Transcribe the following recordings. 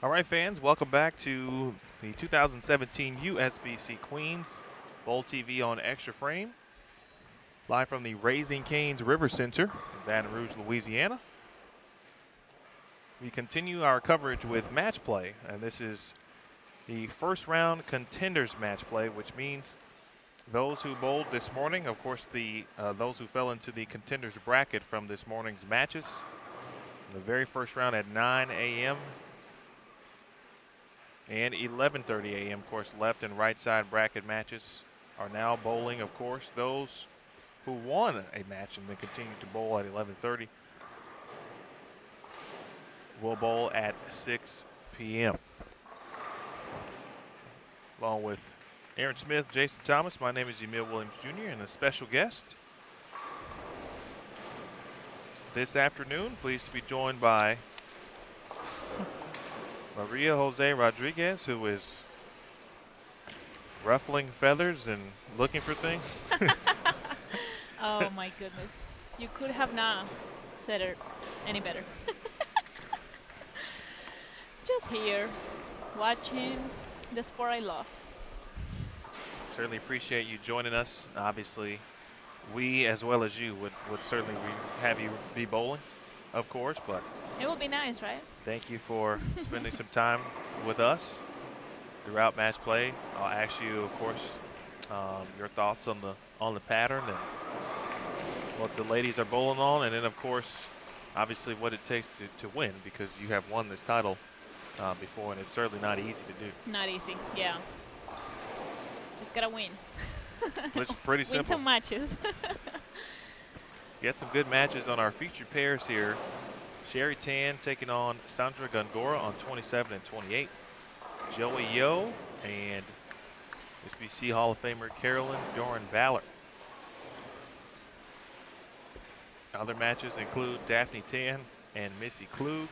All right, fans, welcome back to the 2017 USBC Queens Bowl TV on Extra Frame, live from the Raising Cane's River Center in Baton Rouge, Louisiana. We continue our coverage with match play, and this is the first round contenders match play, which means those who bowled this morning, of course, those who fell into the contenders bracket from this morning's matches. The very first round at 9 a.m. and 11:30 a.m. Of course, left and right side bracket matches are now bowling. Of course, those who won a match and then continue to bowl at 11:30 will bowl at 6 p.m. Along with Aaron Smith, Jason Thomas, my name is Emil Williams Jr. and a special guest this afternoon. Pleased to be joined by Maria Jose Rodriguez, who is ruffling feathers and looking for things. Oh my goodness. You could have not said it any better. Just here, watching the sport I love. Certainly appreciate you joining us. Obviously, we, as well as you, would certainly have you be bowling, of course, but It would be nice, right? thank you for spending some time with us throughout match play. I'll ask you, of course, your thoughts on the pattern and what the ladies are bowling on, and then, of course, obviously what it takes to win, because you have won this title before, and it's certainly not easy to do. Not easy, yeah. Just gotta win. It's pretty Win simple. some matches. Get some good matches on our featured pairs here. Sherry Tan taking on Sandra Gongora on 27 and 28. Joey Yo and USBC Hall of Famer Carolyn Doran Ballard. Other matches include Daphne Tan and Missy Klug.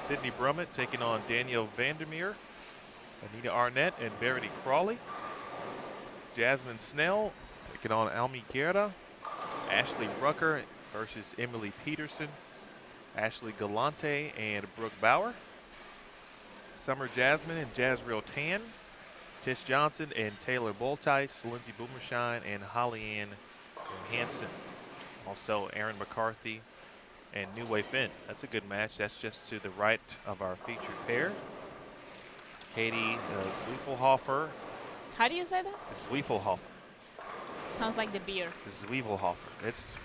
Sydney Brummett taking on Danielle Vandermeer. Anita Arnett and Verity Crawley. Jasmine Snell taking on Almi Guerra. Ashley Rucker versus Emily Peterson. Ashley Galante and Brooke Bauer. Summer Jasmine and Jazriel Tan. Tish Johnson and Taylor Boltice. Lindsay Boomershine and Holly Ann Hansen. Also Erin McCarthy and New Wei Finn. That's a good match. That's just to the right of our featured pair. Katie Zwiefelhofer. How do you say that? Zwiefelhofer. Sounds like the beer. Zwiefelhofer. It's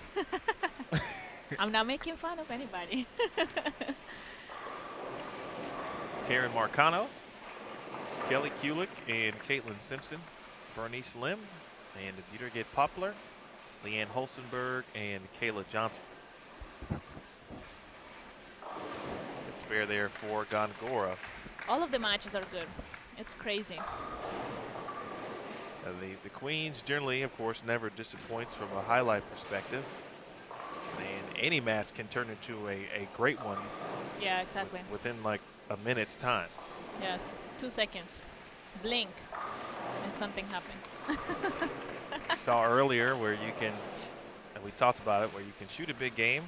I'm not making fun of anybody. Karen Marcano, Kelly Kulick, and Caitlin Simpson, Bernice Lim, and Dietergate Poplar, Leanne Holstenberg, and Kayla Johnson. Good spare there for Gongora. All of the matches are good. It's crazy. The Queens generally, of course, never disappoints from a highlight perspective. And any match can turn into a great one. Yeah, exactly. Within like a minute's time. Yeah, 2 seconds. Blink, and something happened. Saw earlier where you can, and we talked about it, where you can shoot a big game,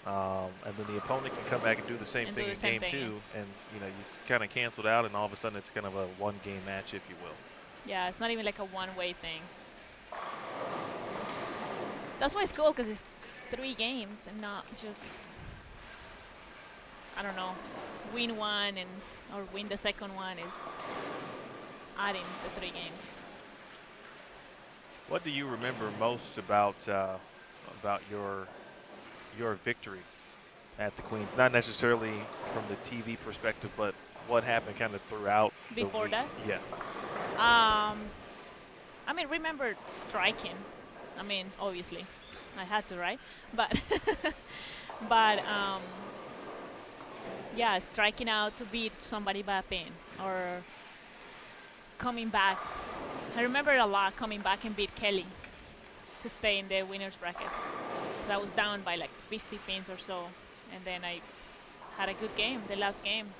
and then the opponent can come back and do the same thing in game two, and you kind of canceled out, and all of a sudden it's kind of a one-game match, if you will. Yeah, it's not even like a one-way thing. That's why it's cool, because it's 3 games and not just, I don't know, win one or win the second one is adding the 3 games. What do you remember most about your victory at the Queens? Not necessarily from the TV perspective, but what happened kind of throughout Before the week? that? Yeah. I mean, remember striking. I mean, obviously, I had to, right? But, yeah, striking out to beat somebody by a pin or coming back. I remember a lot coming back and beat Kelly to stay in the winner's bracket. Because I was down by like 50 pins or so, and then I had a good game, the last game.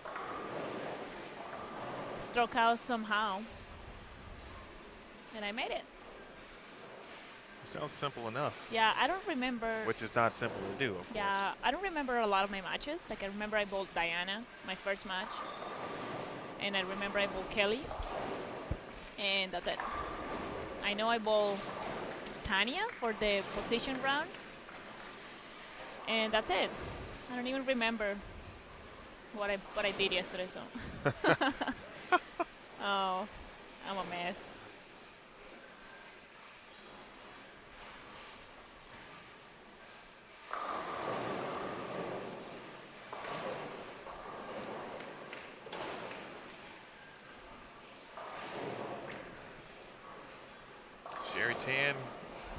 Struck out somehow, and I made it. It sounds simple enough. Yeah, I don't remember. Which is not simple to do, of Yeah, I don't remember a lot of my matches. Like I remember I bowled Diana, my first match, and I remember I bowled Kelly, and that's it. I know I bowled Tanya for the position round, and that's it. I don't even remember what I did yesterday. So, oh, I'm a mess. Sherry Tan,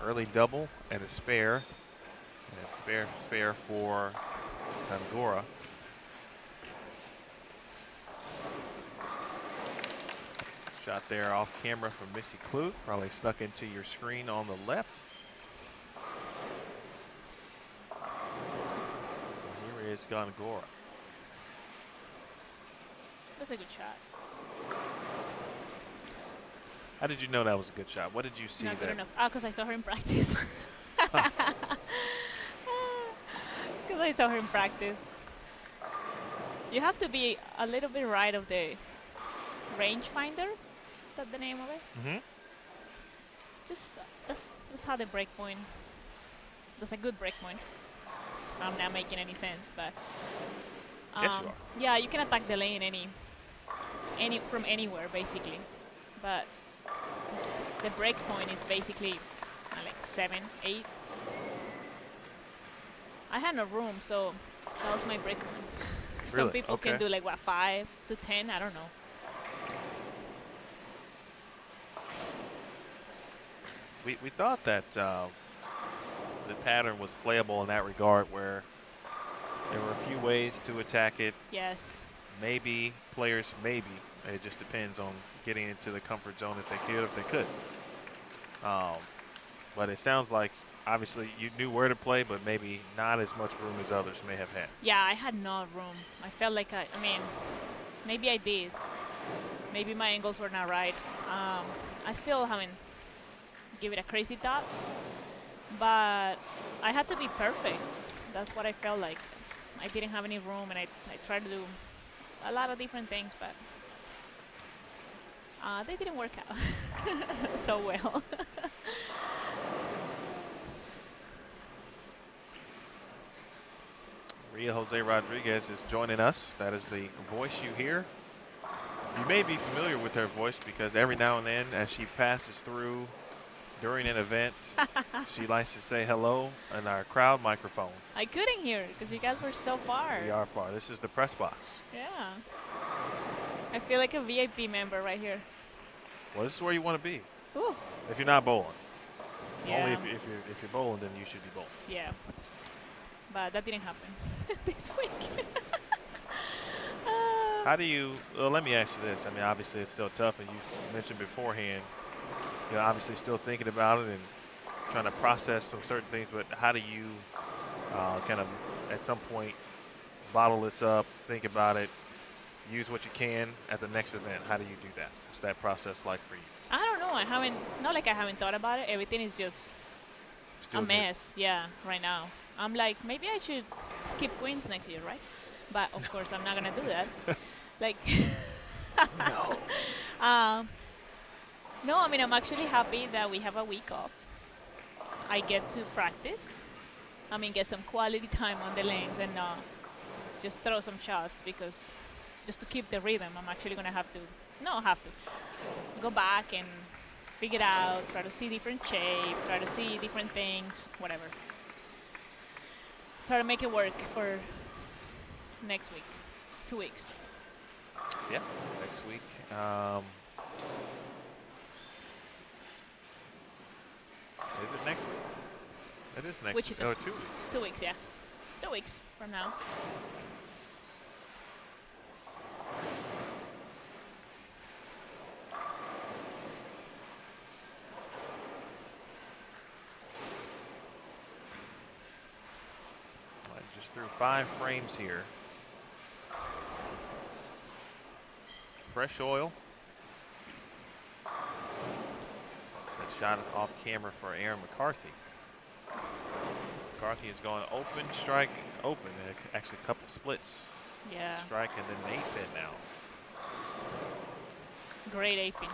early double and a spare. And spare for Angora. Shot there off camera from Missy Klug. Probably snuck into your screen on the left. And here is Gongora. That's a good shot. How did you know that was a good shot? What did you see Not good there? enough. Ah, because I saw her in practice. Because I saw her in practice. You have to be a little bit right of the rangefinder. Is that the name of it? Mm-hmm. Just that's how the break point. That's a good break point. I'm not making any sense, but Yes, you are. yeah, you can attack the lane any from anywhere basically, but the break point is basically like 7, 8. I had no room, so that was my break point. Some Really? people Okay. can do like what 5 to 10. I don't know. We thought that the pattern was playable in that regard, where there were a few ways to attack it. Yes. Maybe players, maybe it just depends on getting into the comfort zone if they could, if they could. But it sounds like obviously you knew where to play, but maybe not as much room as others may have had. Yeah, I had no room. I felt like I mean, maybe I did. Maybe my angles were not right. I still haven't give it a crazy thought, but I had to be perfect. That's what I felt like. I didn't have any room, and I tried to do a lot of different things, but they didn't work out so well. Maria Jose Rodriguez is joining us. That is the voice you hear. You may be familiar with her voice because every now and then, as she passes through during an event, she likes to say hello in our crowd microphone. I couldn't hear because you guys were so far. We are far. This is the press box. Yeah. I feel like a VIP member right here. Well, this is where you want to be. Ooh. If you're not bowling. Yeah. Only if you're bowling, then you should be bowling. Yeah. But that didn't happen this week. How do you, well, let me ask you this. I mean, obviously it's still tough, and you mentioned beforehand, you're obviously still thinking about it and trying to process some certain things, but how do you kind of, at some point, bottle this up, think about it, use what you can at the next event? How do you do that? What's that process like for you? I don't know. Not like I haven't thought about it. Everything is just Still a new. mess. Yeah, right now. I'm like, maybe I should skip Queens next year, right? But of course, I'm not gonna do that. Like, No. no. I mean, I'm actually happy that we have a week off. I get to practice. I mean, get some quality time on the lanes and just throw some shots because just to keep the rhythm, I'm actually gonna have to go back and figure it out, try to see different shape, try to see different things, whatever. Try to make it work for next week, 2 weeks. Yeah, next week. Is it next week? It is next Which week. is Oh, 2 weeks. 2 weeks, yeah. 2 weeks from now. I just threw 5 frames here. Fresh oil. A shot off camera for Erin McCarthy. McCarthy is going open, strike, open. And actually, a couple splits. Yeah. Strike and then an 8-pin now. Great 8-pin.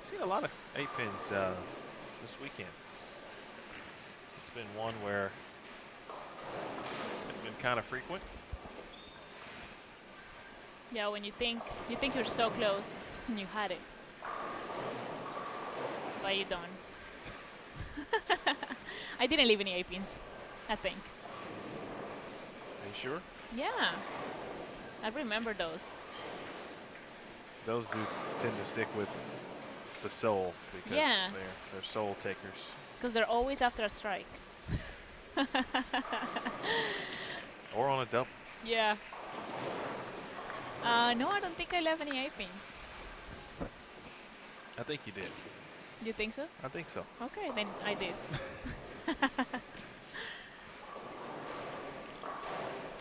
Seen a lot of 8-pins this weekend. It's been one where it's been kind of frequent. Yeah, when you think you're so close and you had it, but you don't. I didn't leave any 8-pins, I think. Are you sure? Yeah, I remember those. Those do tend to stick with the soul because Yeah. they're soul takers. Because they're always after a strike. Or on a double. Yeah. No, I don't think I left any 8-pins. I think you did. You think so? I think so. Okay, then I did.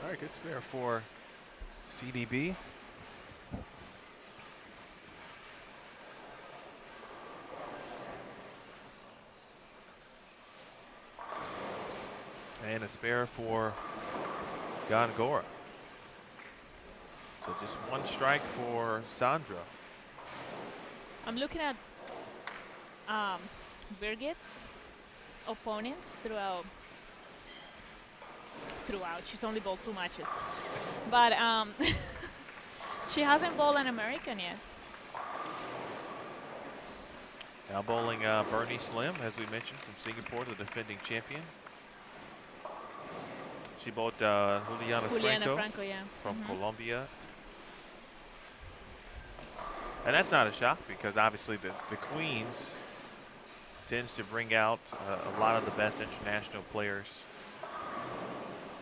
All right, good spare for CDB. And a spare for Gongora. So just one strike for Sandra. I'm looking at Birgit's opponents throughout. She's only bowled 2 matches. But she hasn't bowled an American yet. Now bowling Bernie Slim, as we mentioned, from Singapore, the defending champion. She bowled Juliana Franco yeah. from Colombia. And that's not a shock because obviously the Queens tends to bring out a lot of the best international players.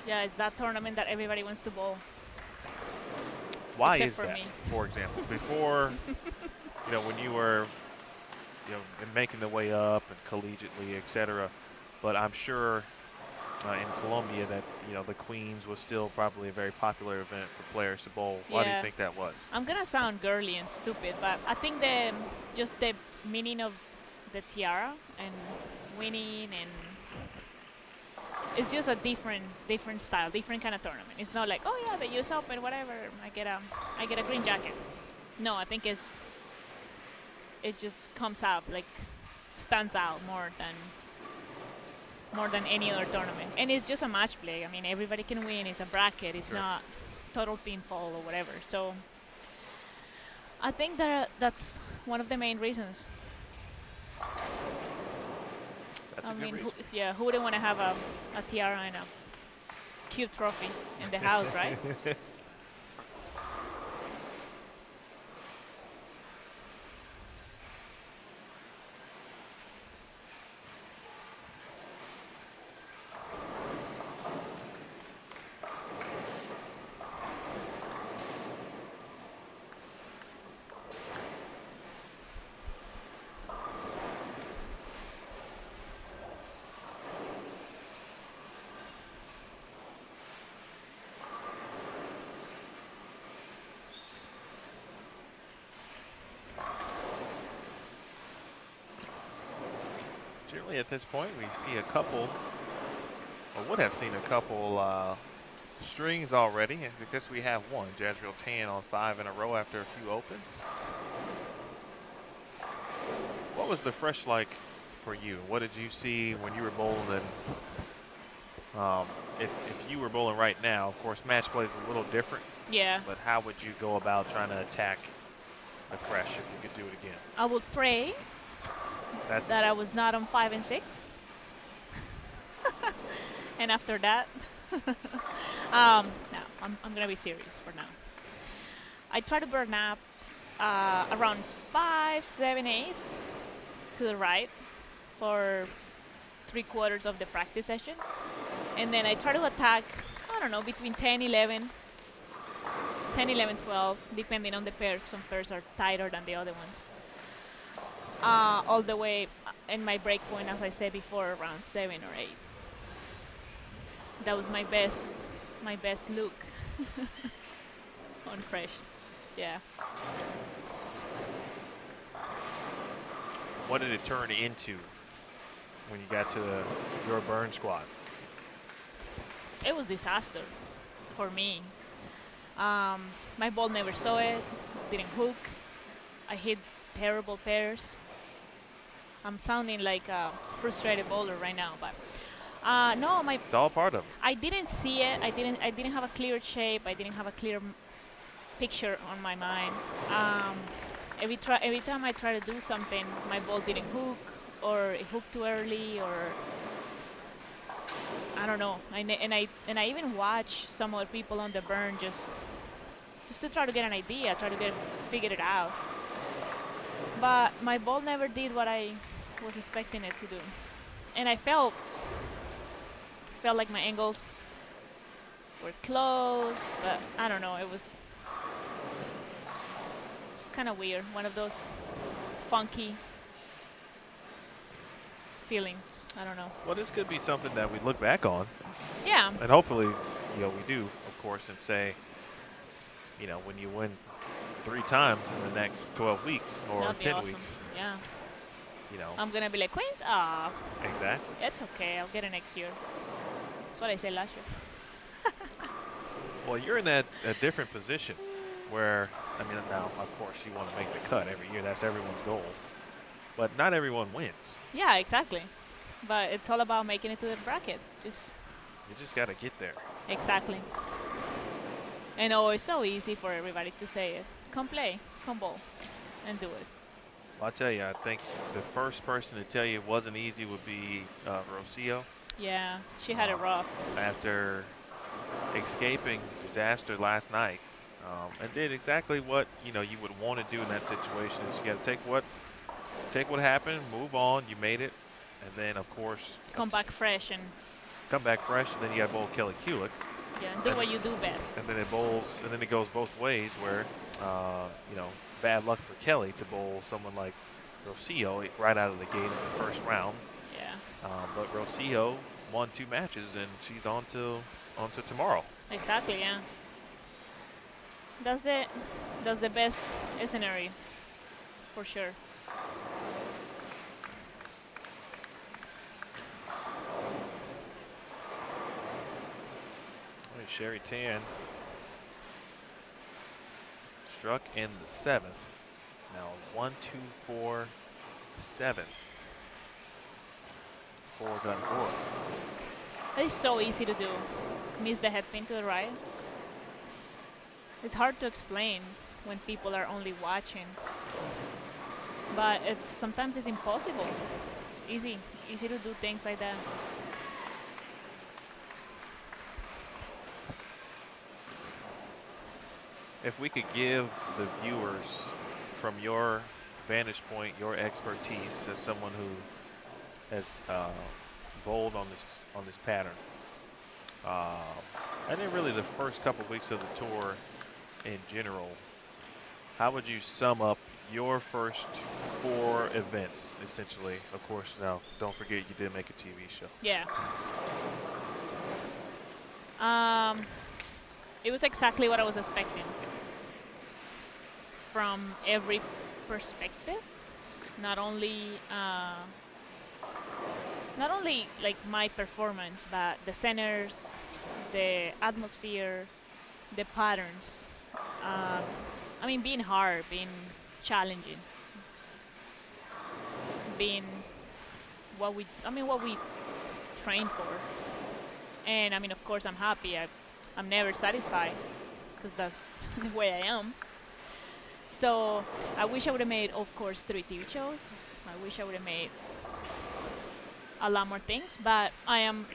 Yeah, it's that tournament that everybody wants to bowl. Why Except is for that, me. for example? Before, when you were, making the way up and collegiately, etc. But I'm sure in Colombia that, the Queens was still probably a very popular event for players to bowl. Why do you Yeah. think that was? I'm gonna sound girly and stupid, but I think just the meaning of the tiara and winning, and it's just a different style, different kind of tournament. It's not like, oh yeah, the US Open, whatever, I get a green jacket. No, I think it just comes out, like stands out more than any other tournament. And it's just a match play. I mean, everybody can win. It's a bracket. It's Sure. not total pinfall or whatever. So I think that's one of the main reasons. That's I a good mean, reason. who wouldn't want to have a tiara and a cute trophy in the house, right? Generally, at this point, we see a couple, or would have seen a couple strings already, and because we have one, Jazrael Tan on 5 in a row after a few opens. What was the fresh like for you? What did you see when you were bowling? If you were bowling right now, of course, match play is a little different. Yeah. But how would you go about trying to attack the fresh if you could do it again? I would pray that I was not on 5 and 6. And after that, no, I'm gonna be serious for now. I try to burn up around 5, 7, 8 to the right for 3/4 of the practice session, and then I try to attack, I don't know, between 10, 11, 12, depending on the pair. Some pairs are tighter than the other ones. All the way in my break point, as I said before, around 7 or 8. That was my best look on fresh. Yeah. what did it turn into when you got to your burn squad? It was disaster for me. My ball never saw it, didn't hook. I hit terrible pairs. I'm sounding like a frustrated bowler right now, but no, It's all part of it. I didn't see it. I didn't have a clear shape. I didn't have a clear picture on my mind. Every time I try to do something, my ball didn't hook, or it hooked too early, or I don't know. And I even watch some other people on the burn just to try to get an idea, try to figure it out. But my ball never did what I was expecting it to do, and I felt like my angles were close, but I don't know. It was kind of weird. One of those funky feelings. I don't know. Well, this could be something that we look back on, Yeah. and hopefully, we do, of course, and say, when you win 3 times in the next 12 weeks or That'd be 10 awesome. weeks, Yeah. you know. I'm gonna be like, Queens. Ah, Exactly. it's okay. I'll get it next year. That's what I said last year. Well, you're in a different position where, now, of course, you want to make the cut every year. That's everyone's goal. But not everyone wins. Yeah, exactly. But it's all about making it to the bracket. You just got to get there. Exactly. And it's so easy for everybody to say it. Come play, come bowl, and do it. Well, I'll tell you, I think the first person to tell you it wasn't easy would be Rocio. Yeah, she had it rough. After escaping disaster last night, and did exactly what you would want to do in that situation. Is you got to take what happened, move on. You made it, and then of course Come back fresh and then you got to bowl Kelly Kulick. yeah, do what you do best. And then it goes both ways where, bad luck for Kelly to bowl someone like Rocio right out of the gate in the first round. Yeah. But Rocio won 2 matches and she's on to tomorrow. Exactly. Yeah. That's the best scenario, for sure. Sherry Tan struck in the 7th. Now 1, 2, 4, 7. 4 gun 4. That is so easy to do. Miss the head pin to the right. It's hard to explain when people are only watching, but sometimes it's impossible. It's easy to do things like that. If we could give the viewers, from your vantage point, your expertise as someone who has bowled on this pattern, and then really the first couple weeks of the tour in general, how would you sum up your first 4 events, essentially? Of course, now don't forget you did make a TV show. Yeah. It was exactly what I was expecting. From every perspective, not only like my performance, but the centers, the atmosphere, the patterns. Being hard, being challenging, being what we train for. And of course, I'm happy. I'm never satisfied because that's the way I am. So I wish I would have made, of course, 3 TV shows. I wish I would have made a lot more things, but I'm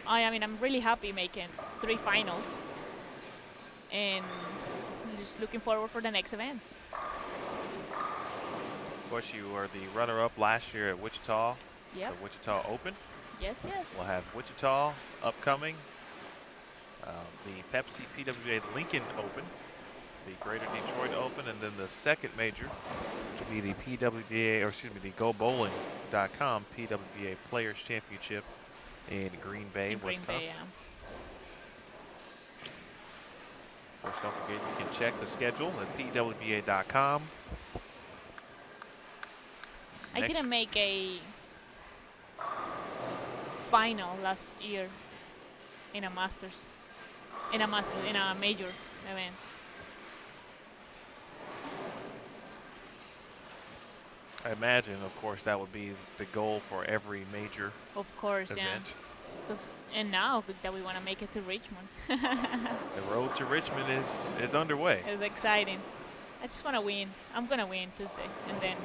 really happy making 3 finals, and I'm just looking forward for the next events. Of course, you were the runner-up last year at Wichita, Yep. the Wichita Open. Yes. We'll have Wichita upcoming, the Pepsi PWA Lincoln Open, the Greater Detroit Open, and then the second major, which will be the GoBowling.com PWA Players Championship in Green Bay, Wisconsin. Of course, don't forget you can check the schedule at pwba.com. I didn't make a final last year in a in a major event. I imagine, of course, that would be the goal for every major Of course, yeah. event. And now that we want to make it to Richmond. The road to Richmond is underway. It's exciting. I just want to win. I'm going to win Tuesday and then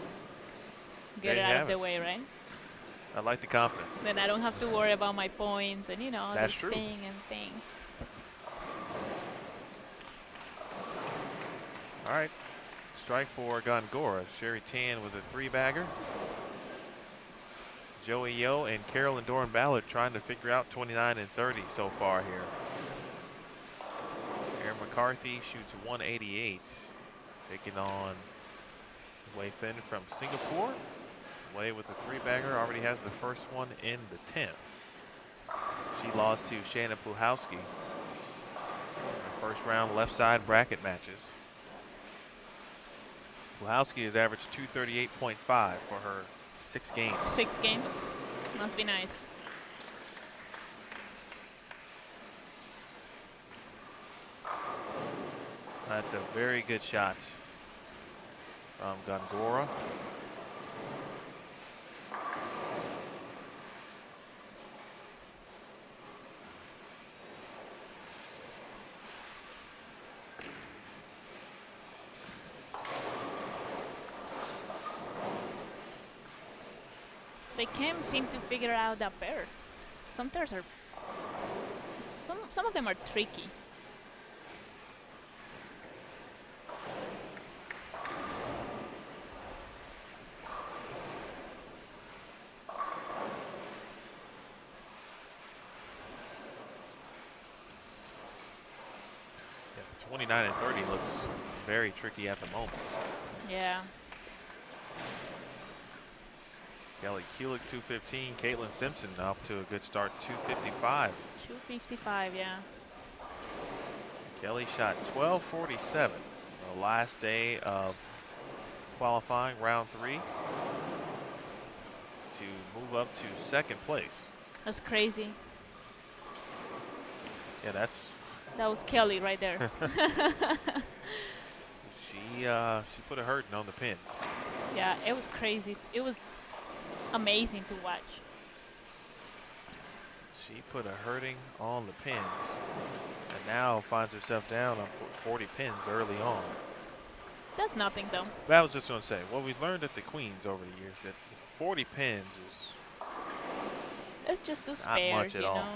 get There it you out have of the it. way, right? I like the confidence. Then I don't have to worry about my points and, That's this true. thing and thing. All right. Strike for Gongora. Sherry Tan with a 3-bagger. Joey Yo and Carolyn Doran Ballard trying to figure out 29 and 30 so far here. Erin McCarthy shoots 188, taking on Wei Finn from Singapore. Wei with a 3-bagger already has the first one in the 10th. She lost to Shannon Pluhowski in the first round left side bracket matches. Pluhowski has averaged 238.5 for her 6 games. 6 games? Must be nice. That's a very good shot from Gongora. They can't seem to figure out that pair. Some pairs are... Some of them are tricky. Yeah, 29 and 30 looks very tricky at the moment. Yeah. Kelly Kulik 215, Caitlin Simpson up to a good start 255. 255, yeah. Kelly shot 12:47 the last day of qualifying round 3 to move up to second place. That's crazy. Yeah, that's That was Kelly right there. she put a hurting on the pins. Yeah, it was crazy. It was amazing to watch. She put a hurting on the pins and now finds herself down on 40 pins early on. That's nothing though. But I was just going to say, what we've learned at the Queens over the years, that 40 pins is It's just two not spares, much at all.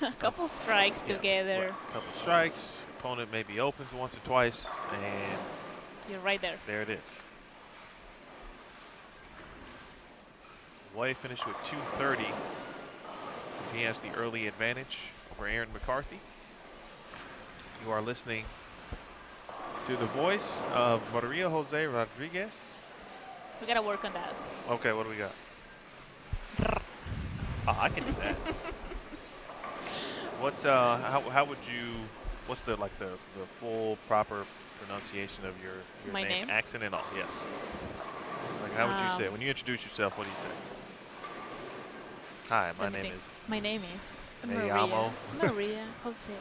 A couple strikes together. A couple strikes, opponent maybe opens once or twice, and You're right there. there it is. Wei finished with 230. He has the early advantage over Erin McCarthy. You are listening to the voice of Maria Jose Rodriguez. We gotta work on that. Okay, what do we got? Oh, I can do that. What's how would you? What's the full proper pronunciation of your My name? accent and all? Yes. Like how would you say it? When you introduce yourself? What do you say? Hi, my Let me name think. is. My name is Me Maria. llamo. Maria Jose.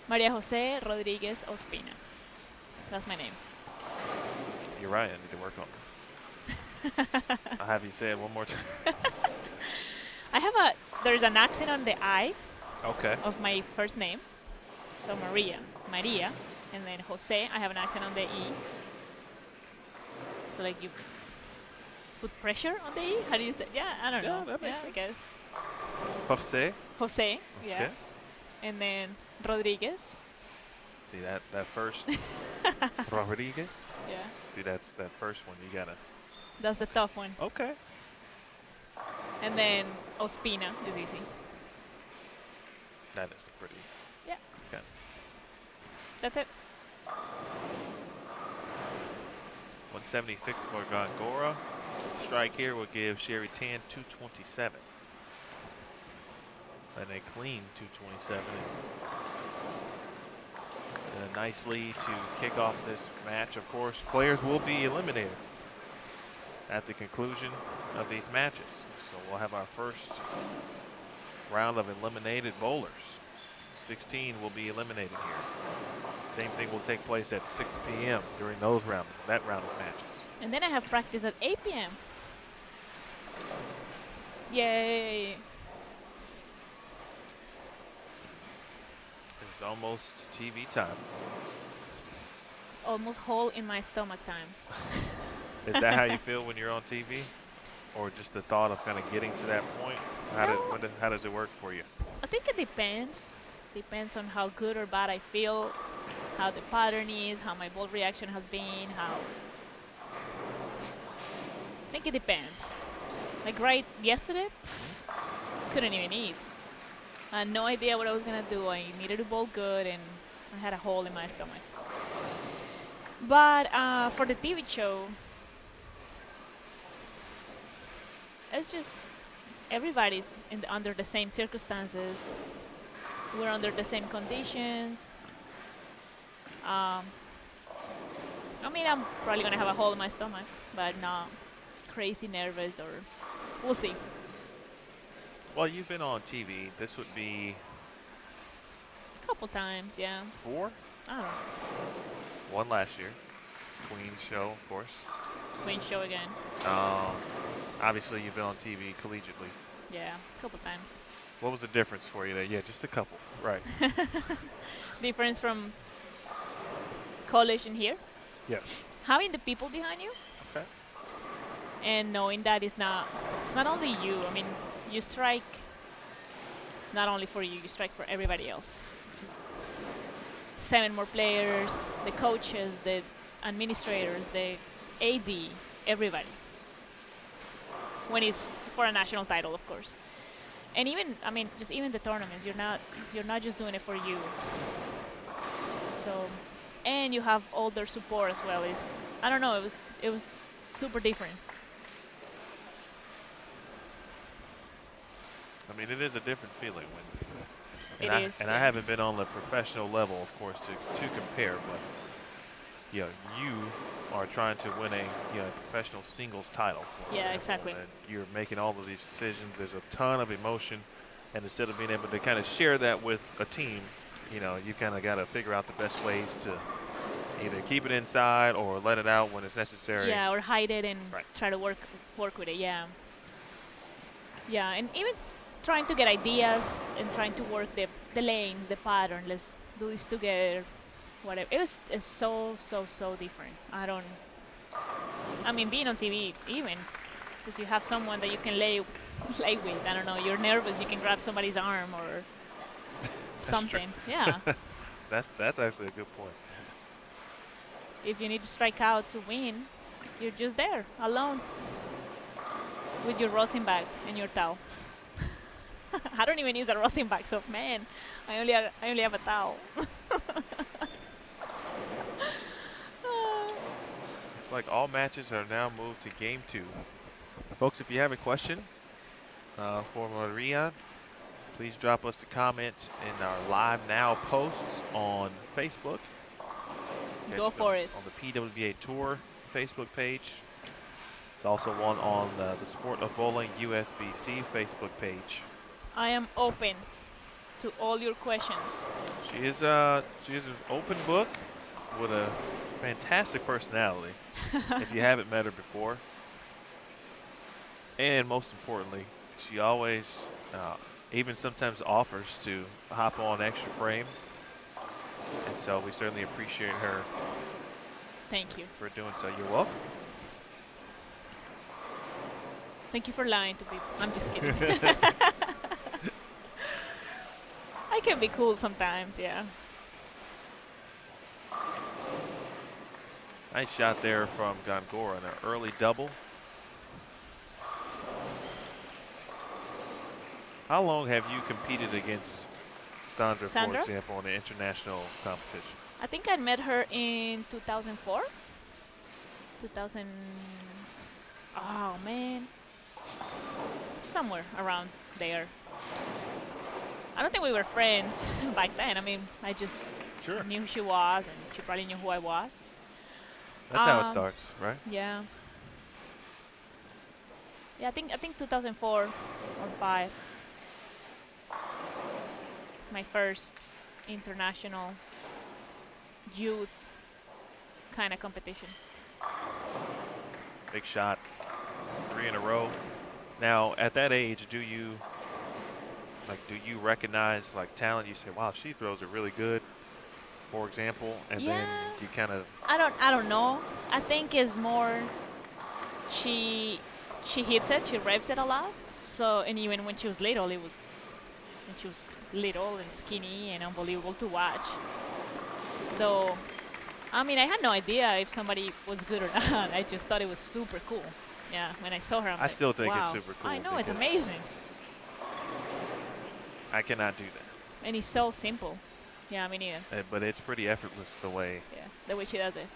Maria Jose Rodriguez Ospina. That's my name. You're right. I need to work on it. I'll have you say it one more time. There's an accent on the I Okay. of my first name. So Maria, and then Jose, I have an accent on the E. So like you put pressure on the E? How do you say? Yeah, I don't Yeah, know. that makes I sense. guess. Jose. Jose, yeah. Okay. And then Rodriguez. See that first Rodriguez. Yeah. See that's that first one. You gotta. That's the tough one. Okay. And then Ospina is easy. That is pretty. Yeah. Okay. That's it. 176 for Gongora. Strike here will give Sherry Tan 227. And a clean 227. nicely to kick off this match. Of course, players will be eliminated at the conclusion of these matches. So we'll have our first round of eliminated bowlers. 16 will be eliminated here. Same thing will take place at 6 p.m. during that round of matches. And then I have practice at 8 p.m. Yay! It's almost TV time. It's almost hole in my stomach time. Is that how you feel when you're on TV? Or just the thought of kind of getting to that point? How does it work for you? I think it depends. Depends on how good or bad I feel, how the pattern is, how my ball reaction has been, how... I think it depends. Like right yesterday, couldn't even eat. I had no idea what I was gonna do. I needed to bowl good and I had a hole in my stomach. But for the TV show, it's just everybody's under the same circumstances. We're under the same conditions. I mean, I'm probably gonna have a hole in my stomach, but not crazy nervous, or we'll see. Well, you've been on TV. This would be A couple times, yeah. 4? I don't know. One last year. Queen's show, of course. Queen show again. Obviously, you've been on TV collegiately. Yeah, a couple times. What was the difference for you there? Yeah, just a couple. Right. Difference from college and here? Yes. Having the people behind you Okay. and knowing that it's not only you. I mean, you strike not only for you strike for everybody else. So just 7 more players, the coaches, the administrators, the AD, everybody. When it's for a national title, of course. And even, I mean, just even the tournaments, you're not just doing it for you. So, and you have all their support as well. I don't know, it was super different. I mean, it is a different feeling when. It is. And I haven't been on the professional level, of course, to compare, but you are trying to win a professional singles title. For Yeah, example, exactly. and you're making all of these decisions. There's a ton of emotion, and instead of being able to kind of share that with a team, you kind of got to figure out the best ways to either keep it inside or let it out when it's necessary. Yeah, or hide it and Right. try to work with it. Yeah. Yeah, and even trying to get ideas and trying to work the lanes, the pattern. Let's do this together. Whatever. It's so different. I mean, being on TV even, because you have someone that you can lay with. I don't know. You're nervous. You can grab somebody's arm or something. Yeah. That's actually a good point. If you need to strike out to win, you're just there alone with your rosin bag and your towel. I don't even use a rosin bag, so man, I only have a towel. It's like all matches are now moved to Game 2. Folks, if you have a question for Maria, please drop us a comment in our Live Now posts on Facebook. Go for it. On the PWBA Tour Facebook page. It's also one on the Sport of Bowling USBC Facebook page. I am open to all your questions. She is an open book with a fantastic personality. If you haven't met her before, and most importantly, she always, even sometimes offers to hop on Extra Frame, and so we certainly appreciate her. Thank you. For doing so. You're welcome. Thank you for lying to people. I'm just kidding. I can be cool sometimes, yeah. Nice shot there from Gongora, an early double. How long have you competed against Sandra, for example, in an international competition? I think I met her in 2004. 2000. Oh, man. Somewhere around there. I don't think we were friends back then. I mean, I just Sure. knew who she was, and she probably knew who I was. That's how it starts, right? Yeah. Yeah, I think 2004 or 5. My first international youth kind of competition. Big shot. 3 in a row. Now, at that age, do you recognize like talent? You say, "Wow, she throws it really good," for example, and then Yeah. you kind of. I don't know. I think it's more she hits it, she revs it a lot. So, and even when she was little, when she was little and skinny and unbelievable to watch. So, I mean, I had no idea if somebody was good or not. I just thought it was super cool. Yeah, when I saw her, I'm I like, still think wow. it's super cool. I know, it's because amazing. I cannot do that. And it's so simple. Yeah, me neither. But it's pretty effortless the way. Yeah, the way she does it.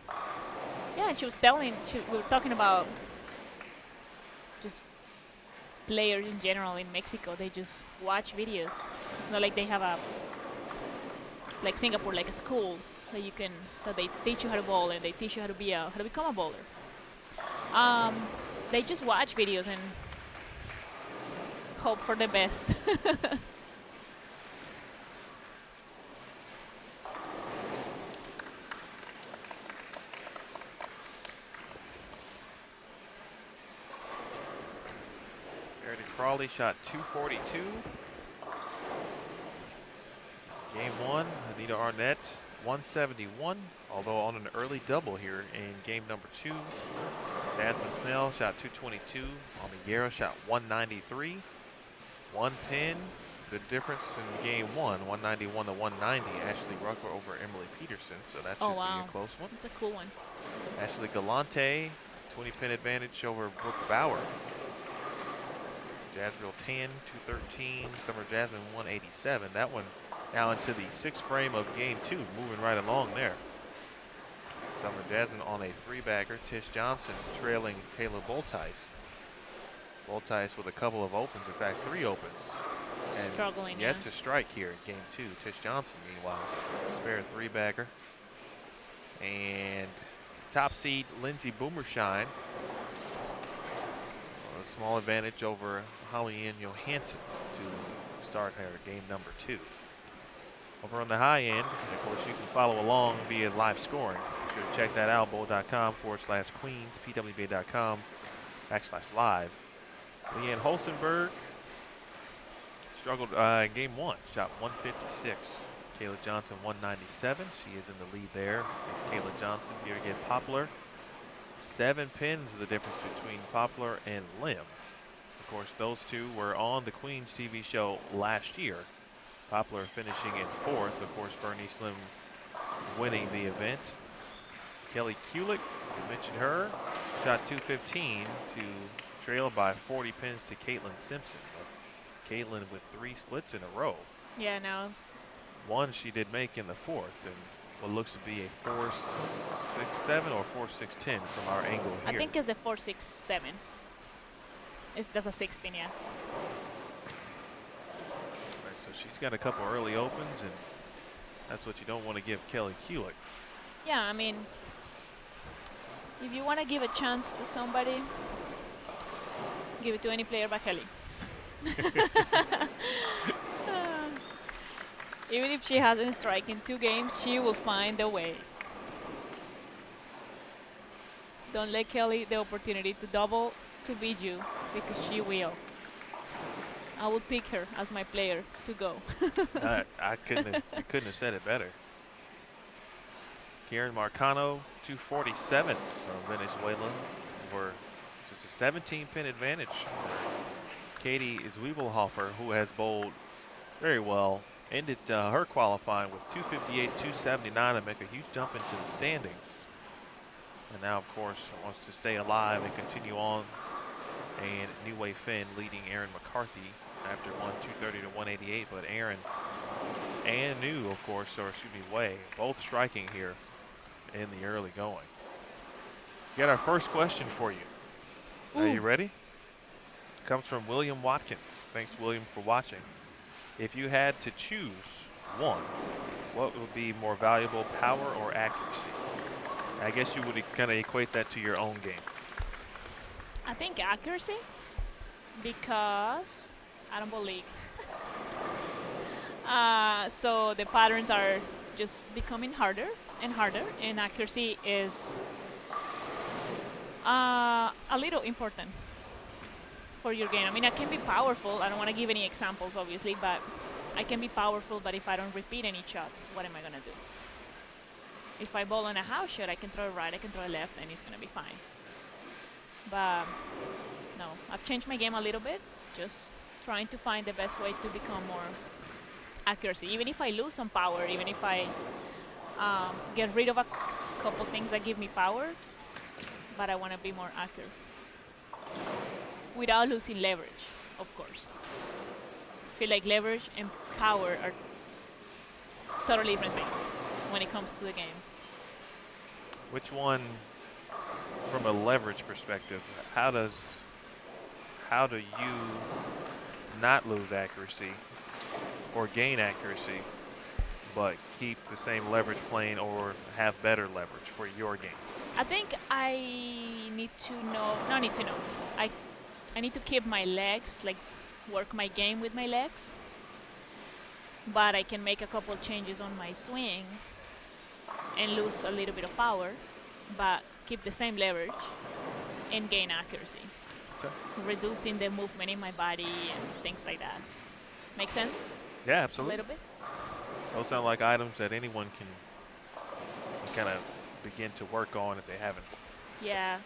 Yeah. Yeah, and she was we were talking about just players in general in Mexico. They just watch videos. It's not like they have like Singapore, like a school that they teach you how to bowl and they teach you how to become a bowler. They just watch videos and hope for the best. Verity Crawley shot 242. Game 1, Anita Arnett 171, although on an early double here in game number 2. Jasmine Snell shot 222. Almiguera shot 193. 1 pin. The difference in game 1, 191 to 190. Ashley Rucker over Emily Peterson, so that should be a close one. It's a cool one. Ashley Galante, 20 pin advantage over Brooke Bauer. Jazriel Tan, 213. Summer Jasmine, 187. That one now into the 6th frame of game 2, moving right along there. Summer Jasmine on a 3-bagger. Tish Johnson trailing Taylor Boltice. Boltice with a couple of opens, in fact 3 opens. And struggling yet to strike here in game 2. Tish Johnson, meanwhile, spare 3-bagger. And top seed Lindsay Boomershine. A small advantage over Holly-Ann Johansson to start her game number 2. Over on the high end, and of course you can follow along via live scoring. Be sure to check that out, bowl.com/Queens, pwba.com/live. Leanne Holstenberg struggled in game 1, shot 156. Kayla Johnson 197. She is in the lead there. It's Kayla Johnson here again. Poplar. 7 pins the difference between Poplar and Lim. Of course, those two were on the Queens TV show last year. Poplar finishing in 4th. Of course, Bernice Lim winning the event. Kelly Kulick, you mentioned her, shot 215 to trail by 40 pins to Caitlin Simpson. Caitlin with 3 splits in a row. Yeah, no. One she did make in the 4th, and what looks to be a 4.67 or 4.610 from our angle here. I think it's the 4.67. That's a 6-pin, yeah. Right, so she's got a couple early opens, and that's what you don't want to give Kelly Kulick. Yeah, I mean, if you want to give a chance to somebody, give it to any player but Kelly. Even if she hasn't struck in 2 games, she will find a way. Don't let Kelly the opportunity to double to beat you, because she will. I would pick her as my player to go. You couldn't have said it better. Karen Marcano, 247 from Venezuela, for just a 17-pin advantage. Katie Zwiebelhofer, who has bowled very well, ended her qualifying with 258, 279 and make a huge jump into the standings. And now, of course, wants to stay alive and continue on. And New Way Finn leading Erin McCarthy after 230 to 188. But Erin and New, of course, or excuse me, Way, both striking here in the early going. Got our first question for you. Are you ready? Comes from William Watkins. Thanks, William, for watching. If you had to choose one, what would be more valuable, power or accuracy? I guess you would kind of equate that to your own game. I think accuracy because I don't believe. So the patterns are just becoming harder and harder, and accuracy is a little important for your game. I mean, I can be powerful. I don't want to give any examples, obviously, but I can be powerful, but if I don't repeat any shots, what am I going to do? If I bowl on a house shot, I can throw it right, I can throw it left, and it's going to be fine. But no, I've changed my game a little bit, just trying to find the best way to become more accuracy. Even if I lose some power, even if I get rid of a couple things that give me power, but I want to be more accurate without losing leverage, of course. I feel like leverage and power are totally different things when it comes to the game. Which one, from a leverage perspective, how do you not lose accuracy or gain accuracy, but keep the same leverage plane or have better leverage for your game? I think I need to know, not need to know, I need to keep my legs, like work my game with my legs, but I can make a couple changes on my swing and lose a little bit of power, but keep the same leverage and gain accuracy. Okay. Reducing the movement in my body and things like that. Make sense? Yeah, A absolutely. little bit? Those sound like items that anyone can kind of begin to work on if they haven't. Yeah.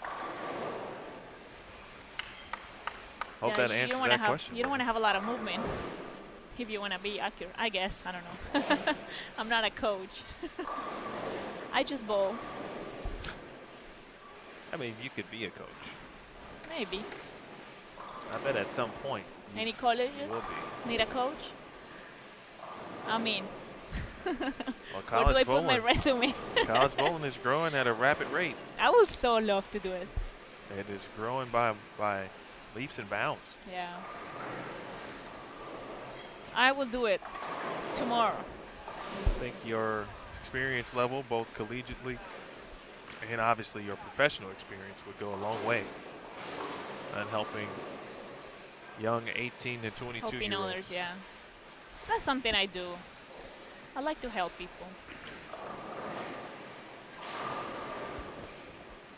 Hope Yeah, that answers wanna that question. You don't want to have a lot of movement if you want to be accurate. I guess. I don't know. I'm not a coach. I just bowl. I mean, you could be a coach. Maybe. I bet at some point. Any You colleges will be. need a coach? I mean, Well, where do I college put my bowling. resume? College bowling is growing at a rapid rate. I would so love to do it. It is growing by leaps and bounds. Yeah. I will do it tomorrow. I think your experience level, both collegiately and obviously your professional experience, would go a long way in helping young 18 to 22 Helping year olds. others, yeah. That's something I do. I like to help people.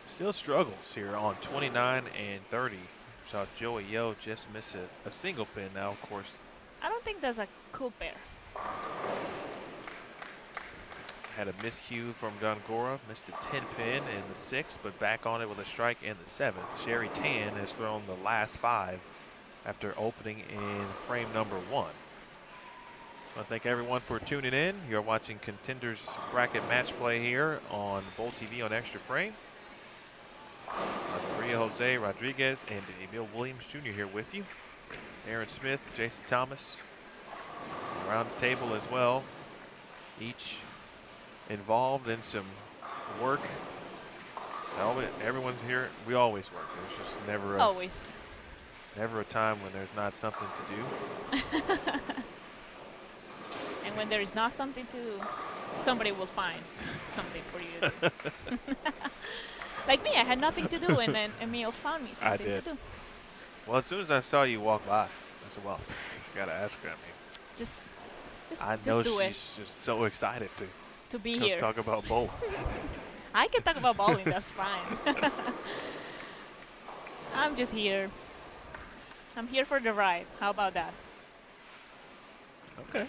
Still struggles here on 29 and 30. Saw Joey Yo just miss a single pin. Now, of course, I don't think that's a cool pair. had a miscue from Gongora, missed a 10 pin in the 6th, but back on it with a strike in the 7th. Sherry Tan has thrown the last 5 after opening in frame number 1. I want to thank everyone for tuning in. You're watching Contenders Bracket Match Play here on Bowl TV on Extra Frame. Maria Jose Rodriguez and Emil Williams Jr. here with you. Aaron Smith, Jason Thomas around the table as well. Each involved in some work. Everyone's here. We always work. There's just never a time when there's not something to do. And when there is not something to do, somebody will find something for you to do. Like me, I had nothing to do, and then Emil found me something to do. Well, as soon as I saw you walk by, I said, well, gotta ask her. I mean, just I know she's just so excited to be here. Talk about bowling. I can talk about bowling, that's fine. I'm just here. I'm here for the ride. How about that? Okay.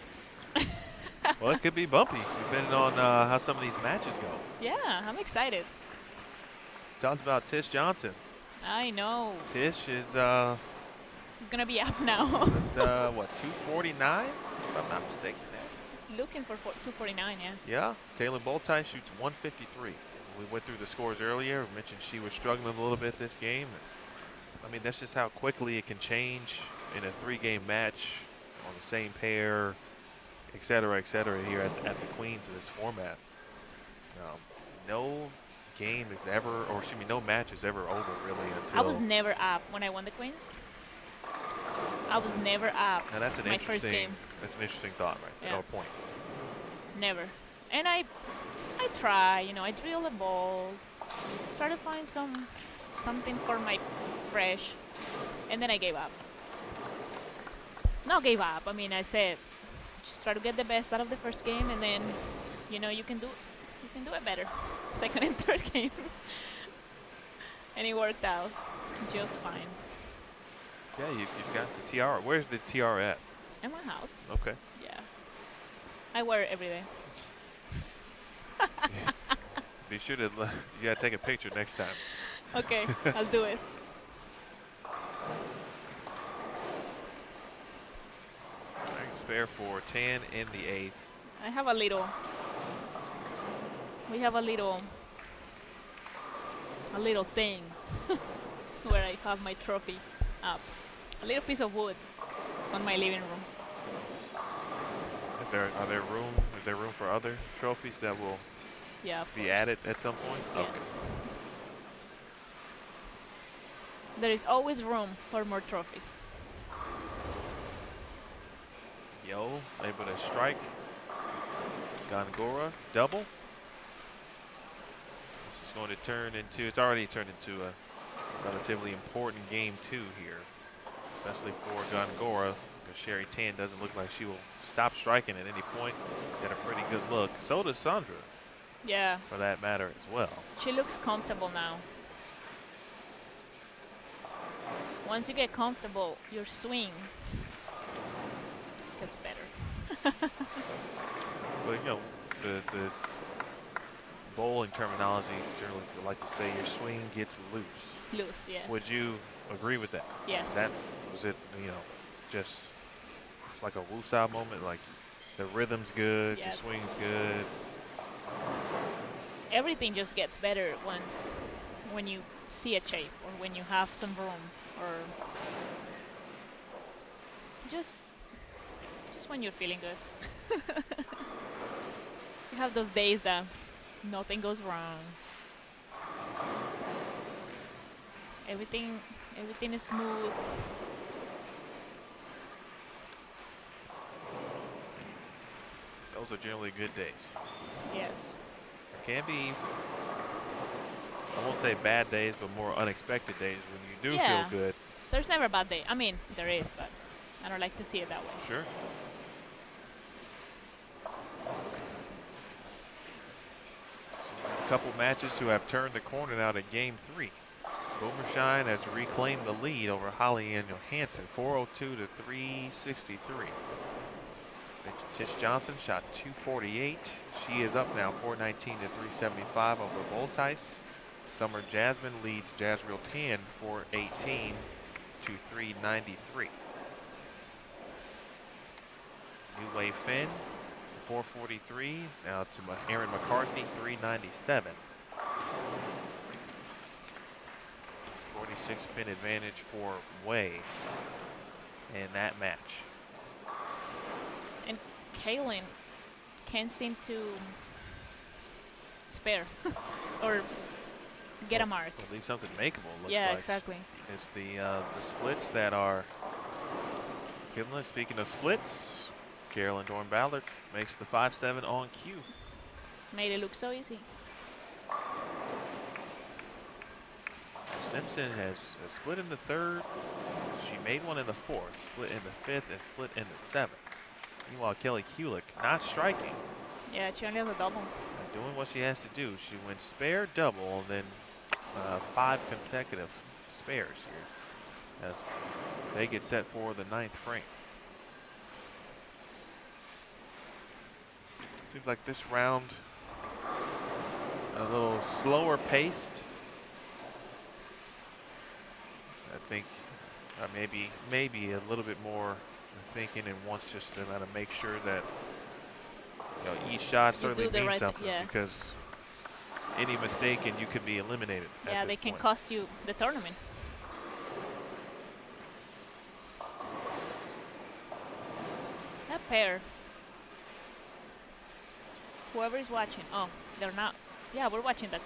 Well, it could be bumpy, depending on how some of these matches go. Yeah, I'm excited. Talked about Tish Johnson. I know. Tish is she's gonna be up now. at, what, 249, if I'm not mistaken. Looking for 249, yeah. Yeah, Taylor Boltine shoots 153. We went through the scores earlier. We mentioned she was struggling a little bit this game. I mean, that's just how quickly it can change in a 3-game match on the same pair, et cetera, here at the Queens of this format. No game is ever, or excuse me, no match is ever over really until. I was never up when I won the Queens. I was never up Now that's an my first interesting. game. That's an interesting thought, right there. Yeah. Or point. Never. And I try, I drill the ball, try to find something for my fresh, and then I gave up. Not gave up. I mean, I said just try to get the best out of the first game, and then you can do it better. Second and third game, and it worked out just fine. Yeah, you've got the TR. Where's the TR at? In my house. Okay. Yeah. I wear it every day. Be sure to you gotta take a picture next time. Okay, I'll do it. All right, spare for Tan in the 8th. I have a little. We have a little thing where I have my trophy up. A little piece of wood on my living room. Is there room for other trophies that will Yeah, of be course. added at some point? Yes. There is always room for more trophies. Yo, able to strike. Gongora, double. This is going to turn into, it's already turned into a relatively important game 2 here, especially for Gongora. Sherry Tan doesn't look like she will stop striking at any point. Got a pretty good look. So does Sandra, Yeah, for that matter, as well. she looks comfortable now. Once you get comfortable, your swing gets better. But the bowling terminology generally would like to say your swing gets loose. Loose, yeah. Would you agree with that? Yes. That was it. Just it's like a woosah moment. Like the rhythm's good, Yeah. the swing's good. Everything just gets better when you see a shape or when you have some room or just when you're feeling good. You have those days that nothing goes wrong. Everything is smooth. Those are generally good days. Yes. There can be, I won't say bad days, but more unexpected days when you do Yeah. feel good. There's never a bad day. I mean, there is, but I don't like to see it that way. Sure. A couple matches who have turned the corner now to game 3. Boomershine has reclaimed the lead over Holly Ann Johansson, 402 to 363. Tish Johnson shot 248. She is up now 419 to 375 over Voltice. Summer Jasmine leads Jazreel Tan 418 to 393. New Wave Finn 443 now to Erin McCarthy 397. 46 pin advantage for Way in that match. And Kaylin can't seem to spare or get a mark. We'll leave something makeable. Looks Yeah, like. exactly. It's the splits that are equivalent. Speaking of splits, Carolyn Dorn-Ballard makes the 5-7 on cue. Made it look so easy. Simpson has split in the 3rd. She made one in the 4th, split in the 5th, and split in the 7th. Meanwhile, Kelly Kulik not striking, Yeah, she only has a double. doing what she has to do. She went spare, double, and then 5 consecutive spares here as they get set for the 9th frame. Seems like this round a little slower paced. I think maybe a little bit more thinking and wants just to kind of make sure that each shot certainly do the means right thing, something, yeah. because any mistake and you could be eliminated. Yeah, at they this can point. cost you the tournament. That pair. Whoever is watching. Oh, they're not. Yeah, we're watching the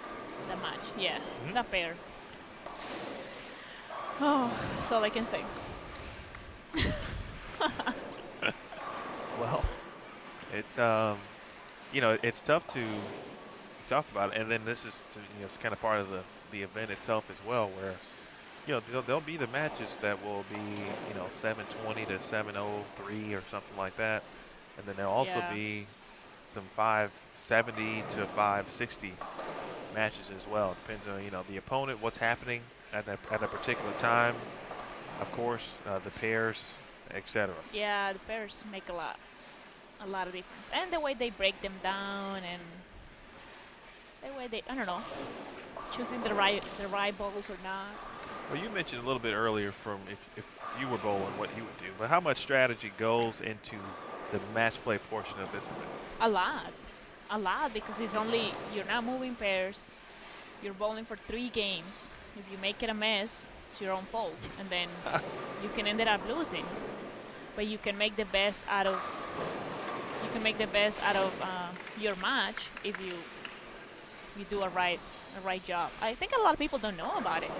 match. Yeah, Mhm. that pair. Oh, that's all I can say. Well, it's it's tough to talk about it, and then this is it's kind of part of the event itself as well, where there'll be the matches that will be 720 to 703 or something like that, and then there'll also Yeah. be some 570 to 560 matches as well. Depends on the opponent, what's happening at a particular time, of course, the pairs, etc. Yeah, the pairs make a lot of difference, and the way they break them down, and the way they, I don't know, choosing the right balls or not. Well, you mentioned a little bit earlier from if you were bowling, what you would do, but how much strategy goes into the match play portion of this event? A lot, because you're not moving pairs. You're bowling for 3 games. If you make it a mess, it's your own fault, and then you can end up losing. But you can make the best out of your match if you do a right job. I think a lot of people don't know about it.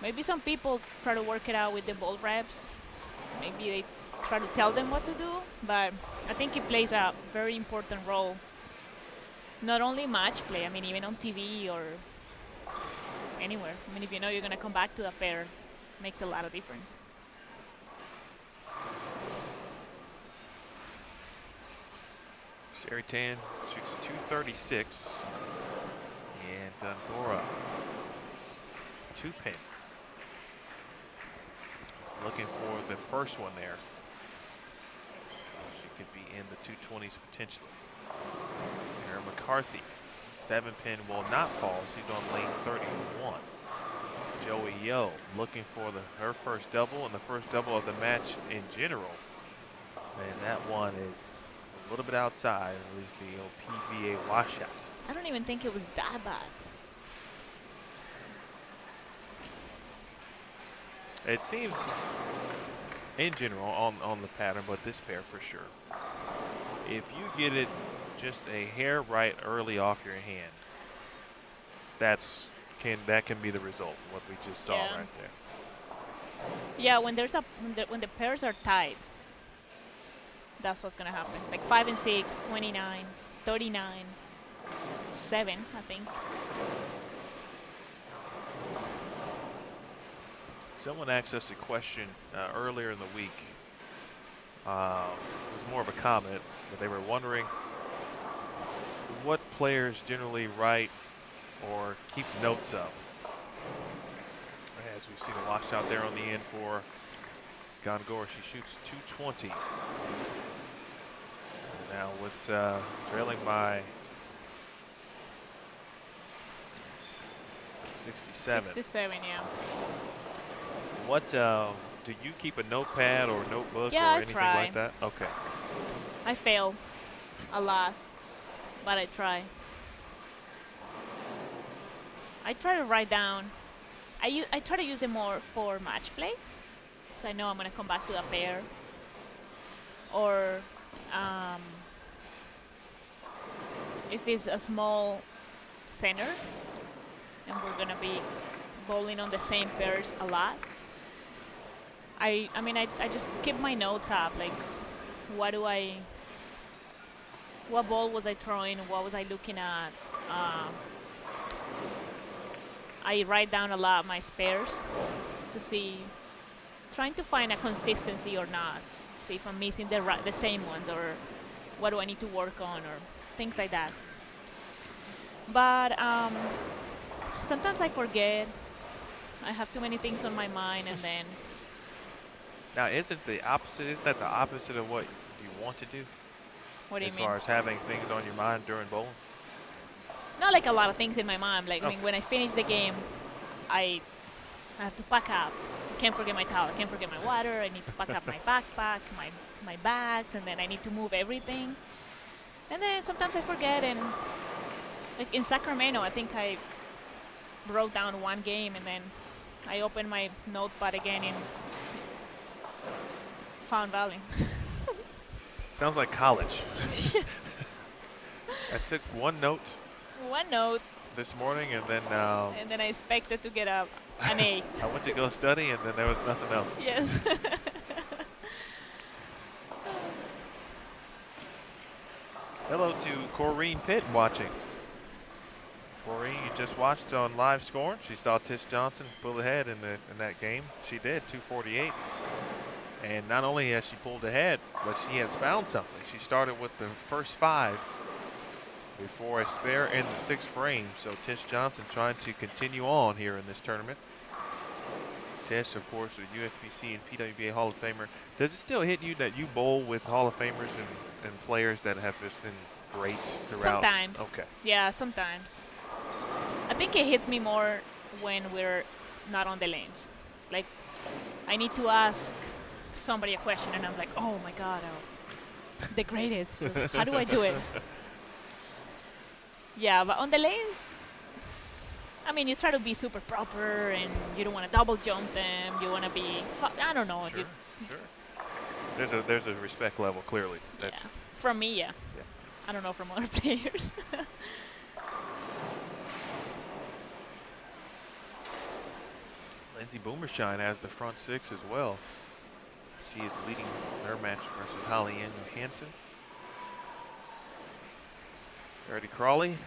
Maybe some people try to work it out with the ball reps. Maybe they try to tell them what to do, but I think it plays a very important role. Not only match play, I mean, even on TV or anywhere. I mean, if you know you're going to come back to the pair, makes a lot of difference. Sherry Tan shoots 236, and Dora 2-pin. He's looking for the first one there. She could be in the 220s potentially. Erin McCarthy, 7-pin will not fall. She's on lane 31. Joey Yo looking for her first double and the first double of the match in general. And that one is a little bit outside, at least the old PBA washout. I don't even think it was that bad. It seems, in general, on the pattern, but this pair for sure. If you get it just a hair right early off your hand, that can be the result. What we just saw Yeah. right there. Yeah, when the pairs are tied, that's what's gonna happen. Like 5 and 6, 29, 39, 7, I think. Someone asked us a question earlier in the week. It was more of a comment, but they were wondering what players generally write or keep notes of. As we see the washout there on the end for Gongor, she shoots 220. Now with trailing by 67. 67, yeah. What do you keep a notepad or notebook Yeah, or I anything try. like that? Okay. I fail a lot, but I try. I try to write down. I try to use it more for match play, because I know I'm gonna come back to the pair. Or if it's a small center and we're gonna be bowling on the same pairs a lot, I just keep my notes up, like what ball was I throwing, what was I looking at. I write down a lot of my spares to see, trying to find a consistency or not, see if I'm missing the same ones, or what do I need to work on, or things like that. But sometimes I forget. I have too many things on my mind, and then Now, isn't that the opposite of what you want to do? what do you As mean? far as having things on your mind during bowling? Not like a lot of things in my mind. Like, I Oh. mean, when I finish the game, I have to pack up. I can't forget my towel. I can't forget my water. I need to pack up my backpack, my bags, and then I need to move everything. And then sometimes I forget. And like in Sacramento, I think I wrote down one game, and then I opened my notepad again in Found Valley. Sounds like college. Yes. I took one note One note, this morning, and then and then I expected to get an A. I went to go study, and then there was nothing else. Yes. Hello to Corrine Pitt watching. Corrine, you just watched on live scoring. She saw Tish Johnson pull ahead in that game. She did, 248. And not only has she pulled ahead, but she has found something. She started with the first 5 before a spare in the 6th frame. So Tish Johnson trying to continue on here in this tournament. Tish, of course, a USBC and PWBA Hall of Famer. Does it still hit you that you bowl with Hall of Famers and players that have just been great throughout? Sometimes. Okay. Yeah, sometimes. I think it hits me more when we're not on the lanes. Like, I need to ask somebody a question, and I'm like, oh my God, the greatest. How do I do it? Yeah, but on the lanes, I mean, you try to be super proper, and you don't want to double jump them. You want to be, I don't know. Sure, sure. There's a respect level, clearly. Yeah, from me, yeah. Yeah. I don't know from other players. Lindsay Boomershine has the front 6 as well. She is leading her match versus Holly Ann Johansson. Verity Crawley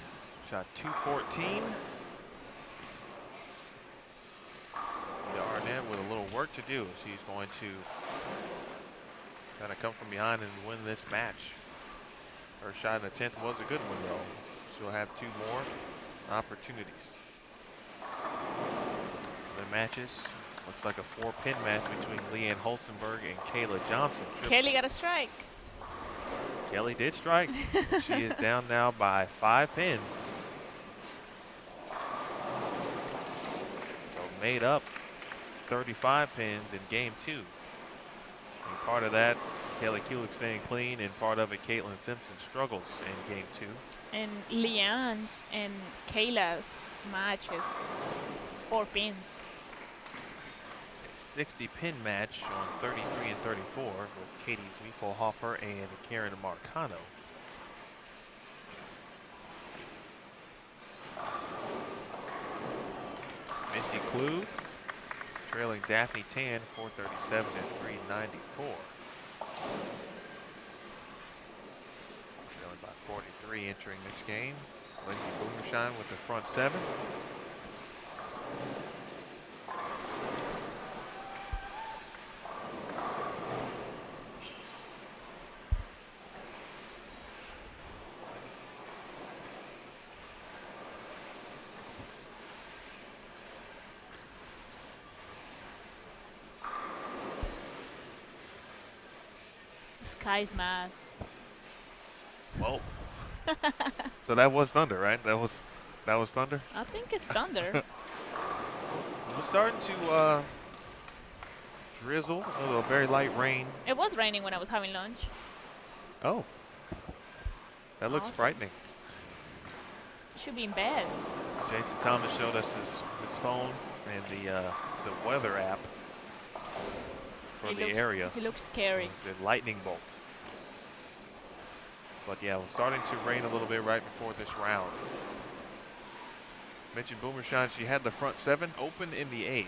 shot 214. Arnett with a little work to do. She's going to kind of come from behind and win this match. Her shot in the 10th was a good one, though. She'll have 2 more opportunities. The matches, looks like a 4-pin match between Leanne Holzenberg and Kayla Johnson. Kelly got a strike. Kelly did strike. She is down now by 5 pins. So made up 35 pins in game 2. And part of that, Kelly Kulik staying clean, and part of it, Caitlin Simpson struggles in game 2. And Leanne's and Kayla's match is 4 pins. 60-pin match on 33 and 34 with Katie Zwiefelhofer and Karen Marcano. Missy Klug trailing Daphne Tan 437 and 394. Trailing by 43 entering this game. Lindsay Boomershine with the front 7. Sky's mad. Whoa. So that was thunder, right? That was thunder? I think it's thunder. It was starting to drizzle, a little very light rain. It was raining when I was having lunch. Oh. That looks Awesome. frightening. Should be in bed. Jason Thomas showed us his phone and the weather app for the area. He looks scary. It's a lightning bolt. But yeah, it was starting to rain a little bit right before this round. Mentioned Boomershine, she had the front 7 open in the 8th.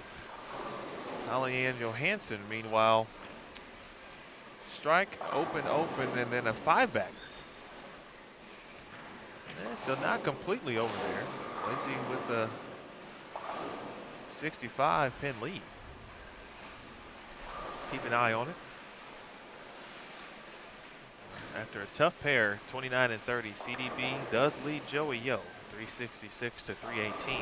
Holly Ann Johansson, meanwhile, strike, open, and then a 5-bagger. So not completely over there. Lindsay with the 65-pin lead. Keep an eye on it. After a tough pair, 29 and 30, CDB does lead Joey Yo, 366 to 318.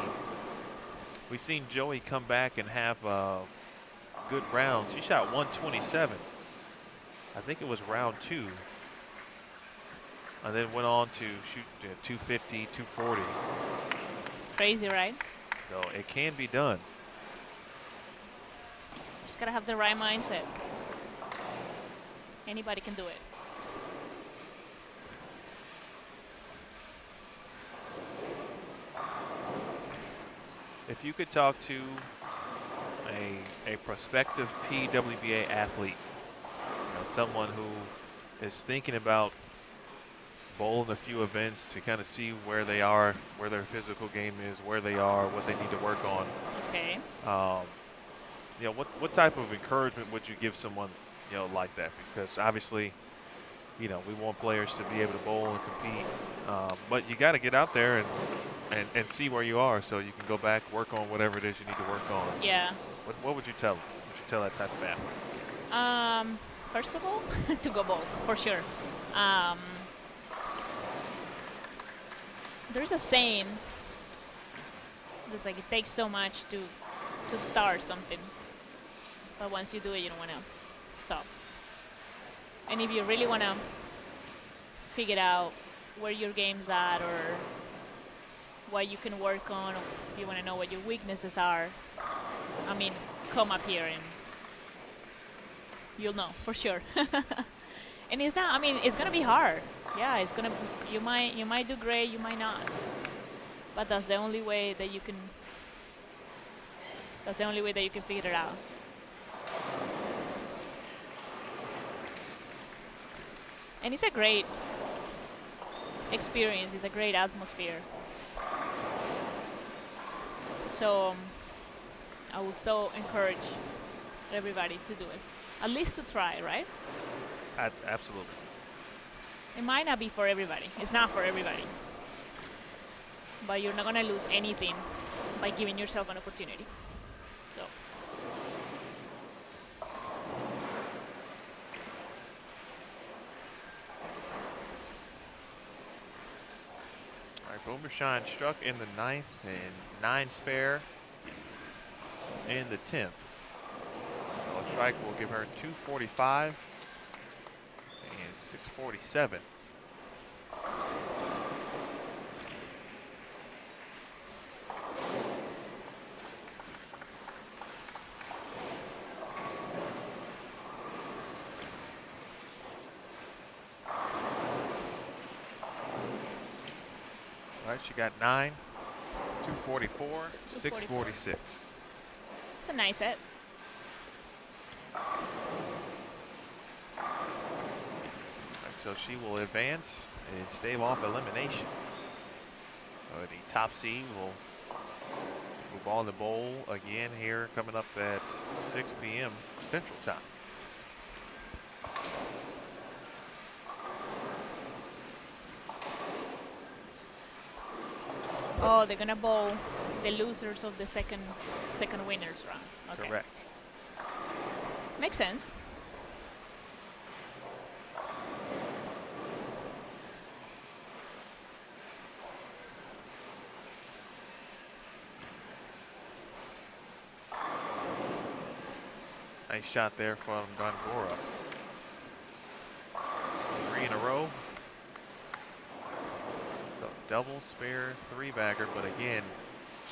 We've seen Joey come back and have good rounds. She shot 127. I think it was round 2. And then went on to shoot 250, 240. Crazy, right? So it can be done. Just gotta have the right mindset. Anybody can do it. If you could talk to a prospective PWBA athlete, someone who is thinking about bowling a few events to kind of see where they are, where their physical game is, where they are, what they need to work on. Okay. What type of encouragement would you give someone, like that? Because obviously you know, we want players to be able to bowl and compete. But you got to get out there and see where you are so you can go back, work on whatever it is you need to work on. Yeah. What would you tell them? What would you tell that type of athlete? First of all, to go bowl for sure. Um, there's a saying. It's like it takes so much to start something, but once you do it, you don't want to stop. And if you really want to figure out where your game's at or what you can work on, or if you want to know what your weaknesses are, I mean, come up here and you'll know for sure. And it's not. I mean, it's gonna be hard. Yeah, it's gonna. You might do great. You might not. But that's the only way that you can. That's the only way that you can figure it out. And it's a great experience. It's a great atmosphere. So I would so encourage everybody to do it. At least to try, right? Absolutely. It might not be for everybody. It's not for everybody. But you're not going to lose anything by giving yourself an opportunity. So. All right, Boomershine struck in the 9th and 9 spare in the 10th. So a strike will give her 245 and 647. All right, she got 9, 244, 646. It's a nice hit. So she will advance and stave off elimination. The top seed will move on the bowl again here coming up at 6 p.m. Central Time. Oh, they're gonna bowl the losers of the second winners round. Okay. Correct. Makes sense. Nice shot there from Gongora. 3 in a row. So double, spare, 3-bagger, but again,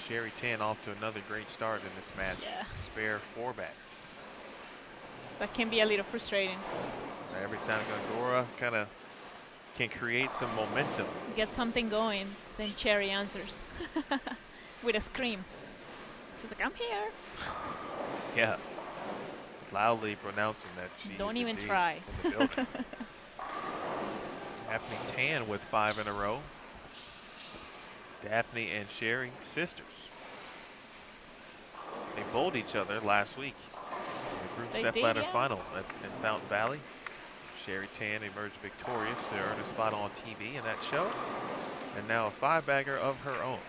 Sherry Tan off to another great start in this match. Yeah. Spare 4-bagger. That can be a little frustrating. Every time Gongora kind of can create some momentum. Get something going, then Cherry answers with a scream. She's like, I'm here. Yeah. Loudly pronouncing that she Don't is even indeed try. in the building. Daphne Tan with 5 in a row. Daphne and Sherry, sisters. They bowled each other last week in the group They step did, ladder yeah. final in Fountain Valley. Sherry Tan emerged victorious to earn a spot on TV in that show, and now a 5-bagger of her own.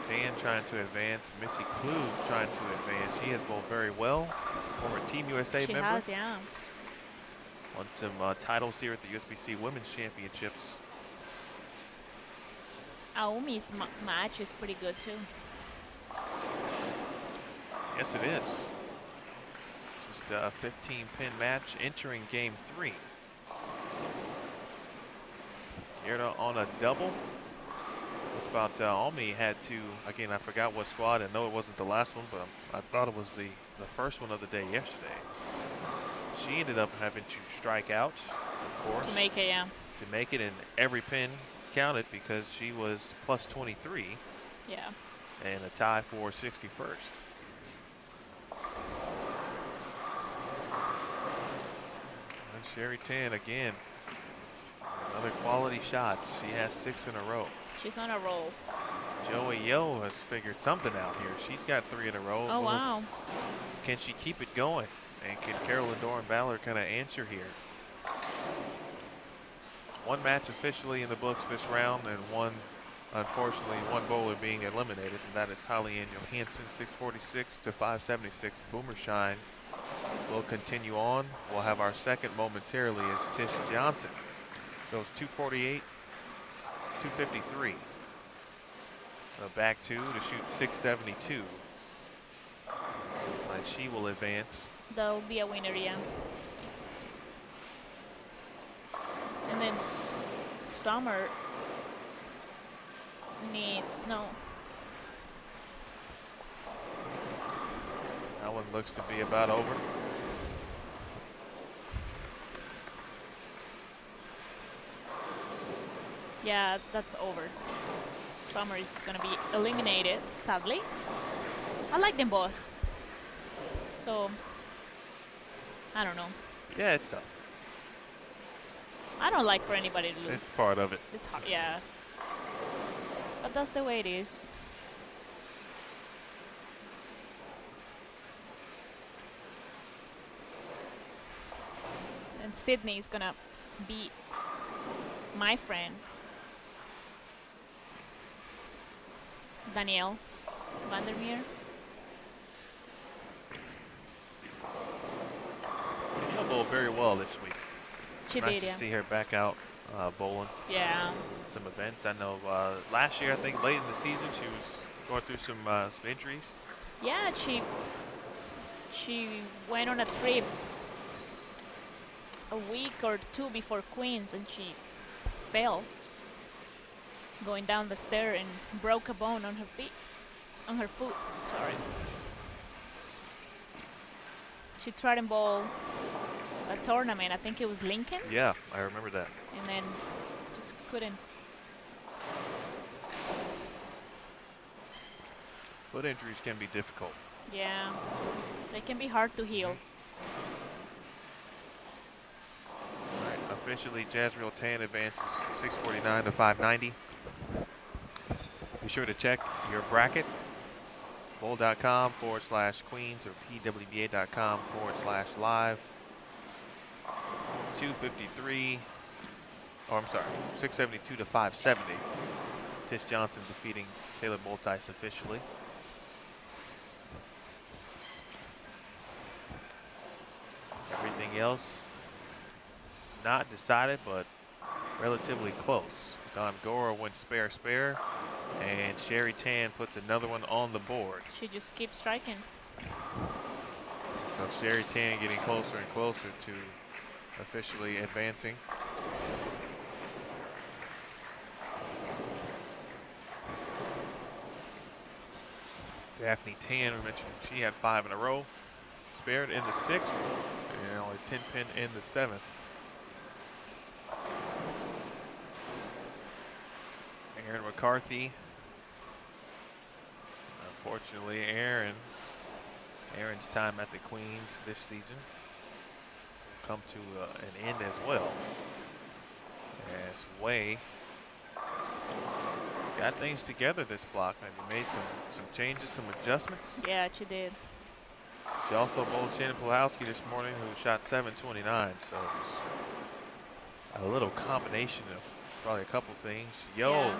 Tan trying to advance. Missy Klug trying to advance. She has bowled very well. Former Team USA She member. has, yeah. Won some titles here at the USBC Women's Championships. Aomi's match is pretty good too. Yes, it is. Just a 15-pin match entering game 3. Here on a double. About Aomi had to, again, I forgot what squad. I know it wasn't the last one, but I thought it was the first one of the day yesterday. She ended up having to strike out, of course. To make it, yeah. To make it, and every pin counted because she was plus 23. Yeah. And a tie for 61st. And Sherry Tan again. Another quality shot. She has 6 in a row. She's on a roll. Joey Yo has figured something out here. She's got 3 in a row. Oh, wow. Can she keep it going? And can Carolyn Doran Ballard kind of answer here? One match officially in the books this round, and unfortunately, one bowler being eliminated, and that is Holly Ann Johansson, 646 to 576. Boomershine will continue on. We'll have our second momentarily as Tish Johnson goes 248, 253. Back two to shoot 672. And she will advance. That will be a winner, yeah. And then Summer needs, no. That one looks to be about over. Yeah, that's over. Summer is gonna be eliminated, sadly. I like them both. So, I don't know. Yeah, it's tough. I don't like for anybody to lose. It's part of it. It's hard, yeah. But that's the way it is. And Sydney is gonna beat my friend Danielle Vandermeer. She'll bowl very well this week. She Nice did, to yeah. see her back out bowling. Yeah. Some events. I know last year, I think late in the season, she was going through some injuries. Yeah, she went on a trip a week or two before Queens, and she fell going down the stair and broke a bone on her foot, sorry. She tried and bowl a tournament, I think it was Lincoln, Yeah, I remember that. and then just couldn't. Foot injuries can be difficult. Yeah, they can be hard to heal. All right, officially, Jazriel Tan advances 649 to 590. Be sure to check your bracket. bowl.com/Queens or pwba.com/live. 253. Oh, I'm sorry, 672 to 570. Tish Johnson defeating Taylor Boltice officially. Everything else not decided, but relatively close. Don Gora went spare, and Sherry Tan puts another one on the board. She just keeps striking. So Sherry Tan getting closer and closer to officially advancing. Daphne Tan, we mentioned she had 5 in a row. Spared in the 6th, and only 10 pin in the 7th. Erin McCarthy. Unfortunately, Erin's time at the Queens this season will come to an end as well. As Way got things together this block. Maybe made some changes, some adjustments. Yeah, she did. She also bowled Shannon Pulowski this morning, who shot 729. So it's a little combination of probably a couple things. Yo, Yeah.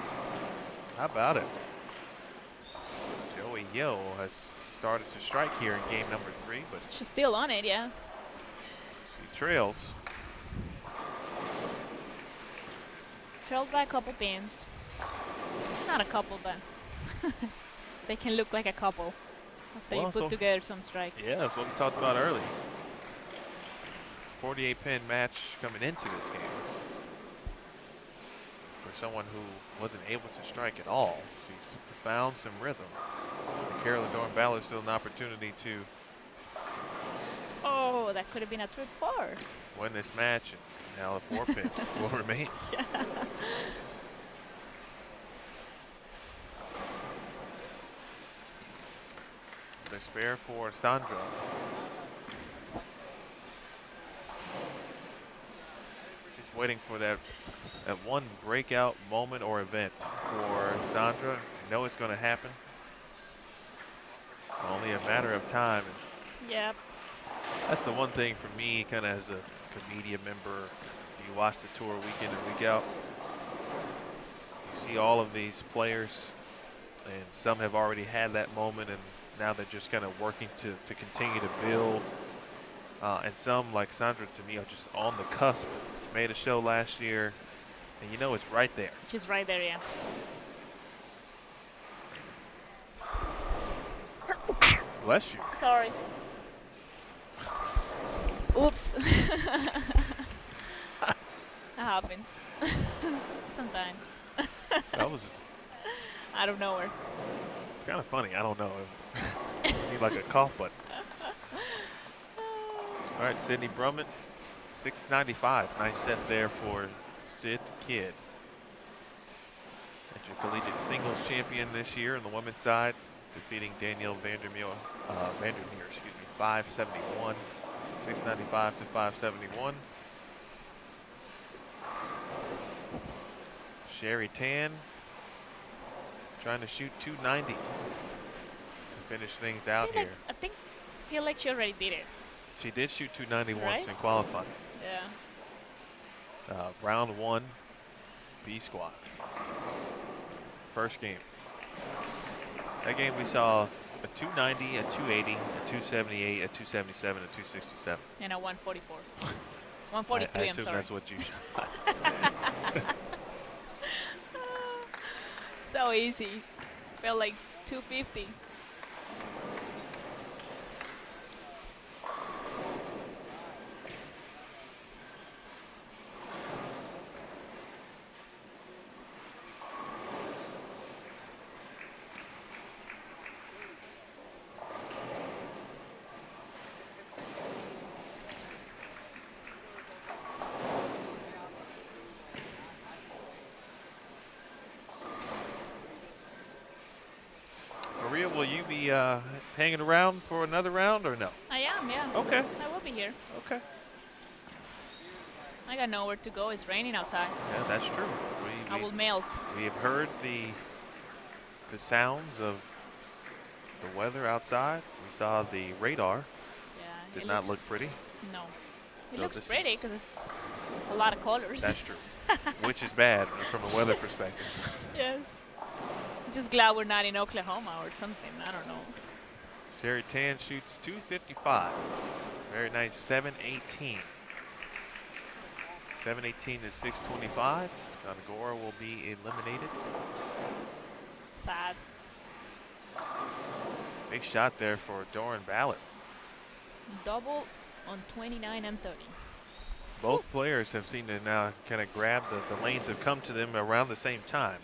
how about it? Joey Yo has started to strike here in game number 3, but She's still on it, yeah. she trails. Trails by a couple pins. Not a couple, but they can look like a couple after you Well, put so- together some strikes. Yeah, that's what we talked about earlier. 48 pin match coming into this game. For someone who wasn't able to strike at all, she's found some rhythm. And Carolyn Doran Ballard still an opportunity to Oh, that could have been a trip 4. win this match, and now the 4 pin will remain. The spare for Sandra. Just waiting for that one breakout moment or event for Sandra. I know it's going to happen. Only a matter of time. Yep. That's the one thing for me, kind of as a media member. You watch the tour week in and week out. You see all of these players, and some have already had that moment, and now they're just kind of working to continue to build. And some, like Sandra, to me, are just on the cusp. Made a show last year, and you know it's right there. She's right there, yeah. Bless you. Sorry. Oops. That happens. Sometimes. That was Out of nowhere. kind of funny. I don't know. Need like a cough button. All right, Sydney Brummett, 695. Nice set there for Sid Kidd. Intercollegiate singles champion this year on the women's side, defeating Danielle Vandermeer, 571, 695 to 571. Sherry Tan trying to shoot 290 to finish things out here. I feel like she already did it. She did shoot 290 once Right? in qualifying. Yeah. Round 1, B squad. First game. That game we saw a 290, a 280, a 278, a 277, a 267. And a 144. 143, I I'm assume sorry. that's what you shot. So easy. Felt like 250. Maria, will you be hanging around for another round or no? I am, yeah. Okay. I will be here. Okay. I got nowhere to go. It's raining outside. Yeah, that's true. I will melt. We have heard the sounds of the weather outside. We saw the radar. Yeah. Did not look pretty. No. It So looks this pretty is- because it's a lot of colors. That's true. Which is bad from a weather perspective. Yes. Just glad we're not in Oklahoma or something. I don't know. Sherry Tan shoots 255. Very nice 718. 718 to 625. Gora will be eliminated. Sad. Big shot there for Doran Ballard. Double on 29 and 30. Both players have seemed to now kind of grab the lanes have come to them around the same time.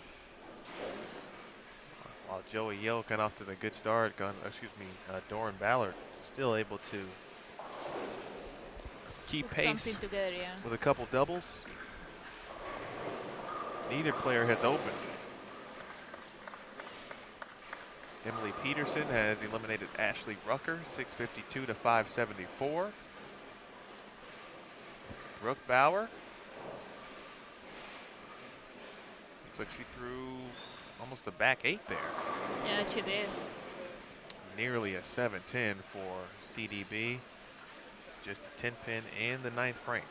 While Joey Yale got off to the good start, Doran Ballard still able to keep Put pace something together, yeah. with a couple doubles. Neither player has opened. Emily Peterson has eliminated Ashley Rucker, 652 to 574. Brooke Bauer. Looks like she threw almost a back 8 there. Yeah, she did. Nearly a 710 for CDB. Just a 10 pin in the 9th frame.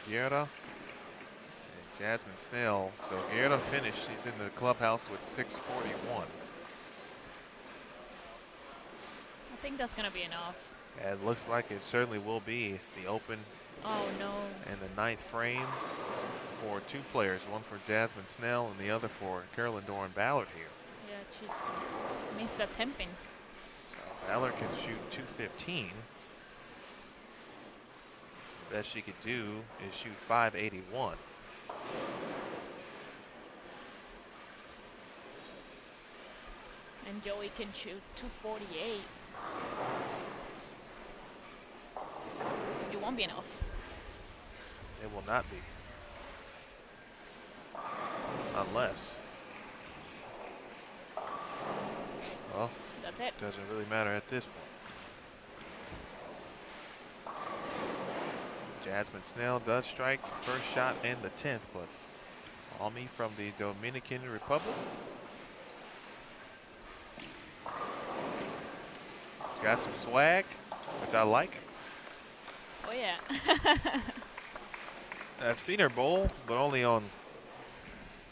Guerra and Jasmine Snell. So Guerra finished. She's in the clubhouse with 641. I think that's going to be enough. It looks like it certainly will be the open Oh, no. and the 9th frame for two players, one for Jasmine Snell and the other for Carolyn Doran Ballard here. Yeah, she missed a 10 pin. Ballard can shoot 215. The best she could do is shoot 581. And Joey can shoot 248. It won't be enough. It will not be. Unless. Well, That's it. doesn't really matter at this point. Jasmine Snell does strike first shot and the 10th, but Almi from the Dominican Republic. She's got some swag, which I like. Oh yeah. I've seen her bowl, but only on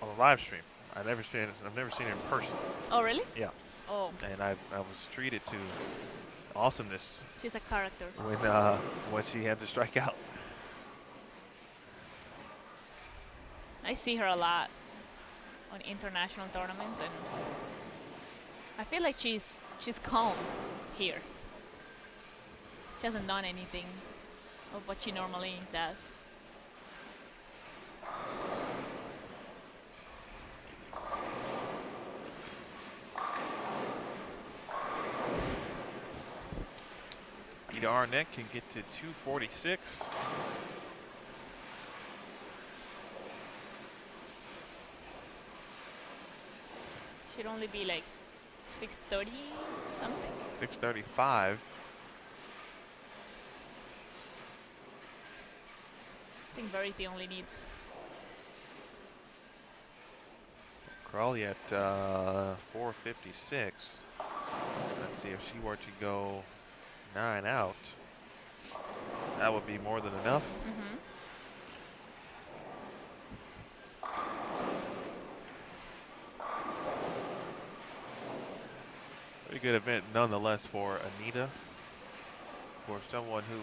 a live stream. I've never seen her in person. Oh really? Yeah. Oh, And I was treated to awesomeness she's a character. when she had to strike out. I see her a lot on international tournaments, and I feel like she's calm here. She hasn't done anything of what she normally does. Ida Arnett can get to 246. Should only be like 6:30 something. 635. I think Verity only needs. Crawley at 456. Let's see if she were to go 9 out. That would be more than enough. Mm-hmm. Pretty good event nonetheless for Anita. For someone who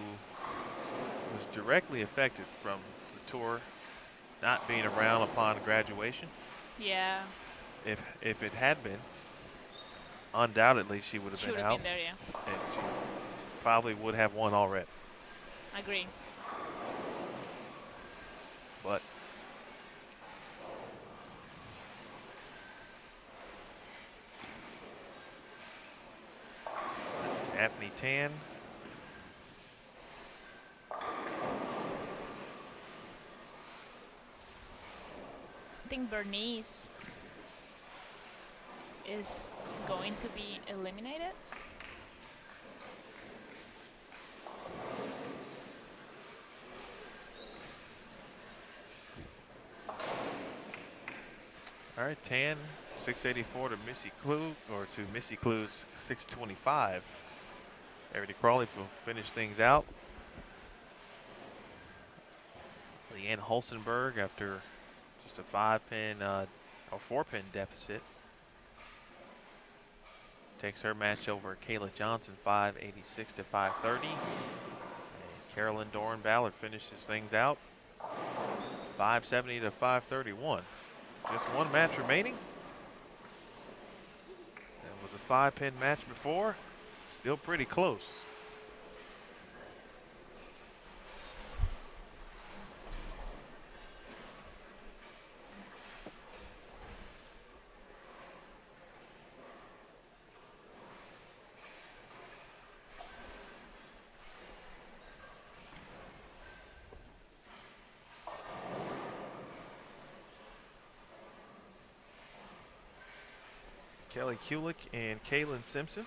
was directly affected from the tour not being around upon graduation. Yeah. If it had been, undoubtedly she would have She been would out. have been there, yeah. And she probably would have won already. Agree. But Daphne Tan. I think Bernice is going to be eliminated. All right, Tan 684 to Missy Klug, or to Missy Klug's 625. Verity Crawley will finish things out. Leanne Hulsenberg, after just a 5-pin or 4-pin deficit, takes her match over Kayla Johnson 586 to 530. And Carolyn Doran Ballard finishes things out 570 to 531. Just one match remaining. It was a 5-pin match before. Still pretty close. Kelly Kulik and Kaylin Simpson.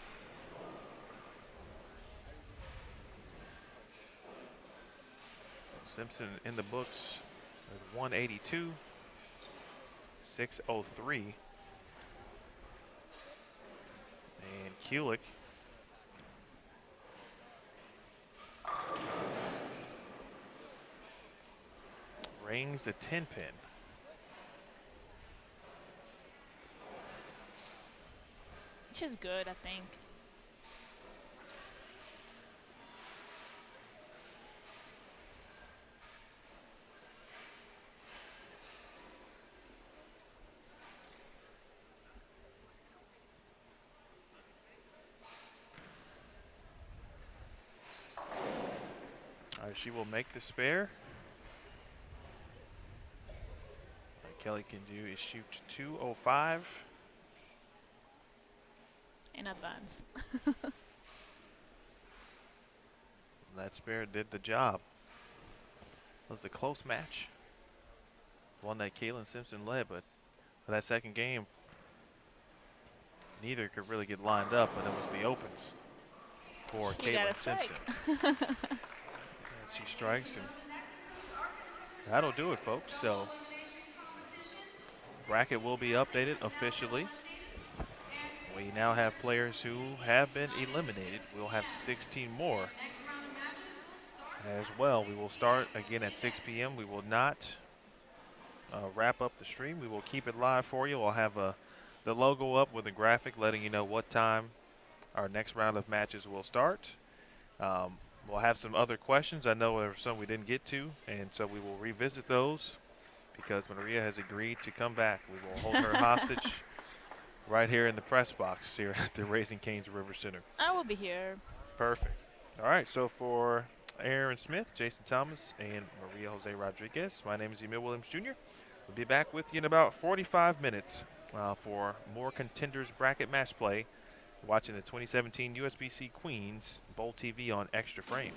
Simpson in the books with 182, 603. And Kulik rings a 10-pin. Which is good, I think. All right, she will make the spare. What Kelly can do is shoot 205. In advance. That spare did the job. It was a close match. One that Kaylin Simpson led, but for that second game, neither could really get lined up, but it was the opens for She got Kaylin a strike. Simpson. And she strikes, and that'll do it, folks. So bracket will be updated officially. We now have players who have been eliminated. We'll have 16 more as well. We will start again at 6 p.m. We will not wrap up the stream. We will keep it live for you. We'll have the logo up with a graphic letting you know what time our next round of matches will start. We'll have some other questions. I know there are some we didn't get to, and so we will revisit those because Maria has agreed to come back. We will hold her hostage right here in the press box here at the Raising Cane's River Center. I will be here. Perfect. All right, so for Aaron Smith, Jason Thomas, and Maria Jose Rodriguez, my name is Emil Williams Jr. We'll be back with you in about 45 minutes for more contenders bracket match play, watching the 2017 USBC Queens Bowl TV on Extra Frame.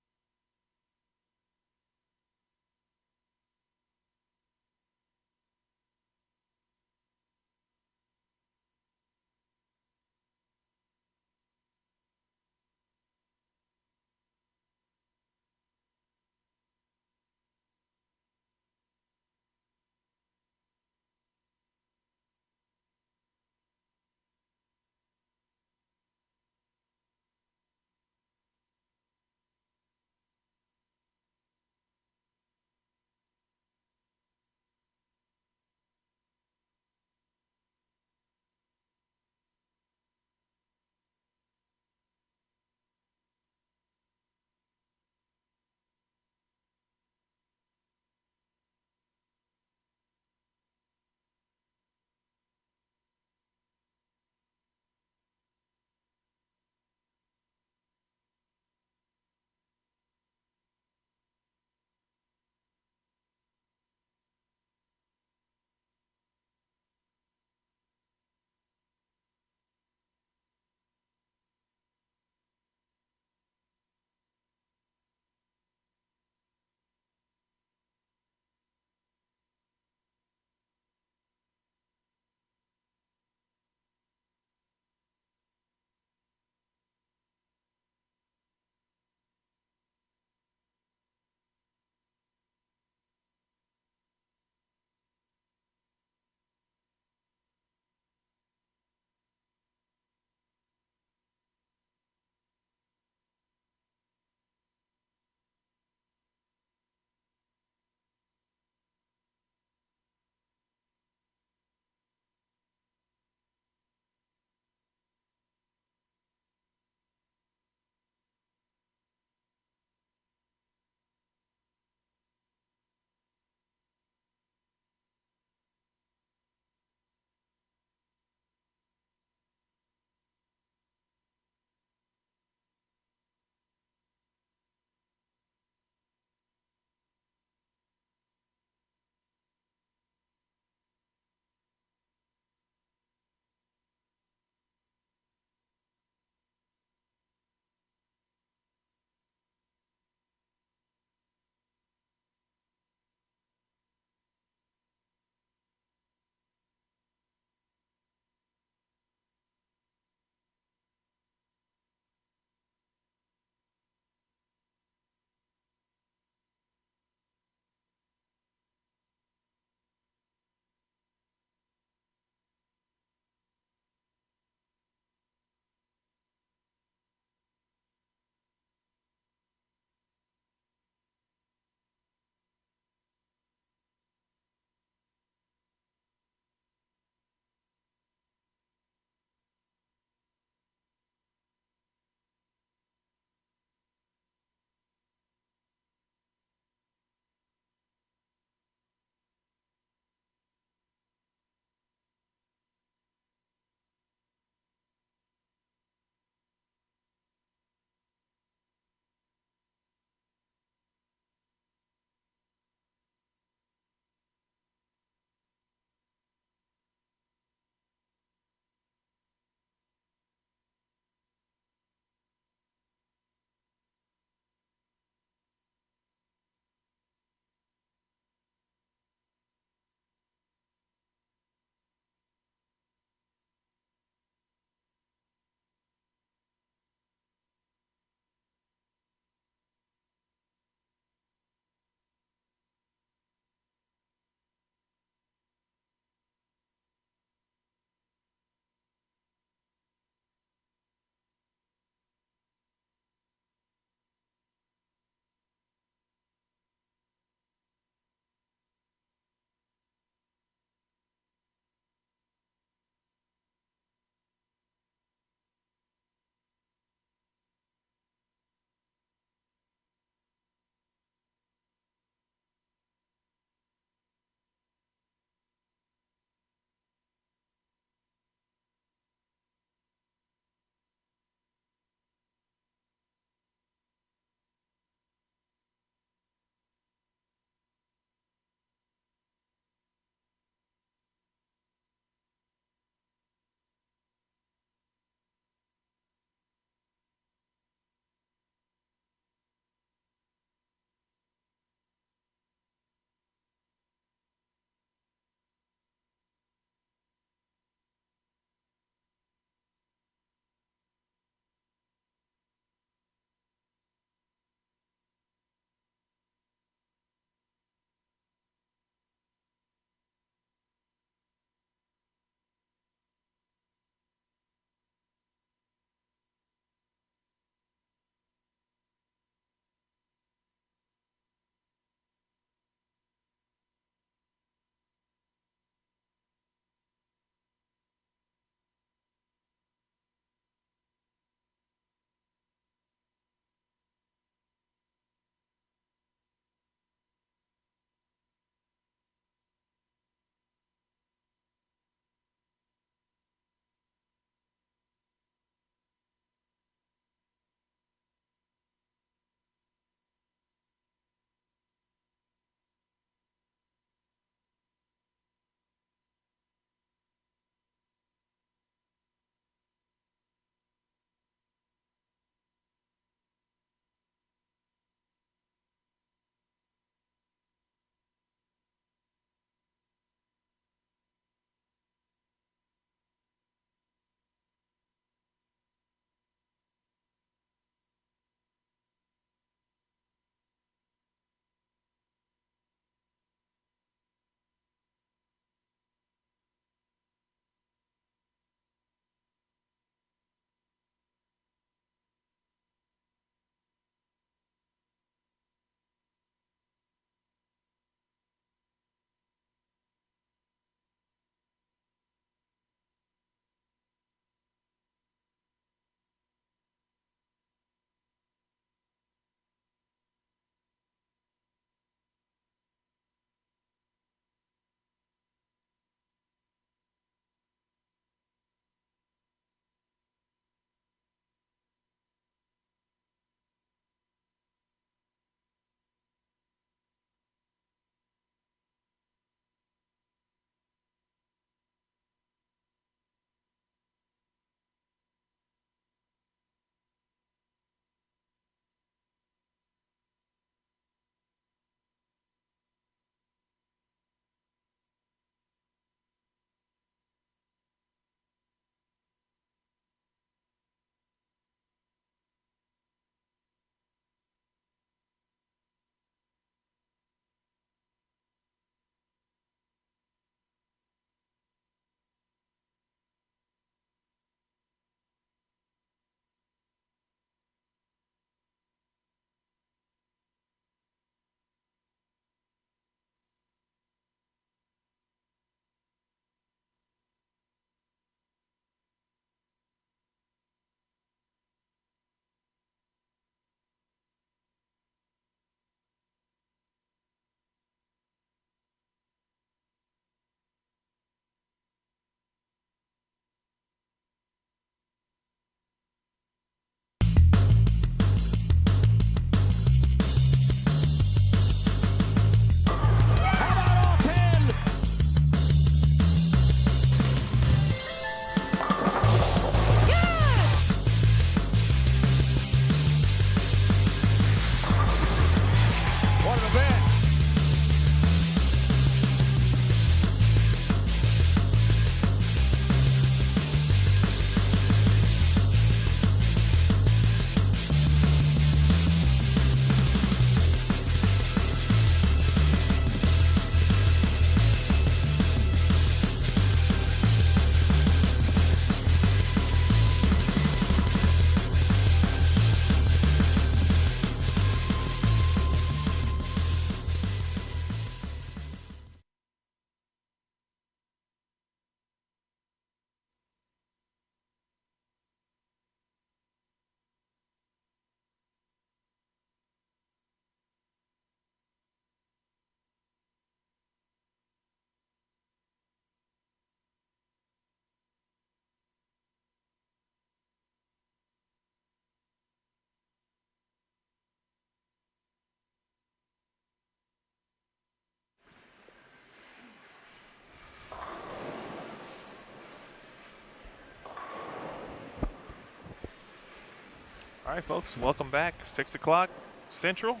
All right, folks, welcome back. 6 o'clock Central.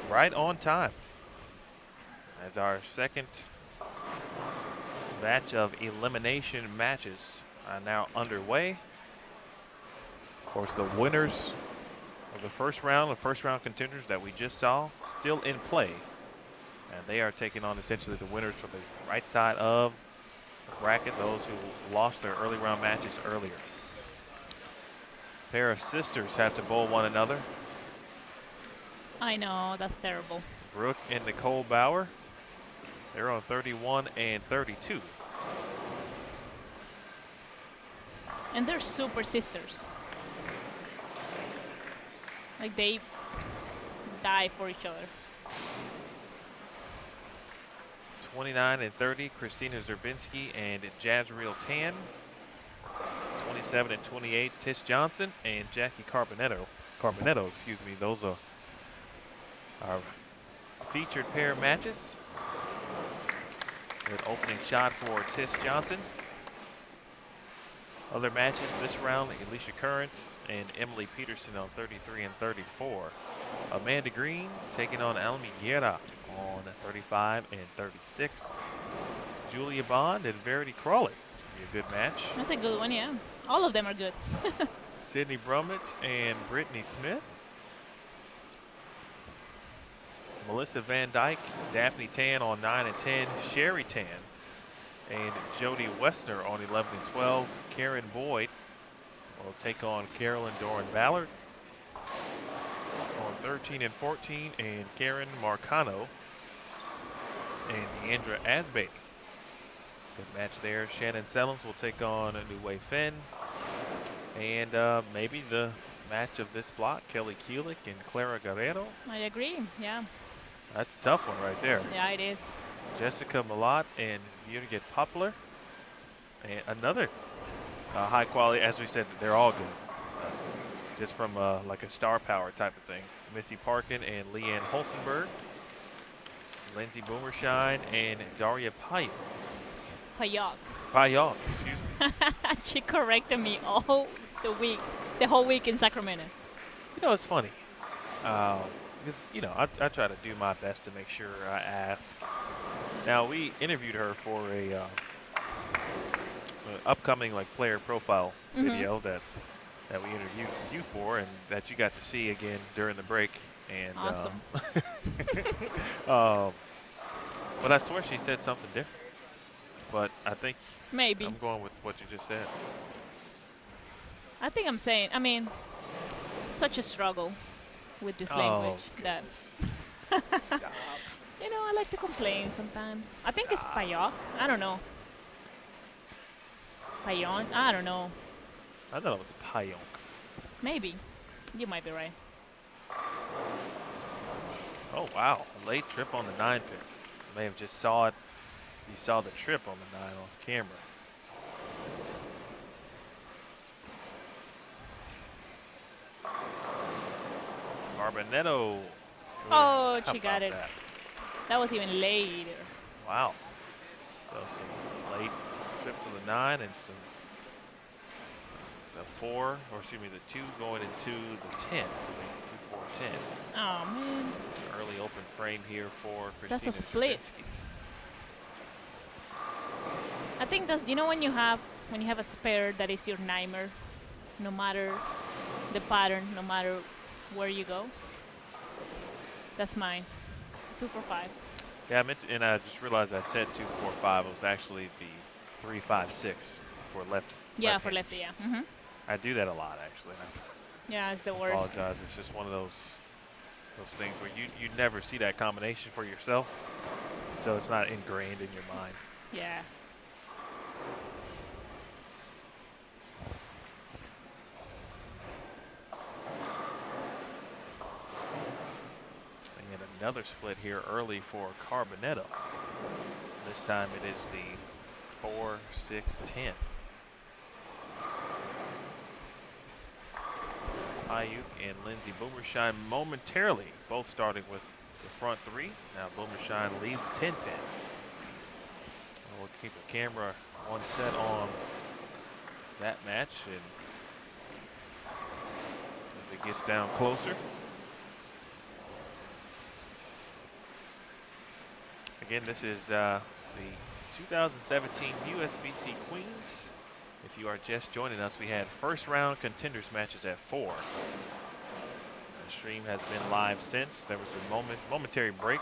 Right on time. As our second batch of elimination matches are now underway. Of course, the winners of the first round contenders that we just saw, still in play. And they are taking on essentially the winners from the right side of the bracket, those who lost their early round matches earlier. Pair of sisters have to bowl one another. I know, that's terrible. Brooke and Nicole Bauer. They're on 31 and 32. And they're super sisters. Like they die for each other. 29 and 30, Christina Zerbinski and Jazreel Tan. 27 and 28, Tish Johnson and Jackie Carbonetto. Excuse me. Those are our featured pair of matches. Good opening shot for Tish Johnson. Other matches this round, Alicia Current and Emily Peterson on 33 and 34. Amanda Green taking on Almi Guerra on 35 and 36. Julia Bond and Verity Crawley. Be a good match. That's a good one, yeah. All of them are good. Sydney Brummett and Brittany Smith. Melissa Van Dyke, Daphne Tan on 9 and 10. Sherry Tan and Jody Westner on 11 and 12. Karen Boyd will take on Carolyn Doran Ballard on 13 and 14. And Karen Marcano and Deandra Asbady. Good match there. Shannon Sellens will take on Nue Finn. And maybe the match of this block, Kelly Kulik and Clara Guerrero. I agree, yeah. That's a tough one right there. Yeah, it is. Jessica Malott and Birgit Poplar. And another high quality, as we said, they're all good. Just from like a star power type of thing. Missy Parkin and Leanne Holsenberg. Lindsay Boomershine and Daria Payok. Payok, excuse me. She corrected me all the whole week in Sacramento. You know, it's funny. Because, you know, I try to do my best to make sure I ask. Now, we interviewed her for a upcoming like player profile video that we interviewed you for, and that you got to see again during the break. And awesome. But I swear she said something different. But I think maybe I'm going with what you just said. I think I'm saying, I mean, such a struggle with this language that Stop. you know, I like to complain sometimes. I think it's Payok. I don't know. Payon? I don't know. I thought it was Payonk. Maybe. You might be right. Oh wow, a late trip on the 9 pin. You may have just saw it. You saw the trip on the 9 off camera. Carbonetto. Oh, How she got about it. that? That was even later. Wow. So some late trips on the 9 and some the 4, or excuse me, the 2 going into the 10 to make 2, 4, 10. Oh man. Early open frame here for Christina. That's a split. Zerbinski. I think that's, you know, when you have a spare that is your Nimer, no matter the pattern, no matter where you go. That's mine. 2 for 5. Yeah, I meant to, and I just realized I said 2, 4, 5. It was actually the 3, 5, 6 for left. Yeah, for lefty, yeah. I do that a lot actually. Yeah, it's the I worst. apologize. It's just one of those things where you never see that combination for yourself, so it's not ingrained in your mind. Yeah. And another split here early for Carbonetto. This time it is the 4, 6, 10. Ayuk and Lindsay Boomershine momentarily both starting with the front 3. Now Boomershine leaves the 10 pin. We'll keep the camera on set on that match, and as it gets down closer. Again, this is the 2017 USBC Queens. If you are just joining us, we had first round contenders matches at 4. The stream has been live since. There was a momentary break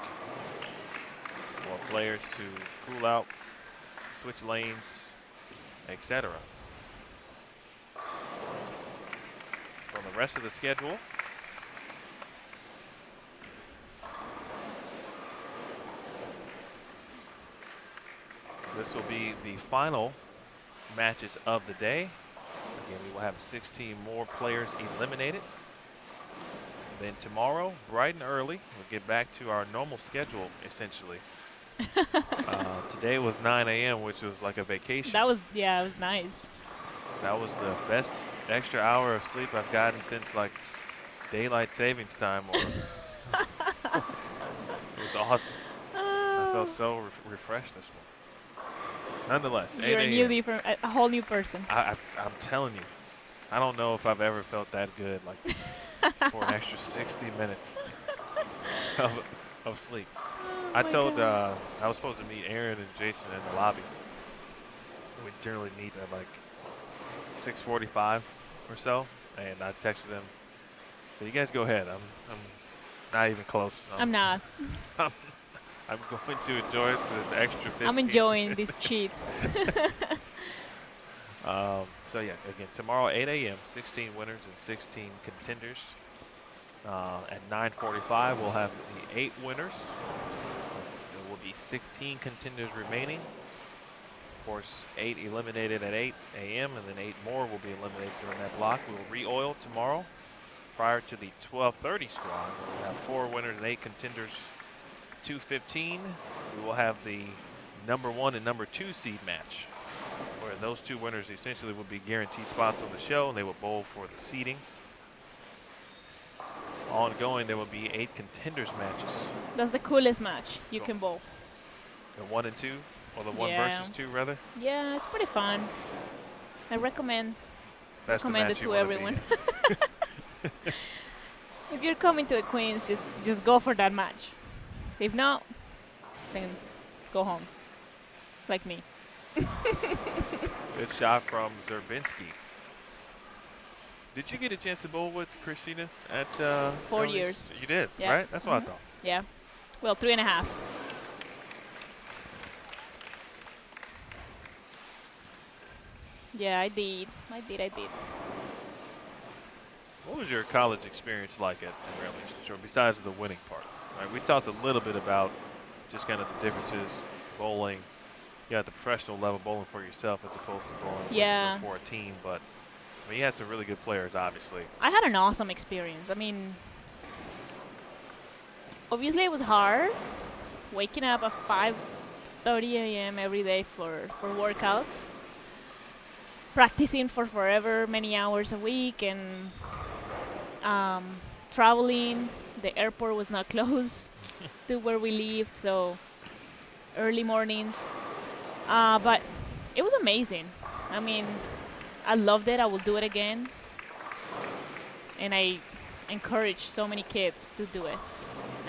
for players to cool out, switch lanes, etc. For the rest of the schedule, this will be the final matches of the day. Again, we will have 16 more players eliminated. Then tomorrow, bright and early, we'll get back to our normal schedule, essentially. Today was 9 a.m., which was like a vacation. That was, yeah, it was nice. That was the best extra hour of sleep I've gotten since like daylight savings time. Or it was awesome. I felt so refreshed this morning. Nonetheless, You're 8 a.m. a whole new person. I'm telling you, I don't know if I've ever felt that good, like for an extra 60 minutes of sleep. Oh I my told God. I was supposed to meet Erin and Jason in the lobby. We generally meet at like 6:45 or so, and I texted them. So you guys go ahead. I'm not even close. I'm not. I'm going to enjoy it for this extra 15. I'm enjoying these cheats. So yeah, again, tomorrow 8 a.m., 16 winners and 16 contenders. At 9:45, we'll have the 8 winners. There will be 16 contenders remaining. Of course, 8 eliminated at 8 a.m., and then 8 more will be eliminated during that block. We will re-oil tomorrow prior to the 12:30 squad. We'll have 4 winners and 8 contenders. 2:15, we will have the number 1 and number 2 seed match, where those 2 winners essentially will be guaranteed spots on the show, and they will bowl for the seeding. Ongoing, there will be 8 contenders matches. That's the coolest match you Cool. can bowl. The 1 and 2, or the 1 Yeah. versus 2 rather. Yeah, it's pretty fun. I recommend That's the it match you to wanna be everyone. in. If you're coming to the Queens, just go for that match. If not, then go home, like me. Good shot from Zerbinski. Did you get a chance to bowl with Christina at 4 LH? years. You did, Yeah. right? That's what I thought. Yeah. Well, 3.5. Yeah, I did. What was your college experience like at LH, Sure, besides the winning part? Right, we talked a little bit about just kind of the differences bowling. You at the professional level, bowling for yourself as opposed to bowling Yeah. for a team. But I mean, you had some really good players, obviously. I had an awesome experience. I mean, obviously it was hard waking up at 5:30 a.m. every day for workouts, practicing for forever, many hours a week, and traveling. The airport was not close to where we lived, so early mornings. But it was amazing. I mean, I loved it. I will do it again. And I encourage so many kids to do it.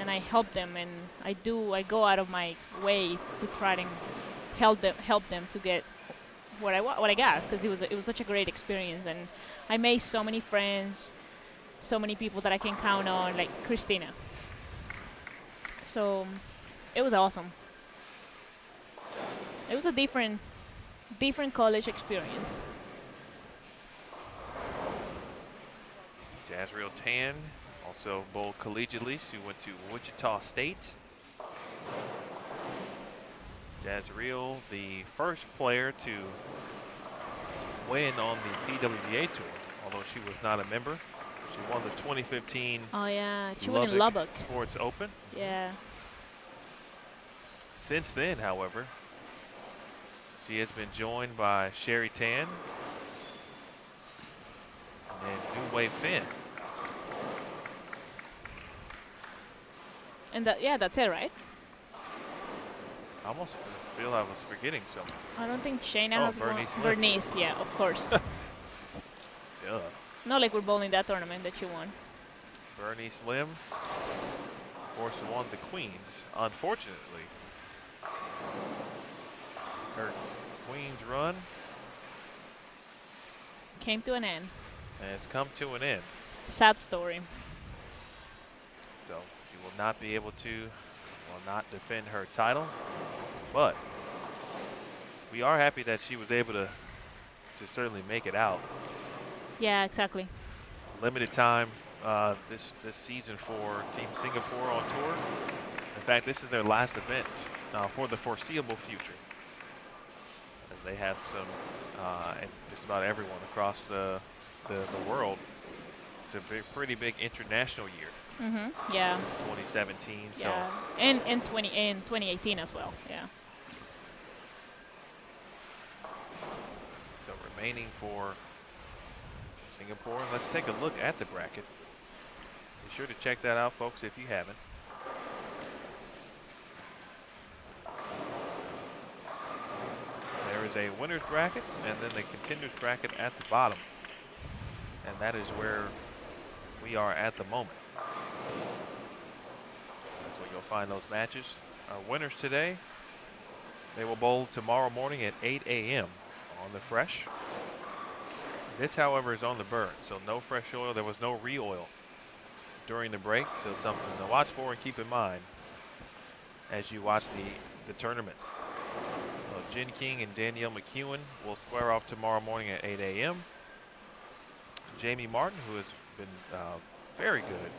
And I help them, and I go out of my way to try to help them to get what I got, because it was such a great experience, and I made so many friends, so many people that I can count on, like Christina. So it was awesome. It was a different college experience. Jazriel Tan also bowled collegiately. She went to Wichita State. Jazriel, the first player to win on the PWBA tour, although she was not a member. She won the 2015 Oh yeah, she went in Lubbock. Sports Open. Yeah. Since then, however, she has been joined by Sherry Tan and New Wei Finn. And that's it, right? I almost feel I was forgetting someone. I don't think Shayna Oh, has Bernice won. Smith. Bernice, yeah, of course. Duh. Not like we're bowling that tournament that you won. Bernice Lim, of course, won the Queens. Unfortunately, her Queens run Came to an end. has come to an end. Sad story. So she will not be able to, will not defend her title. But we are happy that she was able to certainly make it out. Yeah, exactly. Limited time this season for Team Singapore on tour. In fact, this is their last event for the foreseeable future. And they have some, and just about everyone across the world. It's a pretty big international year. Yeah. It's 2017. So Yeah. And 2018 as well. Yeah. so remaining for Singapore. Let's take a look at the bracket. Be sure to check that out, folks, if you haven't. There is a winner's bracket and then the contenders bracket at the bottom. And that is where we are at the moment. So that's where you'll find those matches. Our winners today, they will bowl tomorrow morning at 8 a.m. on the fresh. This, however, is on the burn, so no fresh oil. There was no re-oil during the break, so something to watch for and keep in mind as you watch the tournament. So Jen King and Danielle McEwen will square off tomorrow morning at 8 a.m. Jamie Martin, who has been very good,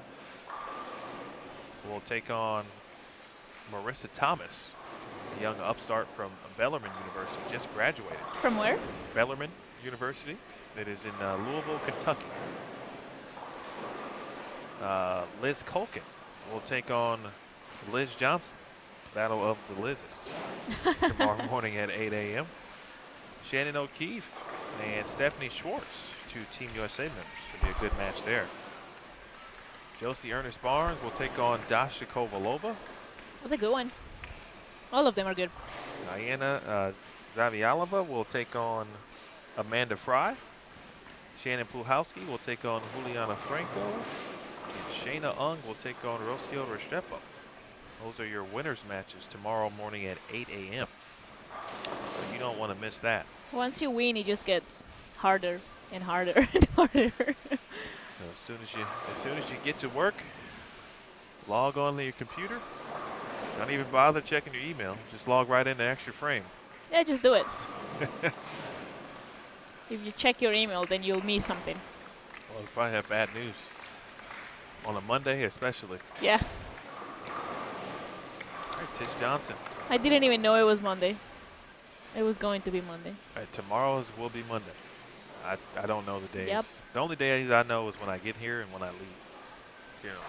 will take on Marissa Thomas, a young upstart from Bellarmine University, just graduated. From where? Bellarmine University. It is in Louisville, Kentucky. Liz Culkin will take on Liz Johnson. Battle of the Lizzes tomorrow morning at 8 a.m. Shannon O'Keefe and Stephanie Schwartz, two Team USA members. Should be a good match there. Josie Ernest Barnes will take on Dasha Kovalova. That's a good one. All of them are good. Diana Zavialova will take on Amanda Fry. Shannon Pluhowski will take on Juliana Franco. And Shayna Ung will take on Rocio Restrepo. Those are your winners matches tomorrow morning at 8 a.m. So you don't want to miss that. Once you win, it just gets harder and harder and harder. So as soon as you get to work, log on to your computer. Don't even bother checking your email. Just log right into Extra Frame. Yeah, just do it. If you check your email, then you'll miss something. Well, you probably have bad news on a Monday, especially. Yeah. All right, Tish Johnson. I didn't even know it was Monday. It was going to be Monday. All right, tomorrow's will be Monday. I don't know the days. Yep. The only days I know is when I get here and when I leave. Generally.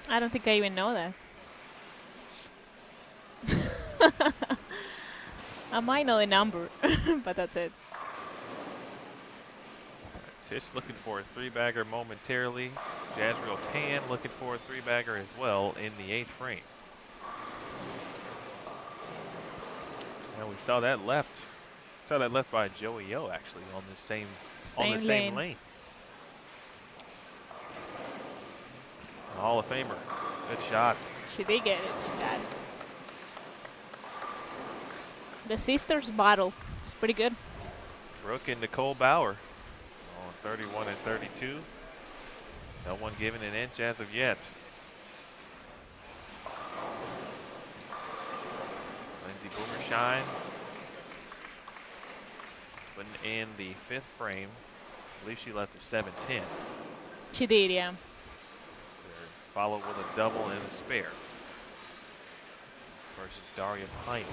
I don't think I even know that. I might know the number, but that's it. Tish looking for a three-bagger momentarily. Jazriel Tan looking for a three-bagger as well in the 8th frame. And we saw that left. Saw that left by Joey Yo actually on the same lane. A Hall of Famer. Good shot. She did get it. Dad. The sisters battle. It's pretty good. Brooke and Nicole Bauer on 31 and 32. No one given an inch as of yet. Lindsay Boomershine putting in the 5th frame. I believe she left a 7-10. She did, yeah. Followed with a double and a spare versus Daria Pine.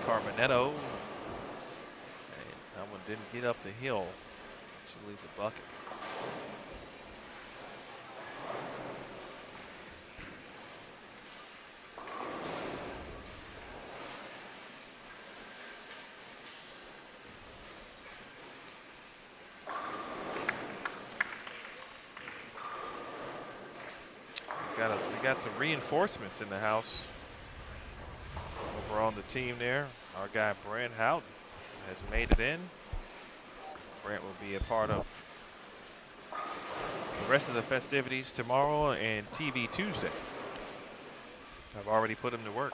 Carbonetto. And that one didn't get up the hill. She leaves a bucket. We got some reinforcements in the house. Over on the team there, our guy Brand Houghton has made it in. Brent will be a part of the rest of the festivities tomorrow and TV Tuesday. I've already put him to work.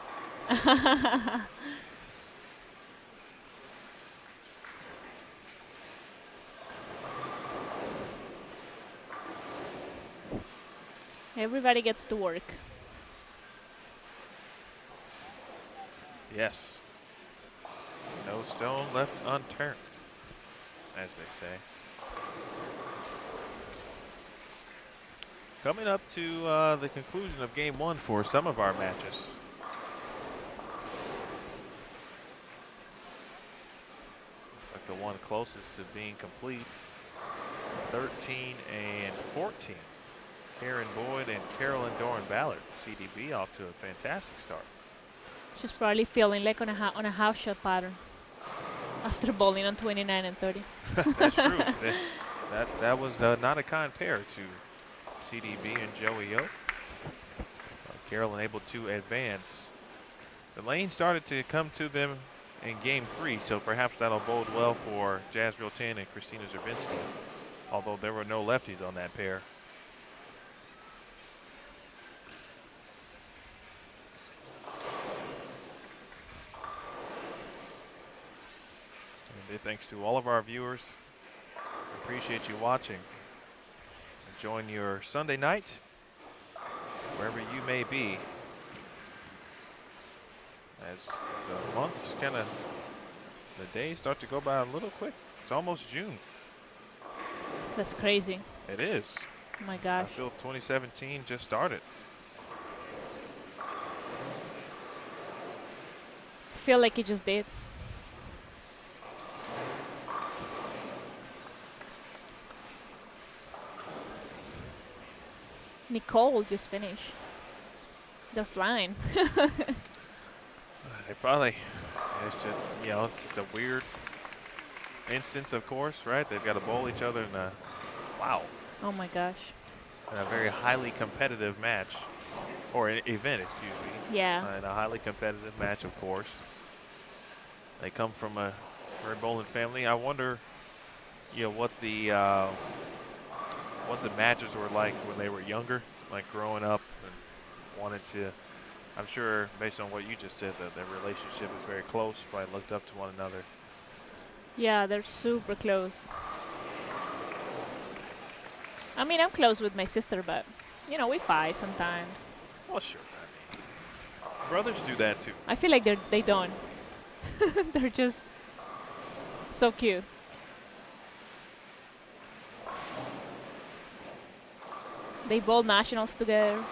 Everybody gets to work. Yes. No stone left unturned, as they say. Coming up to the conclusion of game one for some of our matches. Looks like the one closest to being complete. 13 and 14. Karen Boyd and Carolyn Doran Ballard. CDB off to a fantastic start. She's probably feeling like on a house shot pattern after bowling on 29 and 30. That's true. That was not a kind pair to CDB and Joey O. Carolyn able to advance. The lane started to come to them in game three, so perhaps that'll bode well for Jazriel Tan and Christina Zerbinski, although there were no lefties on that pair. And thanks to all of our viewers. Appreciate you watching. Enjoying your Sunday night, wherever you may be. As the months the days start to go by a little quick. It's almost June. That's crazy. It is. Oh my I gosh. feel 2017 just started. Feel like it just did. Nicole just finished. They're flying. They probably, it's just, it's a weird instance, of course, right? They've got to bowl each other in a, wow, Oh my gosh. in a very highly competitive match, or an event, excuse me. Yeah. In a highly competitive match, of course. They come from a very bowling family. I wonder, what the matches were like when they were younger, like growing up and wanted to. I'm sure, based on what you just said, that their relationship is very close. Probably looked up to one another. Yeah, they're super close. I mean, I'm close with my sister, but, we fight sometimes. Well, sure. I mean, brothers do that too. I feel like they don't. They're just so cute. They bowl nationals together.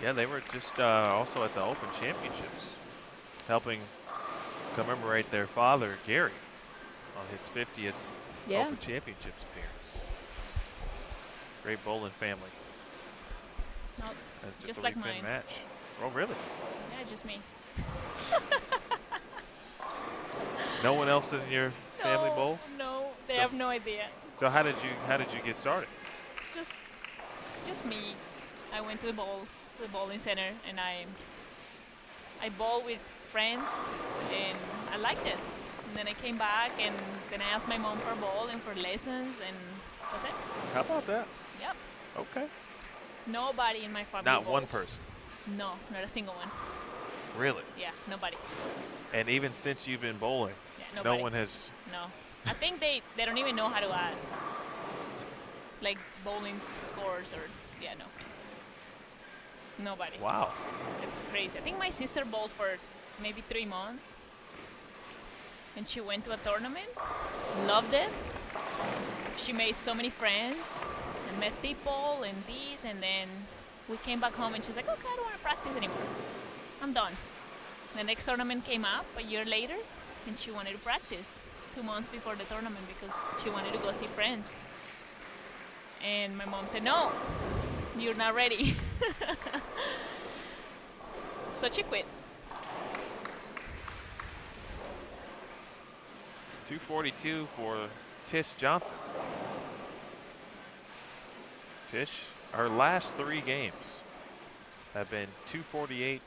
Yeah, they were just also at the Open Championships, helping commemorate their father, Gary, on his 50th Yeah. Open Championships appearance. Great bowling family. No, That's just a like weekend mine. match. Oh, really? Yeah, just me. No one else in your family bowls? No, they So- have no idea. So how did you get started? Just me. I went to the bowling center, and I bowl with friends, and I liked it. And then I came back, and then I asked my mom for a ball and for lessons, and that's it. How about that? Yep. Okay. Nobody in my family Not one bowls. person. No, not a single one. Really? Yeah, nobody. And even since you've been bowling, Yeah, no nobody. one has. No. I think they don't even know how to add like bowling scores or no. Nobody. Wow. It's crazy. I think my sister bowled for maybe 3 months. And she went to a tournament, loved it. She made so many friends and met people and these, and then we came back home and she's like, okay, I don't want to practice anymore. I'm done. The next tournament came up a year later and she wanted to practice 2 months before the tournament because she wanted to go see friends. And my mom said, no, you're not ready. So she quit. 242 for Tish Johnson. Tish, her last 3 games have been 248,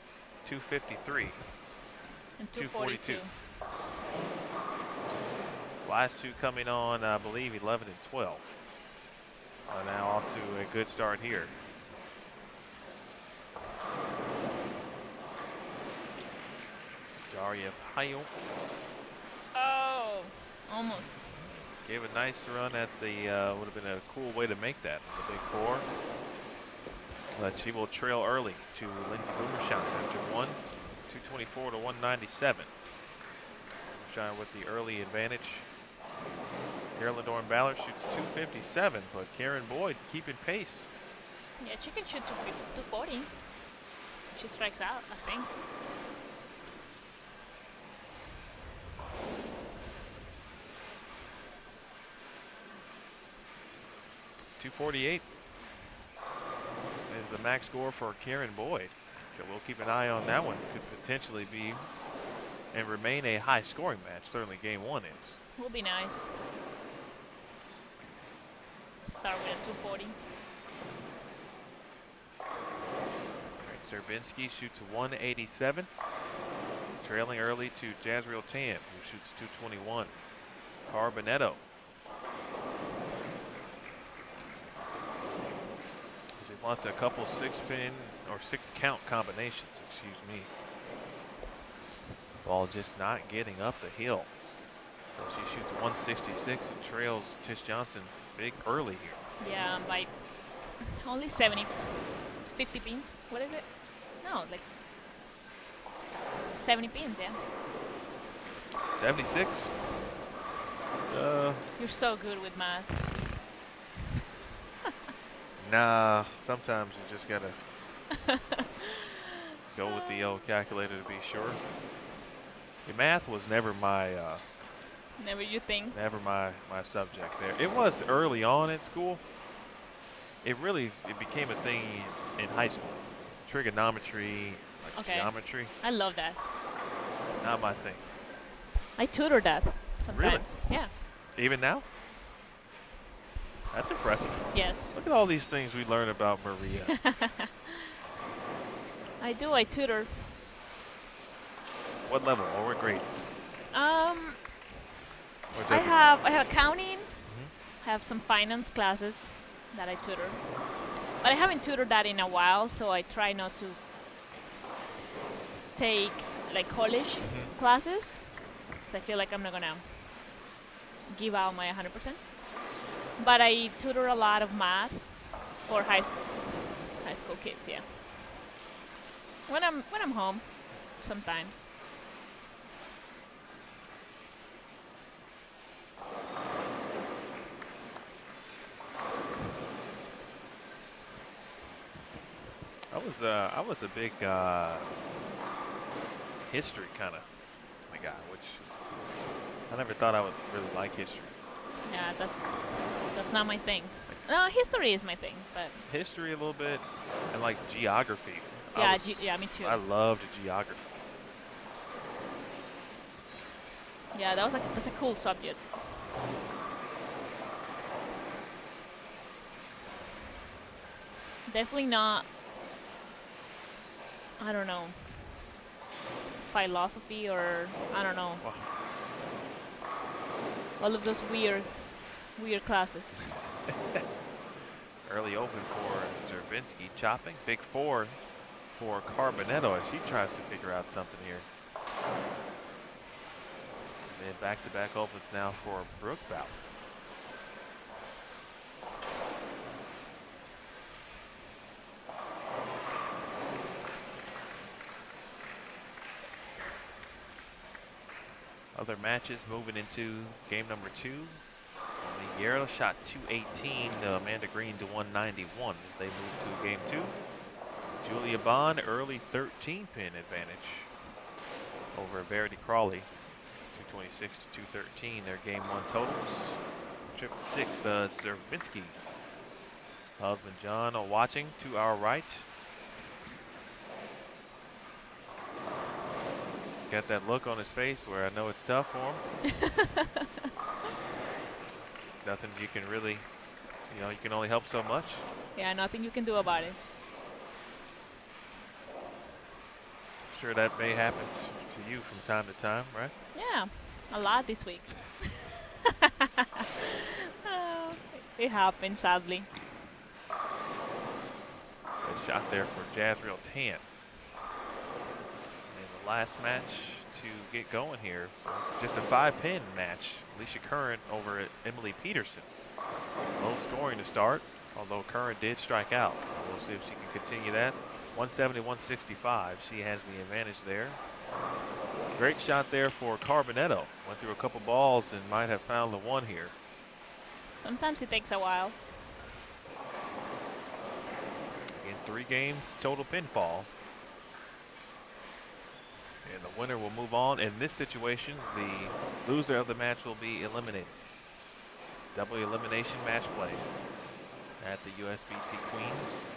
253. And 242. 242. Last two coming on, I believe, 11 and 12. Now off to a good start here. Daria Payot Oh, almost. gave a nice run at the, would have been a cool way to make that, the big four. But she will trail early to Lindsay Boomershine after one, 224 to 197. Boomershine with the early advantage. Carolyn Doran Ballard shoots 257, but Karen Boyd keeping pace. Yeah, she can shoot 240. She strikes out, I think. .248 is the max score for Karen Boyd. So we'll keep an eye on that one. Could potentially be and remain a high scoring match. Certainly game one is. Will be nice. Start with a 240. Zerbinski shoots 187. Trailing early to Jazriel Tan, who shoots 221. Carbonetto. She's lost a couple 6-pin or 6-count combinations, excuse me. Ball just not getting up the hill. So she shoots 166 and trails Tish Johnson big early here. Yeah, by only 70. It's 50 pins. What is it? No, like 70 pins, yeah. 76. It's, You're so good with math. nah, sometimes you just gotta go with the old calculator to be sure. The math was never my Never you think. never my subject there. It was early on in school. It became a thing in high school. Trigonometry, like Okay. geometry, I love that. not my thing. I tutor that sometimes. Yeah. Even now? That's impressive. Yes. Look at all these things we learn about Maria. I do. I tutor. What level or what grades? Or I does it- have accounting. I have some finance classes that I tutor. But I haven't tutored that in a while, so I try not to take like college classes, because I feel like I'm not gonna give out my 100%. But I tutor a lot of math for high school kids. Yeah. When I'm home, sometimes. I was a big history kind of guy, which I never thought I would really like history. Yeah, that's not my thing. No, history is my thing, but History a little bit, and like geography. yeah, me too. I loved geography. Yeah, that's a cool subject. Definitely not. I don't know. Philosophy or I don't know. Wow. All of those weird classes. Early open for Zerbinski, chopping. Big four for Carbonetto as she tries to figure out something here. And then back-to-back opens now for Brooke Bauer. Other matches moving into game number two. Yarrow shot 218, Amanda Green to 191 as they move to game two. Julia Bond, early 13-pin advantage over Verity Crawley, 226 to 213, their game one totals. Triple six, Zerbinski. Husband John watching to our right. He's got that look on his face where I know it's tough for him. Nothing you can really, you can only help so much. Yeah, nothing you can do about it. I'm sure that may happen to you from time to time, right? Yeah, a lot this week. Oh, it happens, sadly. Good shot there for Jazriel Tan. And the last match to get going here, so just a 5-pin match. Alicia Curran over at Emily Peterson. Low scoring to start, although Curran did strike out. We'll see if she can continue that. 170, 165. She has the advantage there. Great shot there for Carbonetto. Went through a couple balls and might have found the one here. Sometimes it takes a while. In 3 games, total pinfall. And the winner will move on. In this situation, the loser of the match will be eliminated. Double elimination match play at the USBC Queens.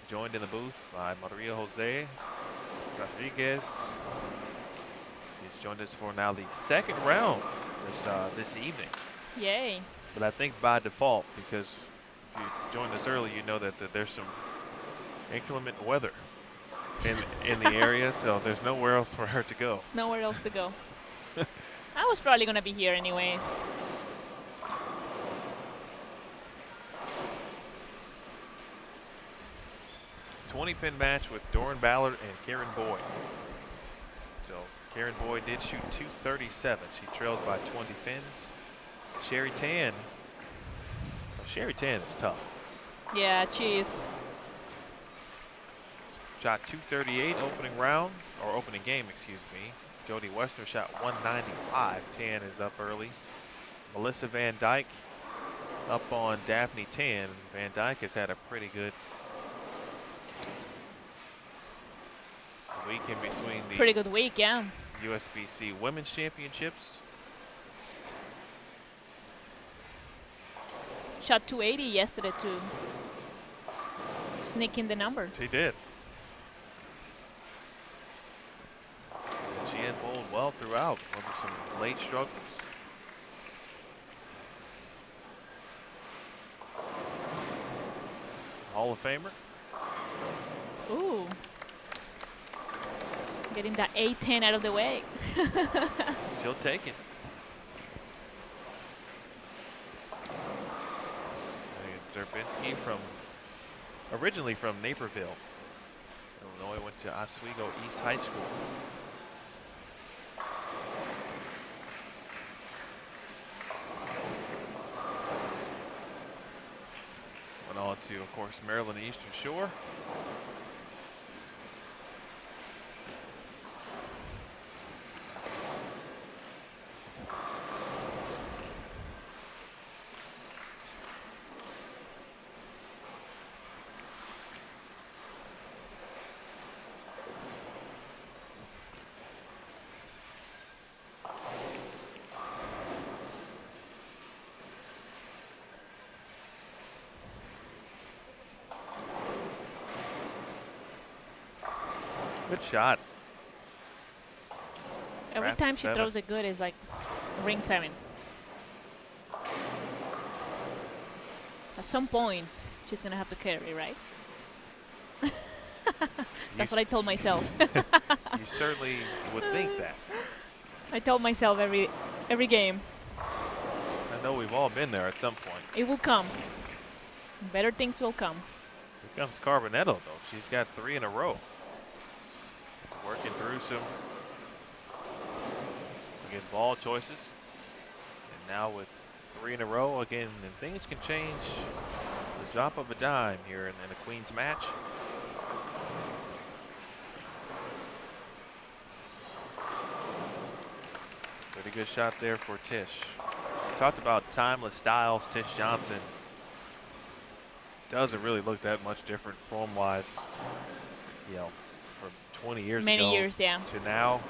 Joined in the booth by Maria Jose Rodriguez. He's joined us for now the second round this evening. Yay. But I think by default, because if you joined us early, you know that there's some inclement weather in the area, so there's nowhere else for her to go. There's nowhere else to go. I was probably going to be here anyways. A 20-pin match with Doran Ballard and Karen Boyd. So Karen Boyd did shoot 237. She trails by 20 pins. Sherry Tan. Well, Sherry Tan is tough. Yeah, cheese. Shot 238 opening round, or opening game, excuse me. Jody Westner shot 195. Tan is up early. Melissa Van Dyke up on Daphne Tan. Van Dyke has had a pretty good week in between the Pretty good week, yeah. USBC Women's Championships. Shot 280 yesterday too. Sneaking the number. She did. And she had bowled well throughout, over some late struggles. Hall of Famer. Ooh. Getting that A10 out of the way. She'll take it. And Zerbinski originally from Naperville, Illinois, went to Oswego East High School. Went on to, of course, Maryland Eastern Shore. Good shot. Every Wraps time at she 7. throws it good, it's like ring 7. At some point, she's going to have to carry, right? That's what I told myself. You certainly would think that. I told myself every game. I know we've all been there at some point. It will come. Better things will come. Here comes Carbonetto, though. She's got 3 in a row. Working through some again ball choices. And now with 3 in a row, again, and things can change the drop of a dime here in the Queen's match. Pretty good shot there for Tish. Talked about timeless styles. Tish Johnson doesn't really look that much different form-wise, you know, from 20 years ago. Many years, yeah. To now.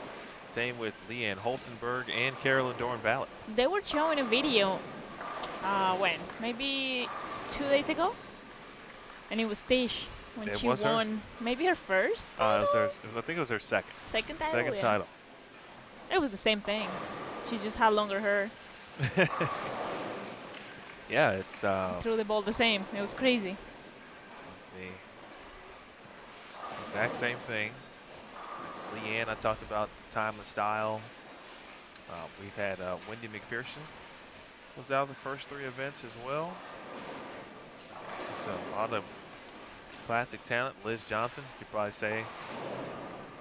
Same with Leanne Holstenberg and Carolyn Doran Ballot. They were showing a video, when? Maybe 2 days ago? And it was Tish when she won maybe her first title? I think it was her second. Second title? Second yeah. title. It was the same thing. She just had longer hair. Yeah, it's Threw the ball the same. It was crazy. let's see. Exact same thing. Leanne, I talked about the timeless style. We've had Wendy Macpherson was out of the first 3 events as well. So a lot of classic talent. Liz Johnson, you could probably say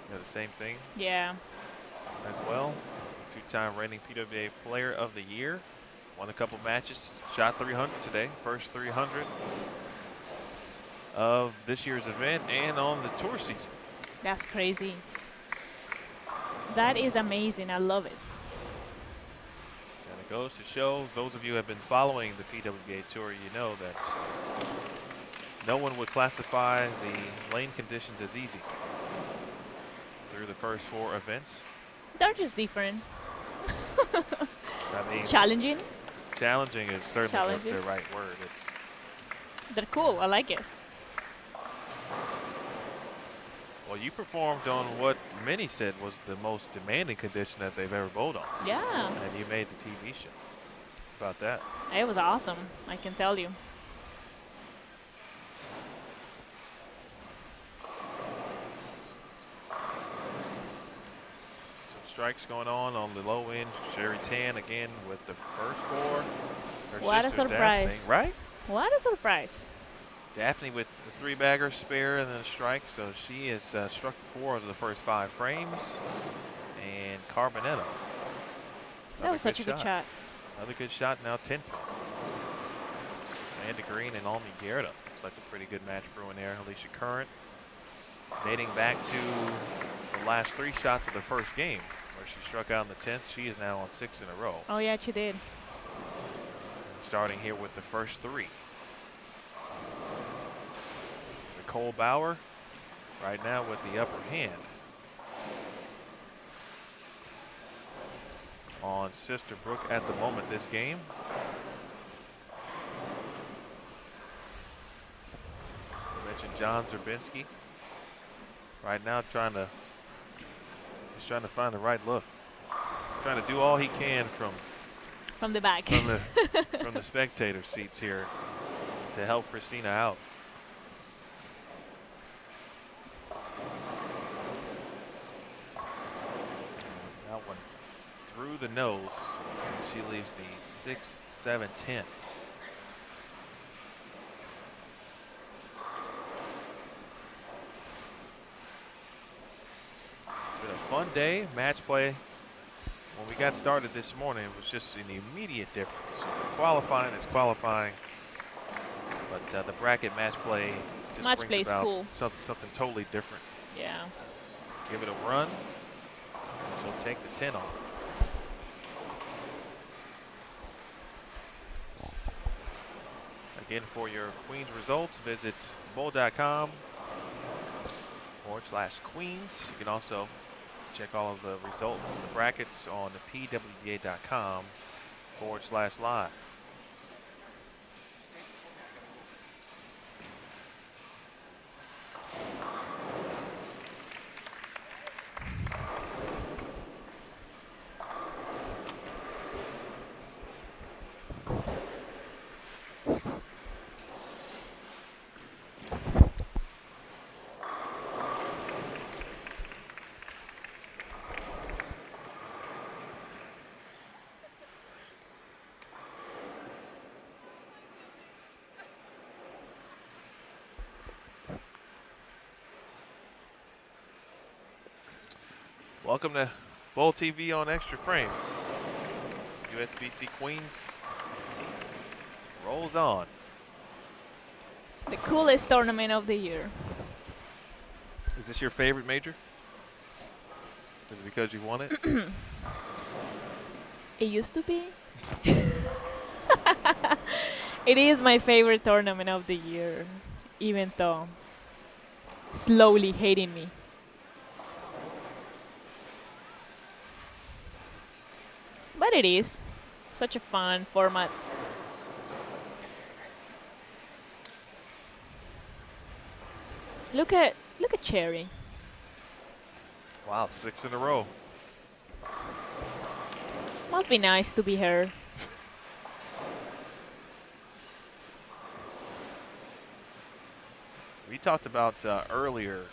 the same thing Yeah. as well. 2-time reigning PWA Player of the Year. Won a couple matches, shot 300 today. First 300 of this year's event and on the tour season. That's crazy. That is amazing. I love it. And it goes to show, those of you who have been following the PWA Tour, you know that no one would classify the lane conditions as easy through the first 4 events. They're just different. I mean, Challenging. challenging is certainly Challenging. the right word. It's They're cool. I like it. well, you performed on what many said was the most demanding condition that they've ever bowled on, Yeah. and you made the TV show. How about that? It was awesome. I can tell you. Some strikes going on the low end. Sherry Tan again with the first 4. Her What a sister, surprise. Daphne, right? What a surprise. Daphne with a 3-bagger, spare, and then a strike. So she has struck 4 of the first 5 frames. And Carbonetto. That was such a good shot. Another good shot, now 10. Amanda Green and Almi Guerra. Looks like a pretty good match brewing there. Alicia Current dating back to the last 3 shots of the first game where she struck out in the 10th. She is now on 6 in a row. Oh, yeah, she did. And starting here with the first 3. Nicole Bauer right now with the upper hand on Sister Brook at the moment this game. I mentioned John Zerbinski right now he's trying to find the right look. Trying to do all he can From the back. from the spectator seats here to help Christina out. That one through the nose. She leaves the 6, 7, 10. It's been a fun day. Match play. When we got started this morning, it was just an immediate difference. Qualifying is qualifying, but the bracket match play just Match brings play is about cool. something totally different. Yeah. Give it a run. She'll take the 10 off. Again, for your Queens results, visit bowl.com/Queens. You can also check all of the results and the brackets on the pwa.com/live. Welcome to Bowl TV on Extra Frame. USBC Queens rolls on. The coolest tournament of the year. Is this your favorite major? Is it because you won it? It used to be. It is my favorite tournament of the year, even though slowly hating me. But it is such a fun format. Look at Cherry. Wow, 6 in a row. Must be nice to be her. We talked about earlier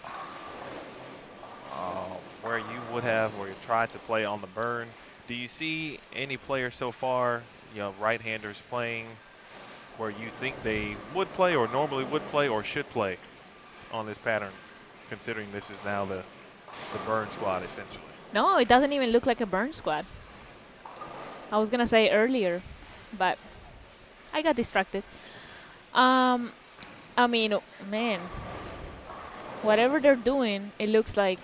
where you would have or you tried to play on the burn. Do you see any players so far, right-handers playing where you think they would play or normally would play or should play on this pattern, considering this is now the burn squad essentially? No, it doesn't even look like a burn squad. I was gonna say earlier, but I got distracted. Um, I mean, man, whatever they're doing, it looks like.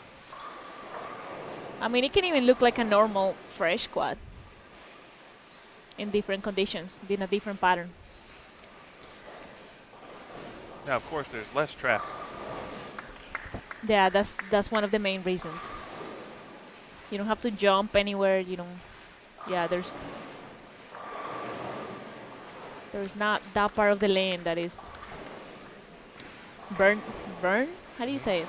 I mean, it can even look like a normal fresh squad in different conditions, in a different pattern. Now, of course, there's less traffic. Yeah, that's one of the main reasons. You don't have to jump anywhere. You don't. Yeah, there's not that part of the lane that is burn. Burn? How do you say it?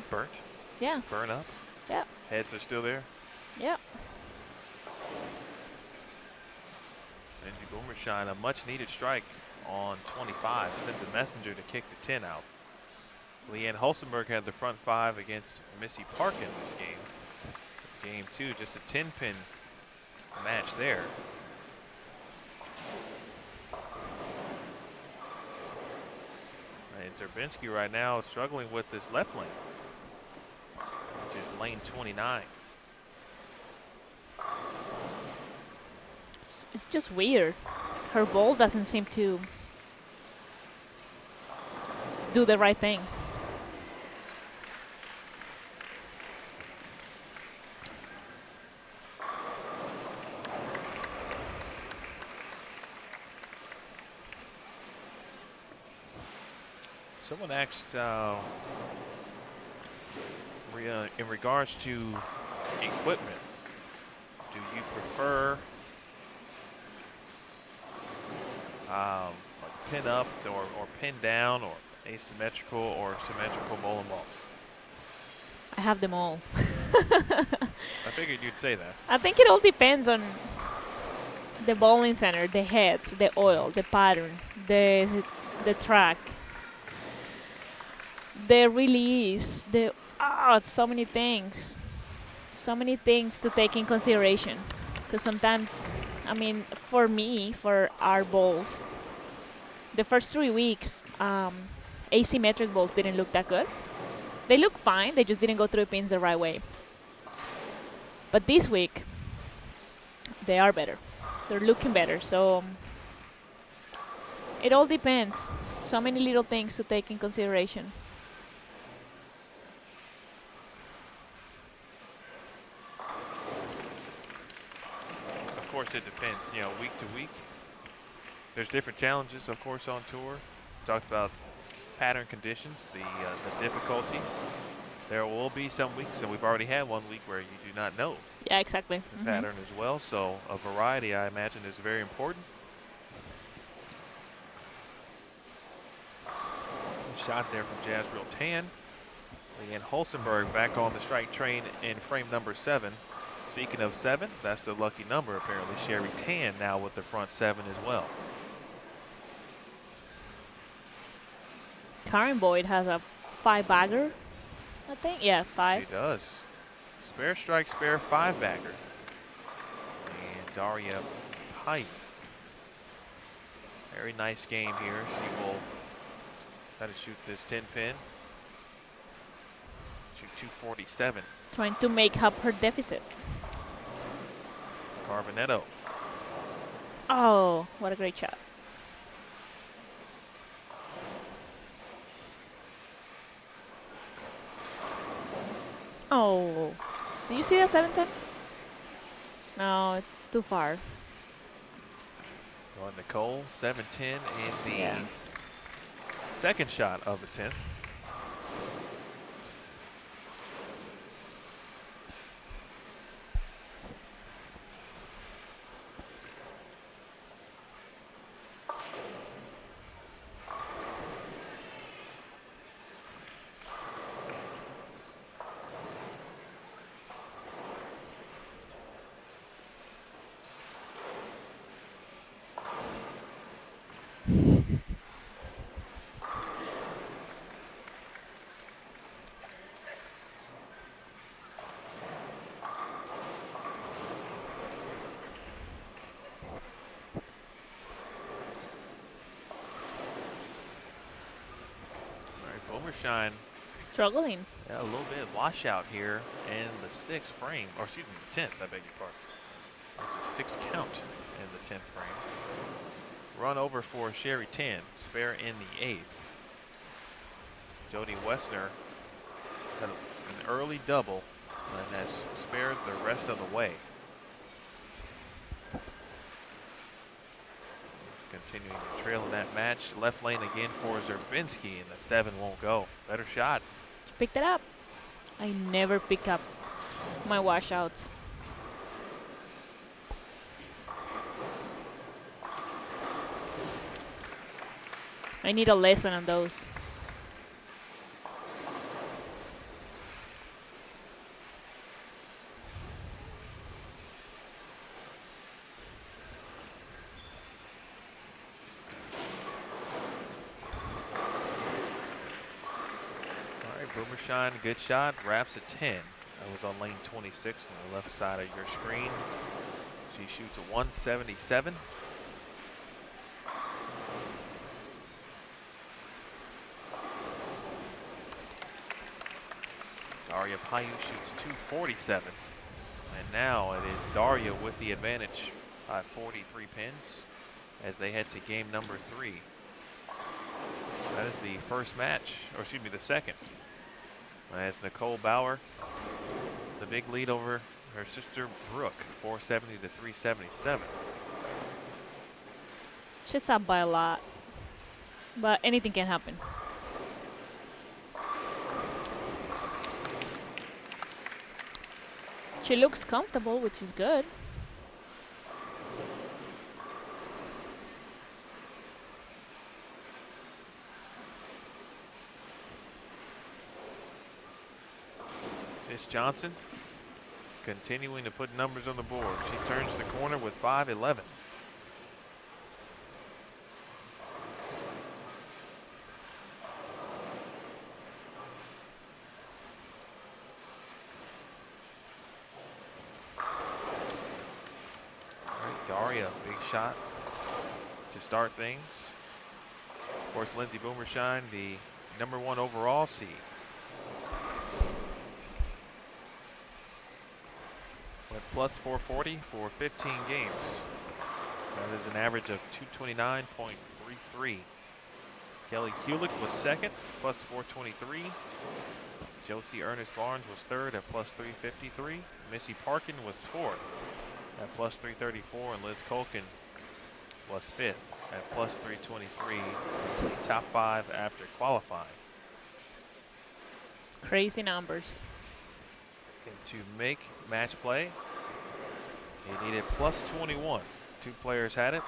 Burnt, Yeah. burn up. Yeah. Heads are still there. Yeah. Lindsey Boomershine, a much-needed strike on 25, sends a messenger to kick the 10 out. Leanne Hulsenberg had the front 5 against Missy Parkin this game. Game 2, just a 10-pin match there. And Zerbinski right now is struggling with this left lane, which is lane 29. It's just weird. Her ball doesn't seem to do the right thing. Someone asked in regards to equipment, do you prefer like pin up or pin down or asymmetrical or symmetrical bowling balls? I have them all. I figured you'd say that. I think it all depends on the bowling center, the heads, the oil, the pattern, the track, the release, so many things. So many things to take in consideration. Because sometimes, I mean, for me, for our bowls, the first 3 weeks, asymmetric bowls didn't look that good. They look fine, they just didn't go through the pins the right way. But this week, they are better. They're looking better, so it all depends. So many little things to take in consideration. Of course, it depends, week to week. There's different challenges, of course, on tour. Talked about pattern conditions, the difficulties. There will be some weeks, and we've already had one week where you do not know Yeah, exactly. the pattern as well. So a variety, I imagine, is very important. Shot there from Jasril Tan. Leanne Hulsenberg back on the strike train in frame number 7. Speaking of 7, that's the lucky number apparently. Sherry Tan now with the front 7 as well. Karen Boyd has a 5-bagger, I think. Yeah, 5. She does. Spare strike, spare 5-bagger. And Daria Pite. Very nice game here. She will try to shoot this 10-pin. Shoot 247. Trying to make up her deficit. Carbonetto. Oh, what a great shot. Oh, did you see that 7-10? No, it's too far. On Nicole, 7-10 in the Yeah. second shot of the 10th. Boomershine, Struggling. yeah, a little bit washout here in the 6th frame, or excuse me, the 10th, I beg your pardon. It's a 6 count in the 10th frame. Run over for Sherry Tan, spare in the 8th. Jody Wessner had an early double and has spared the rest of the way. Continuing to trail in that match. Left lane again for Zerbinski, and the 7 won't go. Better shot. She picked it up. I never pick up my washouts. I need a lesson on those. Boomershine, good shot, wraps a 10. That was on lane 26 on the left side of your screen. She shoots a 177. Daria Payu shoots 247. And now it is Daria with the advantage by 43 pins as they head to game number 3. That is the first match, or excuse me, the second. As Nicole Bauer, the big lead over her sister Brooke, 470 to 377. She's up by a lot, but anything can happen. She looks comfortable, which is good. Tish Johnson continuing to put numbers on the board. She turns the corner with 5-11. Daria, big shot to start things. Of course, Lindsay Boomershine, the #1 overall seed. With plus 440 for 15 games. That is an average of 229.33. Kelly Kulik was second, plus 423. Josie Ernest Barnes was third at plus 353. Missy Parkin was fourth at plus 334, and Liz Colkin was fifth at plus 323. Top 5 after qualifying. Crazy numbers. To make match play, he needed plus 21. 2 players had it.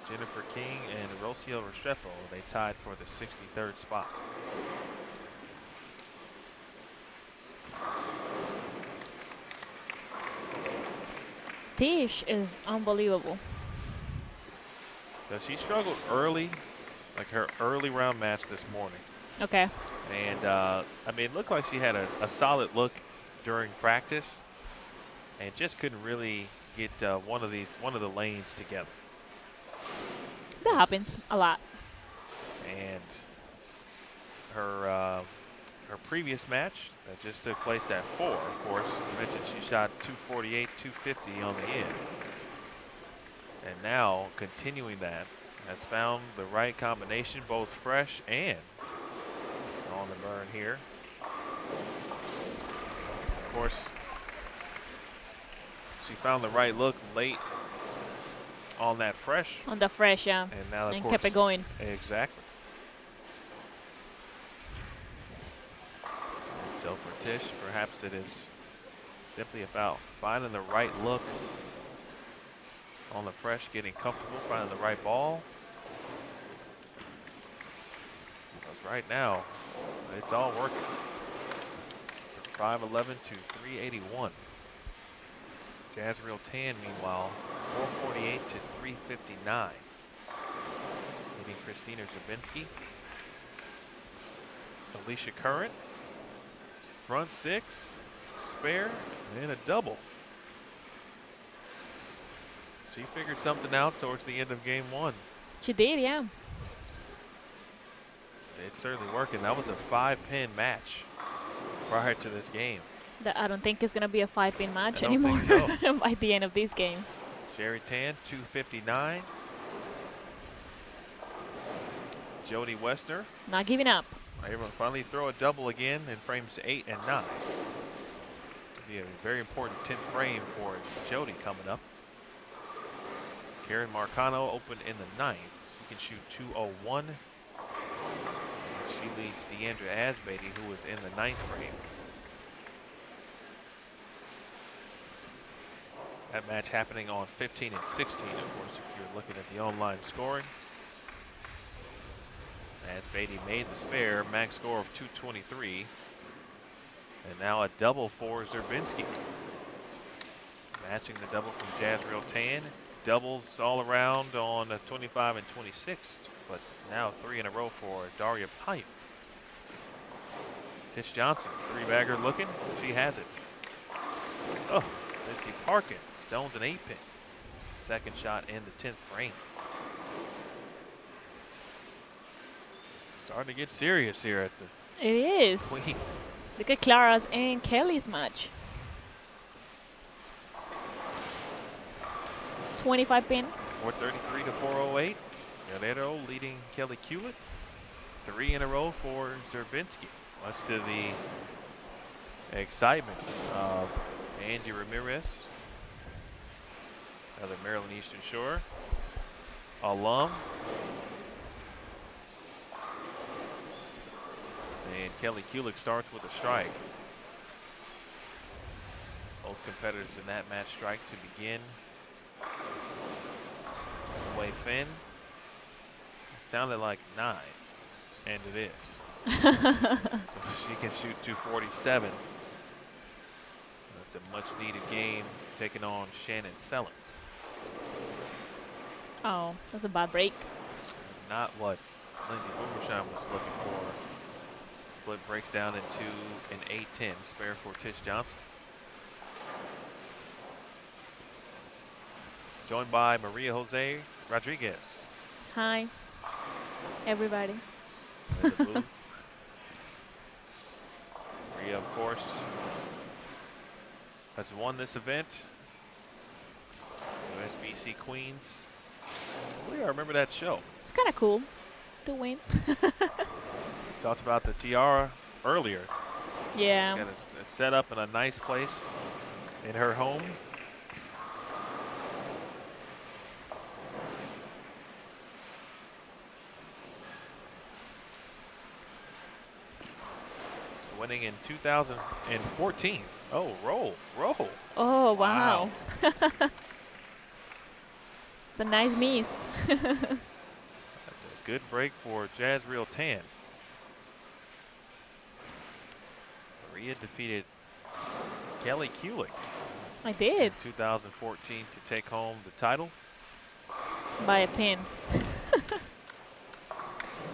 Jennifer King and Rocio Restrepo. They tied for the 63rd spot. Tish is unbelievable. Because she struggled early, like her early round match this morning. Okay. And I mean, it looked like she had a solid look during practice, and just couldn't really get one of the lanes together. That happens a lot. And her previous match that just took place at 4, of course, you mentioned she shot 248, 250 on the end. And now continuing that, has found the right combination, both fresh and on the burn here. Of course, she found the right look late on that fresh. On the fresh, yeah. And now, of and course, kept it going. Exactly. And so for Tish, perhaps it is simply about finding the right look on the fresh, getting comfortable, finding the right ball. Because right now, it's all working. 511 to 381. Jazriel Tan, meanwhile, 448 to 359. Leading Christina Zabinski. Alicia Curran, front 6, spare, and a double. She figured something out towards the end of game 1. She did, yeah. It's certainly working. That was a 5-pin match prior to this game. I don't think it's going to be a 5-pin I match don't anymore think so. by the end of this game. Sherry Tan, 259. Jody Westner. Not giving up. Able to finally throw a double again in frames 8 and 9. Be a very important 10th frame for Jody coming up. Karen Marcano open in the 9th. She can shoot 201. She leads Deandra Asbeatty, who was in the 9th frame. That match happening on 15 and 16, of course, if you're looking at the online scoring. Asbeatty made the spare, max score of 223. And now a double for Zerbinski. Matching the double from Jazriel Tan. Doubles all around on 25 and 26, but now 3 in a row for Daria Pipe. Tish Johnson, 3-bagger looking. She has it. Oh, Missy Parkin stones an 8-pin. Second shot in the 10th frame. Starting to get serious here at the It is. Queens. Look at Clara's and Kelly's match. 25-pin. 433 to 408. Guerrero leading Kelly Kulick. 3 in a row for Zerbinski. Much to the excitement of Andy Ramirez, another Maryland Eastern Shore alum. And Kelly Kulick starts with a strike. Both competitors in that match strike to begin. Wei Finn. Sounded like 9, and it is. So she can shoot 247. That's a much needed game taking on Shannon Sellens. Oh, that's a bad break. Not what Lindsay Boomersheim was looking for. Split breaks down into an 8-10 spare for Tish Johnson. Joined by Maria Jose Rodriguez. Hi, everybody. In the booth. Maria, of course, has won this event. USBC Queens. I remember that show. It's kind of cool to win. Talked about the tiara earlier. Yeah. She's got it set up in a nice place in her home. Winning in 2014. Oh, roll. Oh, wow. It's a nice miss. That's a good break for Jazriel Tan. Maria defeated Kelly Kulick I did. in 2014 to take home the title. By a pin.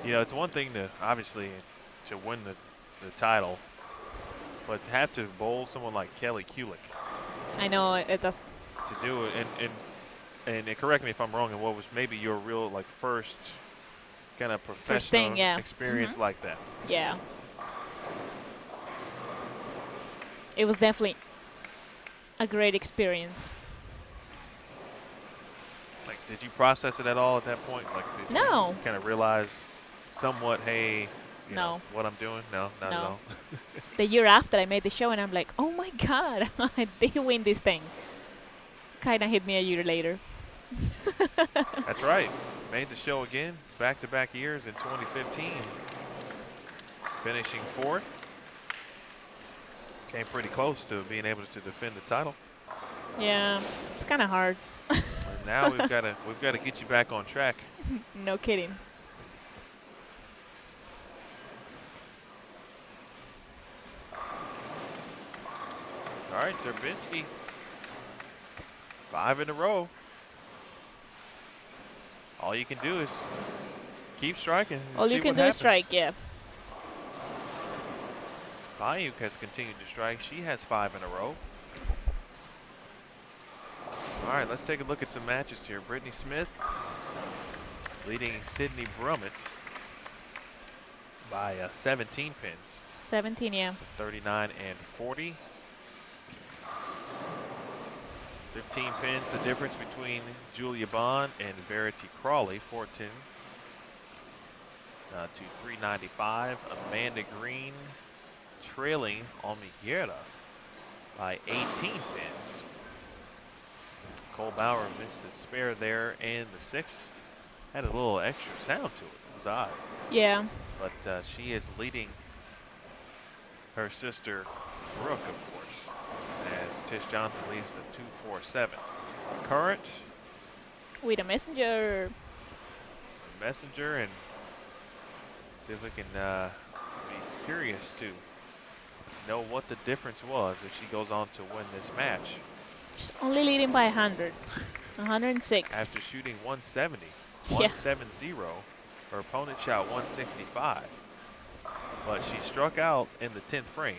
You know, it's one thing to obviously to win the title, but to have to bowl someone like Kelly Kulick. I know it does. To do it, and correct me if I'm wrong, and what was maybe your real like first kind of professional experience like that. Yeah. It was definitely a great experience. Like, did you process it at all at that point? Like, did you kind of realize somewhat, hey, you know, what I'm doing? No, not at all. The year after I made the show, and I'm like, oh my God, I did win this thing. Kind of hit me a year later. That's right. Made the show again, back-to-back years in 2015. Finishing 4th. Came pretty close to being able to defend the title. Yeah, it's kind of hard. And now we've got to get you back on track. No kidding. All right, Zerbinski, 5 in a row. All you can do is keep striking. All you can do is strike, yeah. Bayuk has continued to strike. She has 5 in a row. All right, let's take a look at some matches here. Brittany Smith leading Sydney Brummett by 17 pins. 17, yeah. 39 and 40. 15 pins, the difference between Julia Bond and Verity Crawley. 410 to 395. Amanda Green trailing Almiguera by 18 pins. Cole Bauer missed a spare there, and the 6 had a little extra sound to it. It was odd. Yeah. But she is leading her sister Brooke, of course, as Tish Johnson leaves the 2-4-7. Current With a messenger. Messenger, and see if we can be curious to know what the difference was if she goes on to win this match. She's only leading by 100. 106. After shooting 170, Yeah. 170, her opponent shot 165. But she struck out in the 10th frame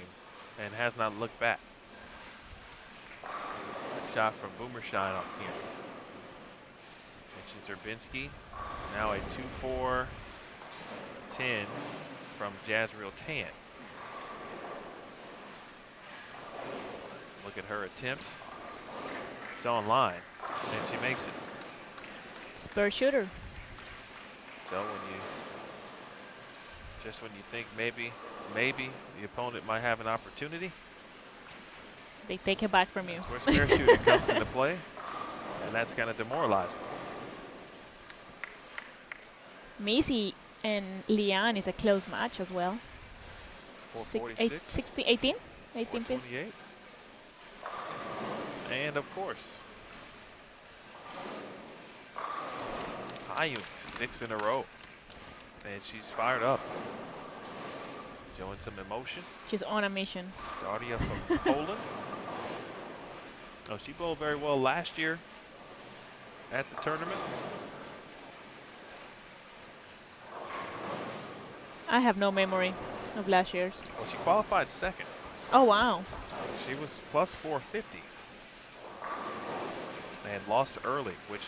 and has not looked back. A shot from Boomershine up here. Mentioned Zerbinski. Now a 2-4-10 from Jazriel Tan. Let's look at her attempt. It's on line, and she makes it. Spur shooter. So when you think maybe the opponent might have an opportunity, They take it back from you. that's where spare shooting comes into play, and that's kind of demoralizing. Missy and Leanne is a close match as well. 446, 18 pins. 428. And of course, Hayung, 6 in a row. And she's fired up. Showing some emotion. She's on a mission. Dardia from Poland. Oh, she bowled very well last year at the tournament. I have no memory of last year's. Well, she qualified second. Oh, wow. She was plus 450. And lost early, which,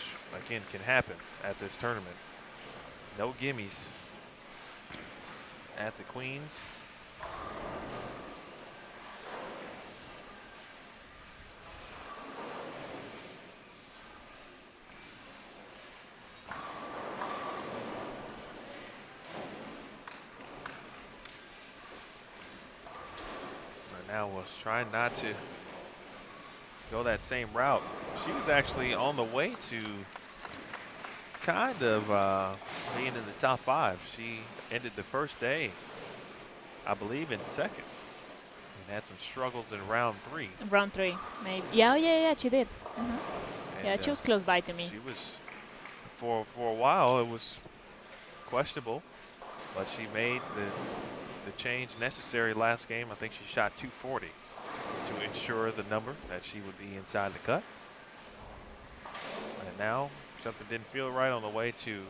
again, can happen at this tournament. No gimmies at the Queens. Now was trying not to go that same route. She was actually on the way to kind of being in the top 5. She ended the first day, I believe, in second, and had some struggles in round 3. Round 3, maybe. Yeah, she did. And, Yeah, she was close by to me. She was, for a while, it was questionable, but she made the change necessary last game. I think she shot 240 to ensure the number that she would be inside the cut. And now something didn't feel right on the way to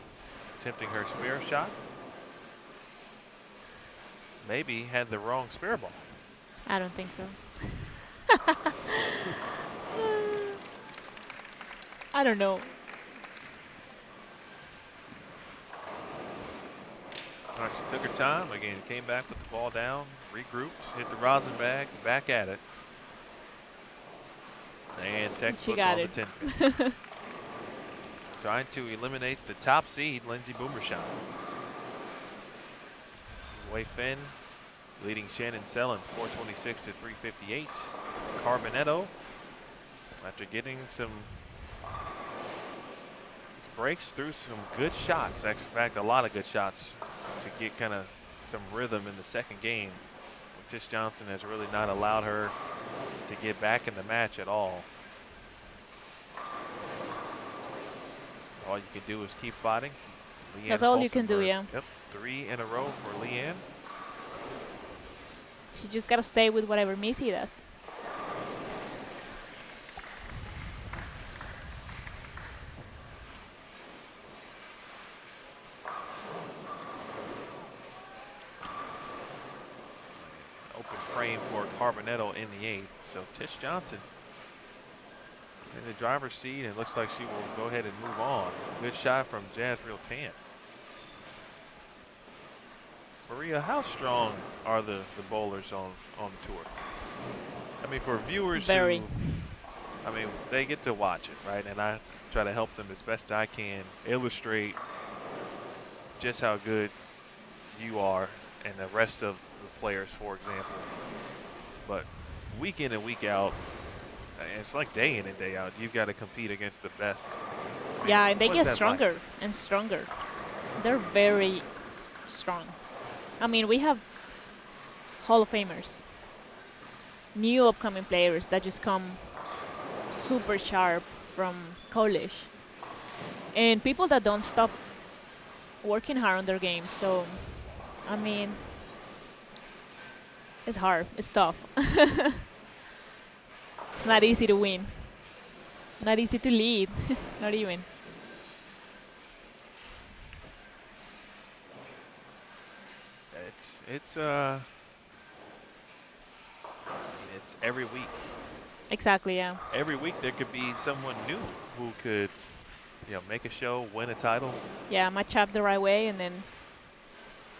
attempting her spare shot. Maybe had the wrong spare ball. I don't think so. I don't know. All right, she took her time. Again, came back with the ball down, regrouped, hit the rosin bag, back at it. And textbook on the 10 pin. Trying to eliminate the top seed, Lindsey Boomershine. Wei Finn leading Shannon Sellens 426 to 358. Carbonetto, after getting some breaks through some good shots, in fact a lot of good shots, to get kind of some rhythm in the second game. Tish Johnson has really not allowed her to get back in the match at all. All you can do is keep fighting. Leanne That's all you can do, Holstenberg. yeah. Yep, 3 in a row for Leanne. She just gotta stay with whatever Missy does. Open frame for Carbonetto in the 8th. So Tish Johnson in the driver's seat, and it looks like she will go ahead and move on. Good shot from Jazriel Tan. Maria, how strong are the bowlers on the tour? I mean, for viewers who, Very. I mean, they get to watch it, right? And I try to help them as best I can illustrate just how good you are and the rest of the players, for example. But week in and week out, and it's like day in and day out, you've got to compete against the best. Yeah, and they What is get that like? stronger and stronger. They're very strong. I mean, we have Hall of Famers, new upcoming players that just come super sharp from college, and people that don't stop working hard on their game. So, I mean, it's hard. It's tough. It's not easy to win. Not easy to lead. Not even. It's it's every week. Exactly. Yeah. Every week there could be someone new who could, make a show, win a title. Yeah. Match up the right way and then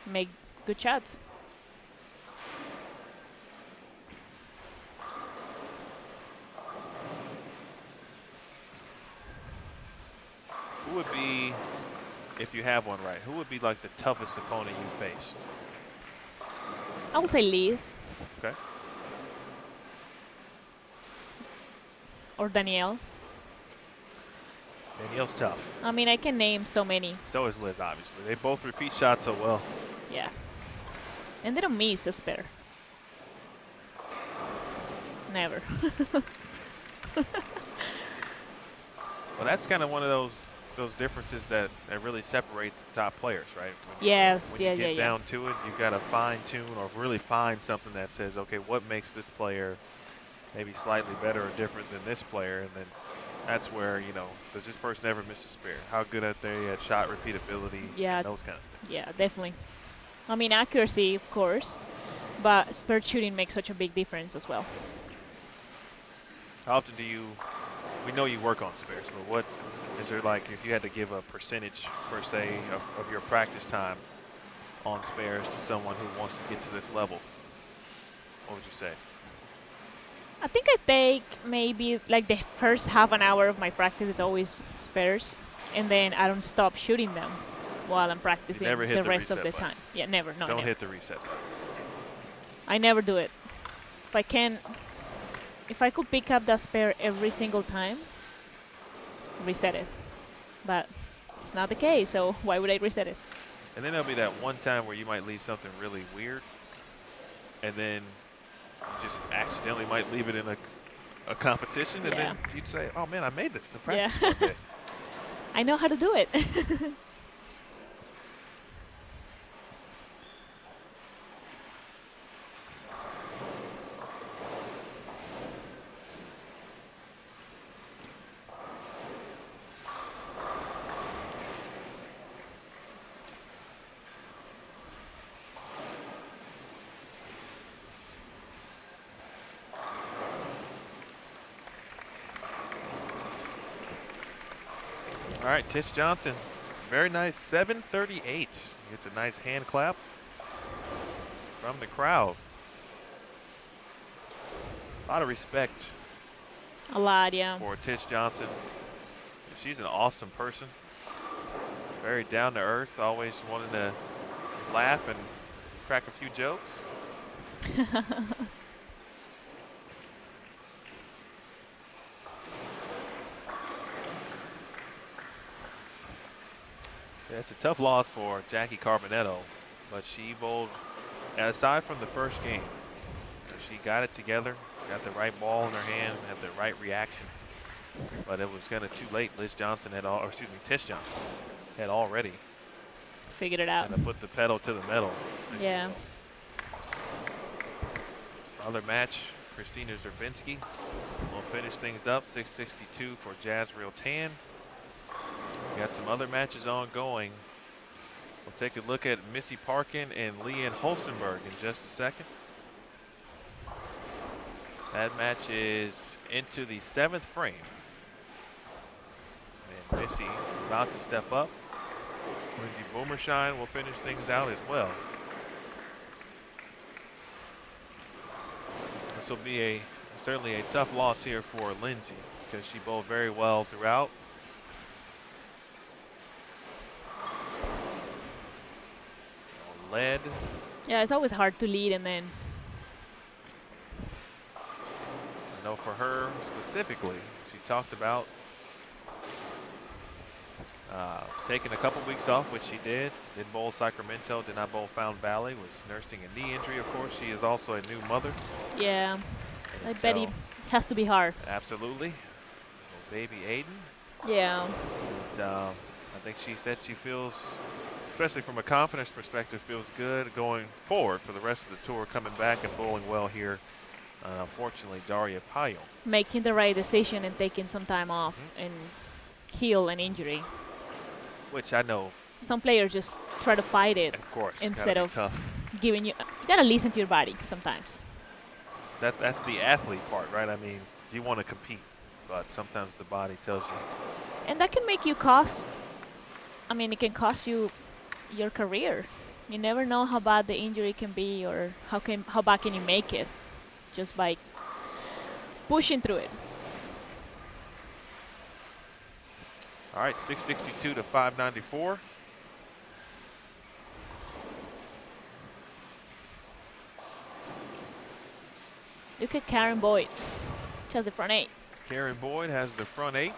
make good shots. Who would be, if you have one right, who would be like the toughest opponent you faced? I would say Liz Okay. or Danielle. Danielle's tough. I mean, I can name so many. So is Liz, obviously. They both repeat shots so well. Yeah. And they don't miss a spare. Never. Well, that's kind of one of those differences that really separate the top players, right? Yes. When Yeah. you Yeah. get Yeah. down to it, you've got to fine tune or really find something that says, okay, what makes this player maybe slightly better or different than this player? And then that's where, does this person ever miss a spare? How good are they at shot repeatability? Yeah. Those kind of things. Yeah. Definitely. I mean, accuracy, of course, but spare shooting makes such a big difference as well. How often we know you work on spares, but what is there like if you had to give a percentage per se of your practice time on spares to someone who wants to get to this level? What would you say? I think I take maybe like the first half an hour of my practice is always spares, and then I don't stop shooting them while I'm practicing never hit the the rest of reset the button. time. Yeah, never. No, Don't never. hit the reset button. I never do it. If I could pick up that spare every single time, reset it. But it's not the case, so why would I reset it? And then there'll be that one time where you might leave something really weird, and then you just accidentally might leave it in a competition, and then you'd say, "Oh man, I made this in practice one day." I know how to do it. All right, Tish Johnson's very nice 738. Gets a nice hand clap from the crowd. A lot of respect A lot, yeah. for Tish Johnson. She's an awesome person. Very down to earth, always wanting to laugh and crack a few jokes. Yeah, it's a tough loss for Jackie Carbonetto, but she bowled, aside from the first game, she got it together, got the right ball in her hand, had the right reaction. But it was kind of too late. Tish Johnson had already Figured it out. kind of put the pedal to the metal. Yeah. Other match, Christina Zerbinski will finish things up, 662 for Jazrael Tan. Got some other matches ongoing. We'll take a look at Missy Parkin and Leanne Holstenberg in just a second. That match is into the 7th frame. And Missy about to step up. Lindsay Boomershine will finish things out as well. this will be certainly a tough loss here for Lindsay because she bowled very well throughout. Led. Yeah, it's always hard to lead and then. I know for her specifically, she talked about taking a couple weeks off, which she did. Did bowl Sacramento, did not bowl Found Valley, was nursing a knee injury, of course. She is also a new mother. Yeah, I So, bet it has to be hard. absolutely. Little baby Aiden. Yeah. And, I think she said she feels, especially from a confidence perspective, feels good going forward for the rest of the tour, coming back and bowling well here. Unfortunately, Daria Payo. Making the right decision and taking some time off and heal an injury. Which I know, Some players just try to fight it of course, instead gotta be of tough. giving you. You gotta listen to your body sometimes. That's the athlete part, right? I mean, you want to compete, but sometimes the body tells you. And that can make you cost. I mean, it can cost you your career. You never know how bad the injury can be or how bad can you make it just by pushing through it. All right, 662 to 594. Look at Karen Boyd. She has the front 8. Karen Boyd has the front 8.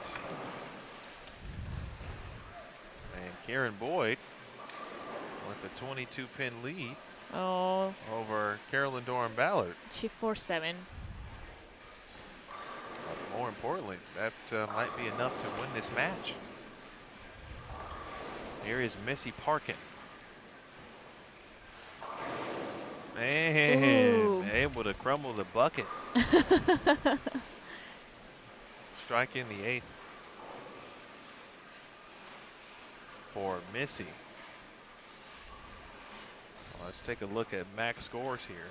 And Karen Boyd with the 22-pin lead Oh, over Carolyn Doran Ballard. she 4-7. But more importantly, that might be enough to win this match. Here is Missy Parkin. And Ooh. able to crumble the bucket. Strike in the 8th for Missy. Well, let's take a look at max scores here.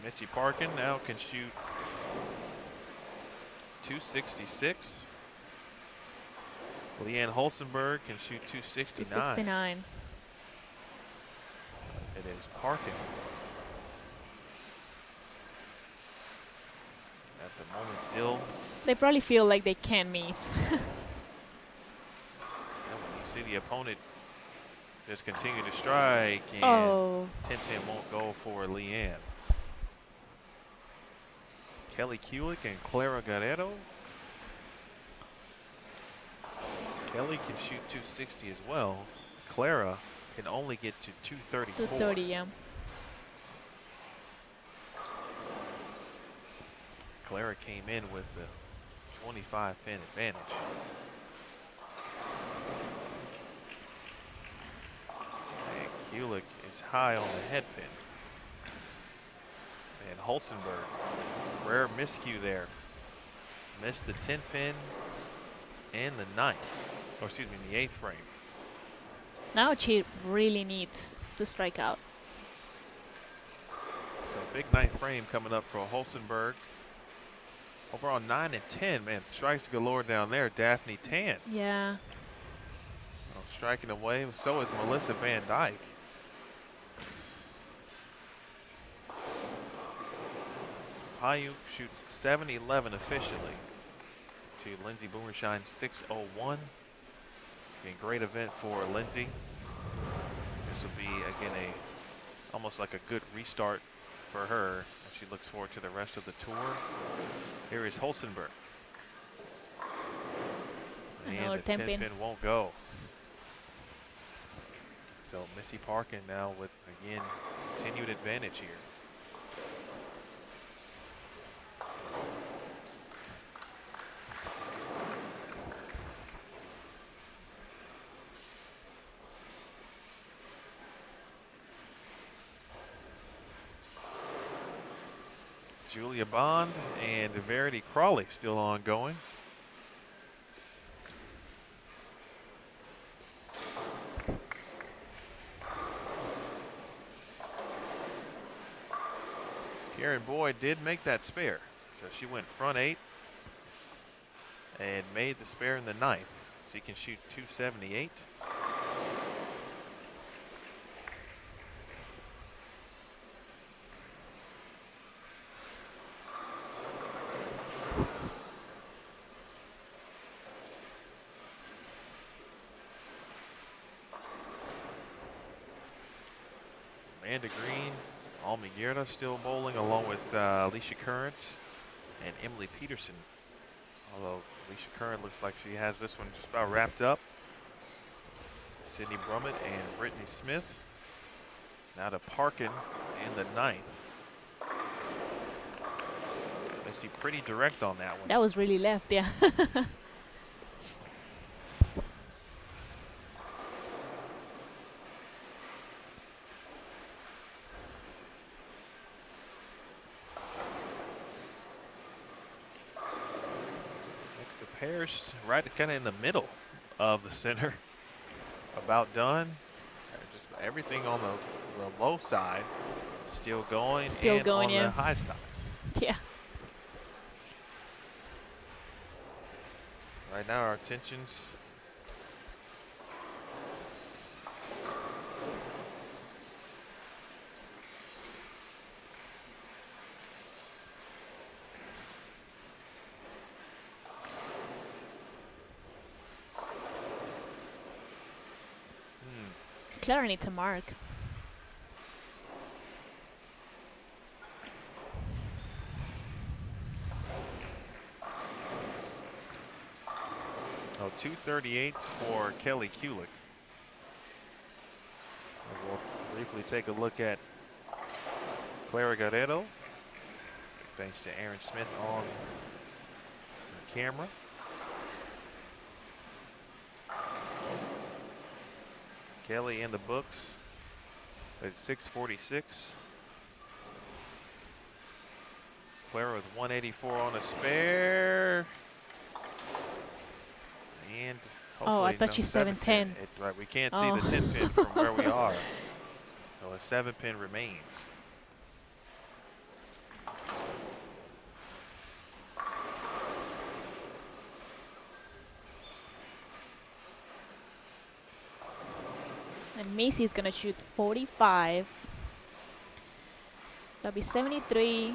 Missy Parkin now can shoot 266. Leanne Holstenberg can shoot 269. 269. It is Parkin. At the moment still. They probably feel like they can't miss. And when you see the opponent just continue to strike and 10-pin won't go for Leanne. Kelly Kulick and Clara Guerrero. Kelly can shoot 260 as well. Clara can only get to 234. 230, yeah. Clara came in with the 25-pin advantage. And Kulick is high on the head pin. And Holstenberg, rare miscue there. Missed the 10-pin and the 9th, or excuse me, the 8th frame. Now she really needs to strike out. So big 9th frame coming up for Holstenberg. Over on 9 and 10, man, strikes galore down there. Daphne Tan. Yeah. Oh, striking away, so is Melissa Van Dyke. Payu shoots 7-11 officially to Lindsay Boomershine's 601. Again, great event for Lindsay. This will be, again, almost like a good restart for her as she looks forward to the rest of the tour. Here is Holstenberg. And the 10-pin won't go. So Missy Parkin now with, again, continued advantage here. Julia Bond and Verity Crawley still ongoing. Karen Boyd did make that spare. So she went front 8 and made the spare in the 9th. She can shoot 278. Miranda Green, Alma Guerra still bowling, along with Alicia Current and Emily Peterson. Although Alicia Current looks like she has this one just about wrapped up. Sydney Brummett and Brittany Smith. Now to Parkin in the 9th. They see pretty direct on that one. That was really left, yeah. The pairs right kind of in the middle of the center. About done. Just everything on the low side still going. Still and going, on yeah. the high side. Yeah. Right now our attentions Clara needs a mark. Oh, 238 for Kelly Kulick. We'll briefly take a look at Clara Guerrero. Thanks to Aaron Smith on the camera. Kelly in the books at 646. Clara with 184 on a spare. And Oh, I thought you 7-10. Right, we can't see Oh. the 10 pin from where we are. So a 7 pin remains. And Macy's gonna shoot 45. That'll be 73.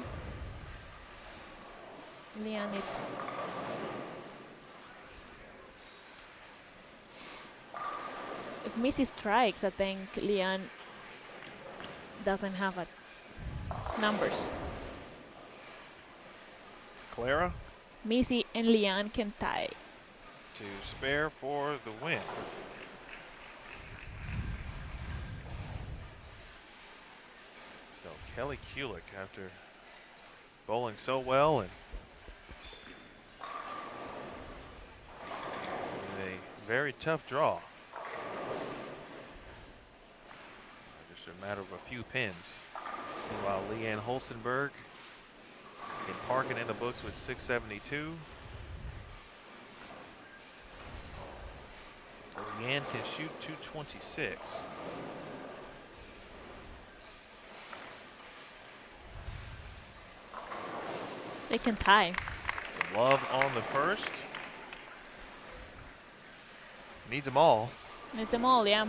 Leon needs. If Missy strikes, I think Leon doesn't have a numbers. Clara Missy and Leon can tie. to spare for the win. So Kelly Kulick, after bowling so well and a very tough draw. Just a matter of a few pins. Meanwhile, Leanne Holstenberg and Parkin in the books with 672. Leanne can shoot 226. They can tie. Some love on the first. Needs them all. It's them all, yeah.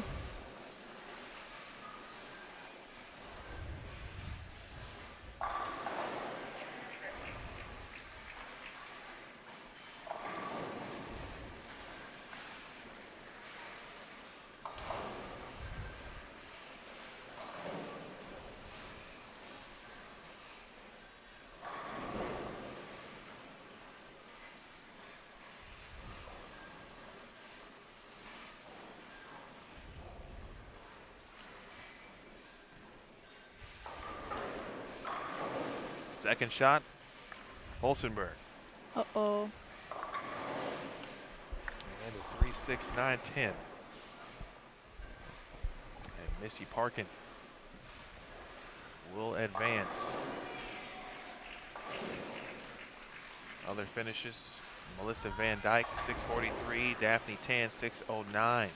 Second shot, Holstenberg. Uh-oh. And a 3, 6, 9, 10. And Missy Parkin will advance. Other finishes, Melissa Van Dyke, 643. Daphne Tan, 609.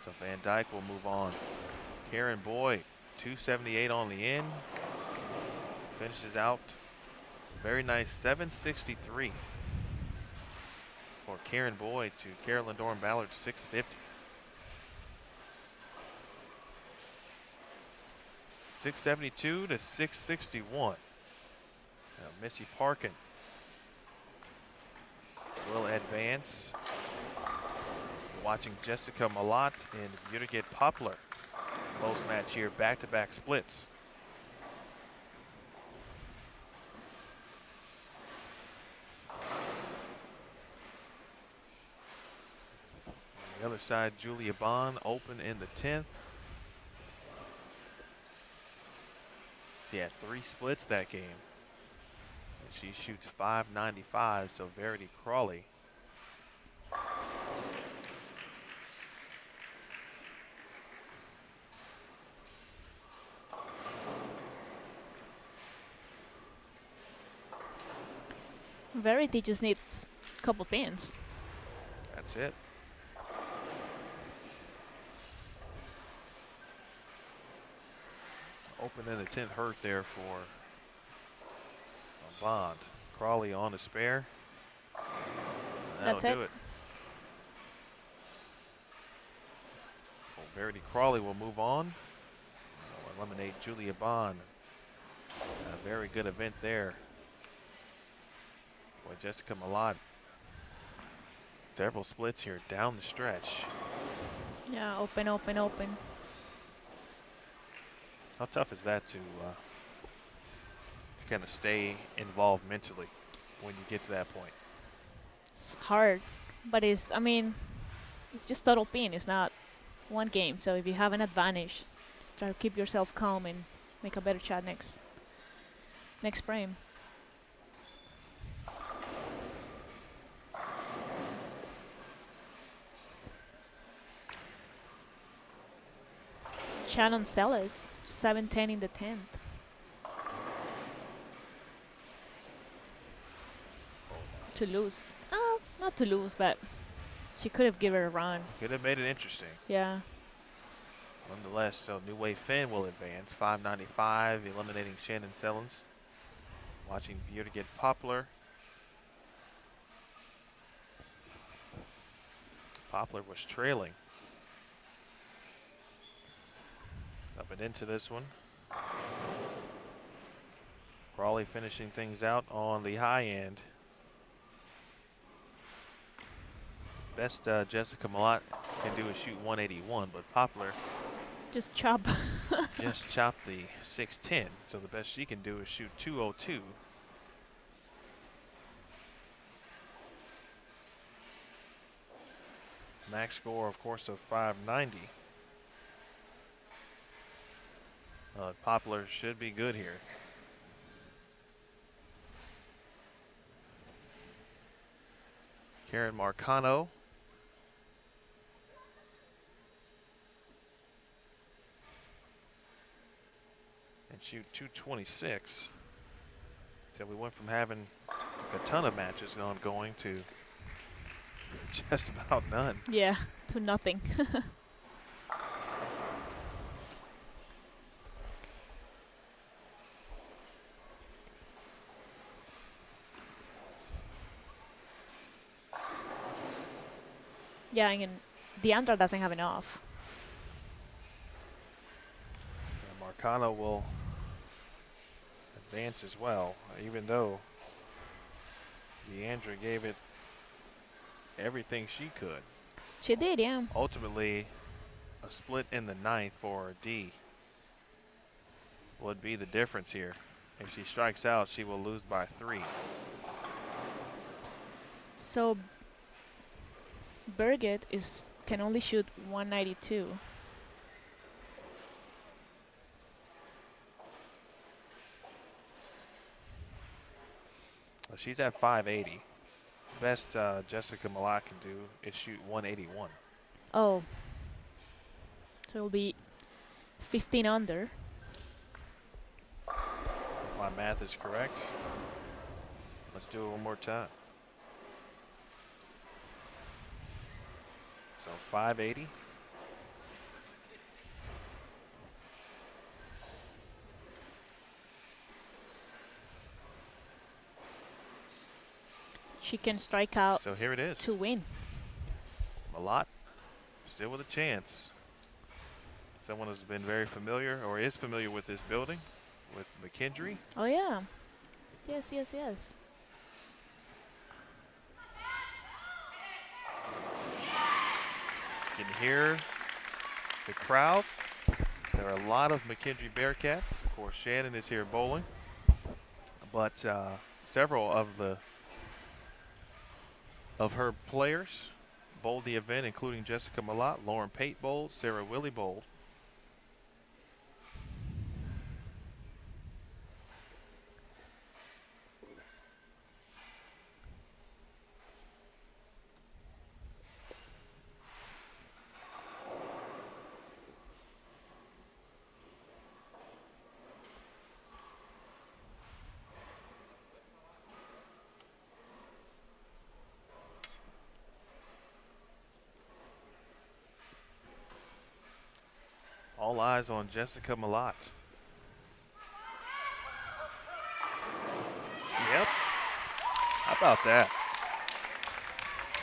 So Van Dyke will move on. Karen Boyd, 278 on the in. Finishes out very nice 763 for Karen Boyd to Carolyn Dorn Ballard 650. 672 to 661. Now Missy Parkin will advance. Watching Jessica Malott and Yurgit Poplar Close match here, back-to-back splits. On the other side, Julia Bond open in the 10th. She had 3 splits that game. And she shoots .595, so Verity Crawley Verity just needs a couple pins. that's it. Open in the 10th hurt there for Bond. Crawley on the spare. That'll That's do it. it. Well, Verity Crawley will move on. Will eliminate Julia Bond. A very good event there. Boy, Jessica Malott. Several splits here down the stretch. Yeah, open, open, open. How tough is that to kind of stay involved mentally when you get to that point? It's hard, but it's, I mean, it's just total pin. It's not one game. So if you have an advantage, just try to keep yourself calm and make a better shot next frame. Shannon Sellers, 7-10 in the 10th. To lose. Not to lose, but she could have given it a run. Could have made it interesting. Yeah. Nonetheless, so New Wave Finn will advance. .595, eliminating Shannon Sellens. Watching Vieira get Poplar. Poplar was trailing. Up and into this one. Crawley finishing things out on the high end. Best Jessica Malott can do is shoot 181, but Poplar Just chop. just chopped the 610. So the best she can do is shoot 202. Max score, of course, of 590. Poplar should be good here. Karen Marcano. And shoot 226. So we went from having a ton of matches ongoing to just about none. Yeah, to nothing. Yeah, and Deandra doesn't have enough. And Marcano will advance as well, even though Deandra gave it everything she could. She did, yeah. Ultimately, a split in the 9th for D would be the difference here. If she strikes out, she will lose by 3. So Birgit can only shoot 192. Well, she's at 580. Best Jessica Malott can do is shoot 181. Oh. So it'll be 15 under. If my math is correct. Let's do it one more time. So 580. She can strike out So here it is. to win. Malott still with a chance. Someone who's been very familiar or is familiar with this building, with McKendree. Oh yeah. Yes, yes, yes. You can hear the crowd. There are a lot of McKendree Bearcats. Of course, Shannon is here bowling, but several of her players bowled the event, including Jessica Malott, Lauren Pate bowled, Sarah Willie bowled. All eyes on Jessica Malott. Yep. How about that?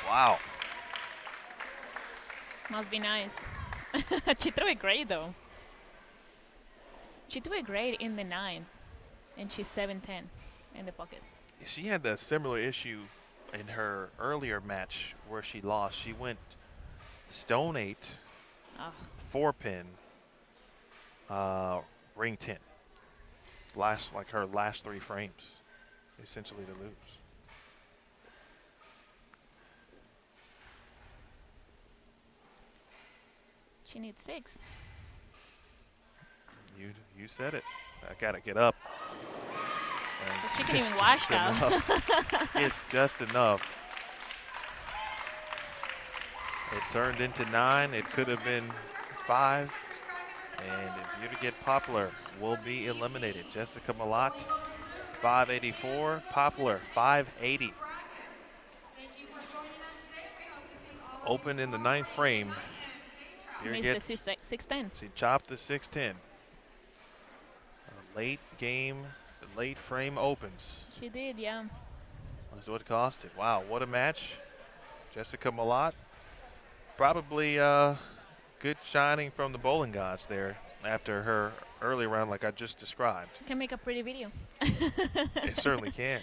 Wow. Must be nice. She threw it great though. She threw it great in the 9, and she's 7-10 in the pocket. She had a similar issue in her earlier match where she lost. She went stone 8, Oh, 4-pin, ring 10. Her last 3 frames, essentially to lose. she needs 6. You said it. I gotta get up. And But she can it's even wash just now. enough. It's just enough. It turned into 9. It could have been 5. And if you're to get Poplar, will be eliminated. Jessica Malott, 584. Poplar, 580. Open in the 9th frame. Missed the 6-10. She chopped the 610. Late game, late frame opens. She did, yeah. That's what it cost it. Wow, what a match. Jessica Malott, probably good shining from the bowling gods there after her early round like I just described. Can make a pretty video. It certainly can.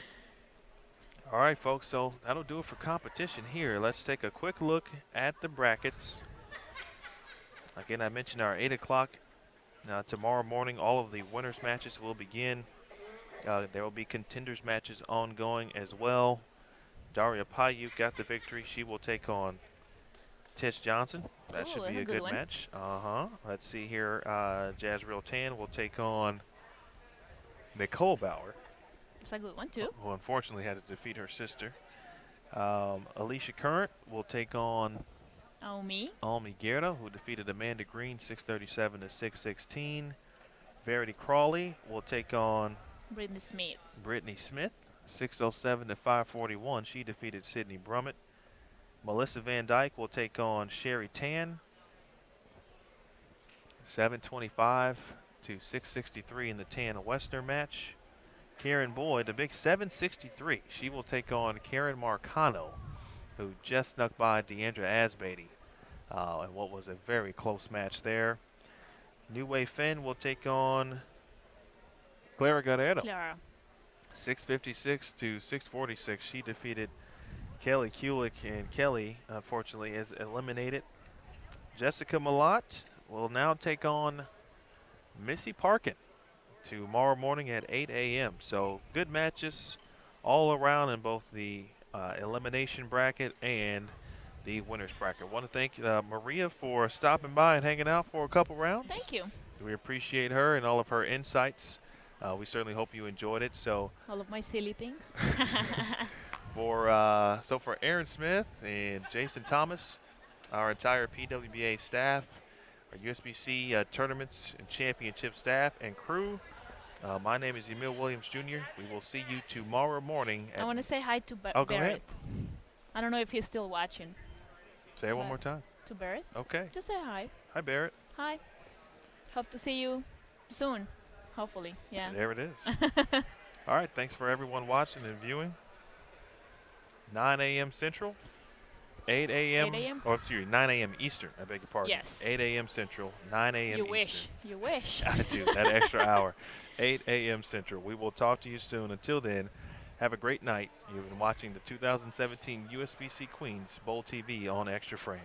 All right, folks, so that'll do it for competition here. Let's take a quick look at the brackets. Again, I mentioned our 8 o'clock tomorrow morning. All of the winners matches will begin. There will be contenders matches ongoing as well. Daria Payuk got the victory. She will take on Tish Johnson. That should be a good match. Let's see here. Jazreel Tan will take on Nicole Bauer. It's a good one, too. Who unfortunately had to defeat her sister. Alicia Current will take on Almi Guerra, who defeated Amanda Green 637 to 616. Verity Crawley will take on Brittany Smith 607 to 541. She defeated Sydney Brummett. Melissa Van Dyke will take on Sherry Tan 725 to 663 in the Tan Western match. Karen Boyd, the big 763. She will take on Karen Marcano, who just snuck by Deandra Asbeatty in what was a very close match there. New Way Finn will take on Clara Guerrero. 656 to 646. She defeated Kelly Kulik, and Kelly, unfortunately, is eliminated. Jessica Malott will now take on Missy Parkin tomorrow morning at 8 a.m. So good matches all around in both the elimination bracket and the winners bracket. I want to thank Maria for stopping by and hanging out for a couple rounds. Thank you. We appreciate her and all of her insights. We certainly hope you enjoyed it. So all of my silly things. For Aaron Smith and Jason Thomas, our entire PWBA staff, our USBC tournaments and championship staff and crew, my name is Emil Williams Jr. We will see you tomorrow morning. I want to say hi to Barrett. Go ahead. I don't know if he's still watching. Say it one more time. To Barrett? Okay. Just say hi. Hi, Barrett. Hi. Hope to see you soon. Hopefully, yeah. There it is. All right, thanks for everyone watching and viewing. 9 a.m. Central, 8 a.m. 8 a.m. Oh, excuse me, 9 a.m. Eastern. I beg your pardon. Yes. 8 a.m. Central, 9 a.m. You Eastern. wish. You wish. I do, that extra hour. 8 a.m. Central. We will talk to you soon. Until then, have a great night. You've been watching the 2017 USBC Queens Bowl TV on Extra Frame.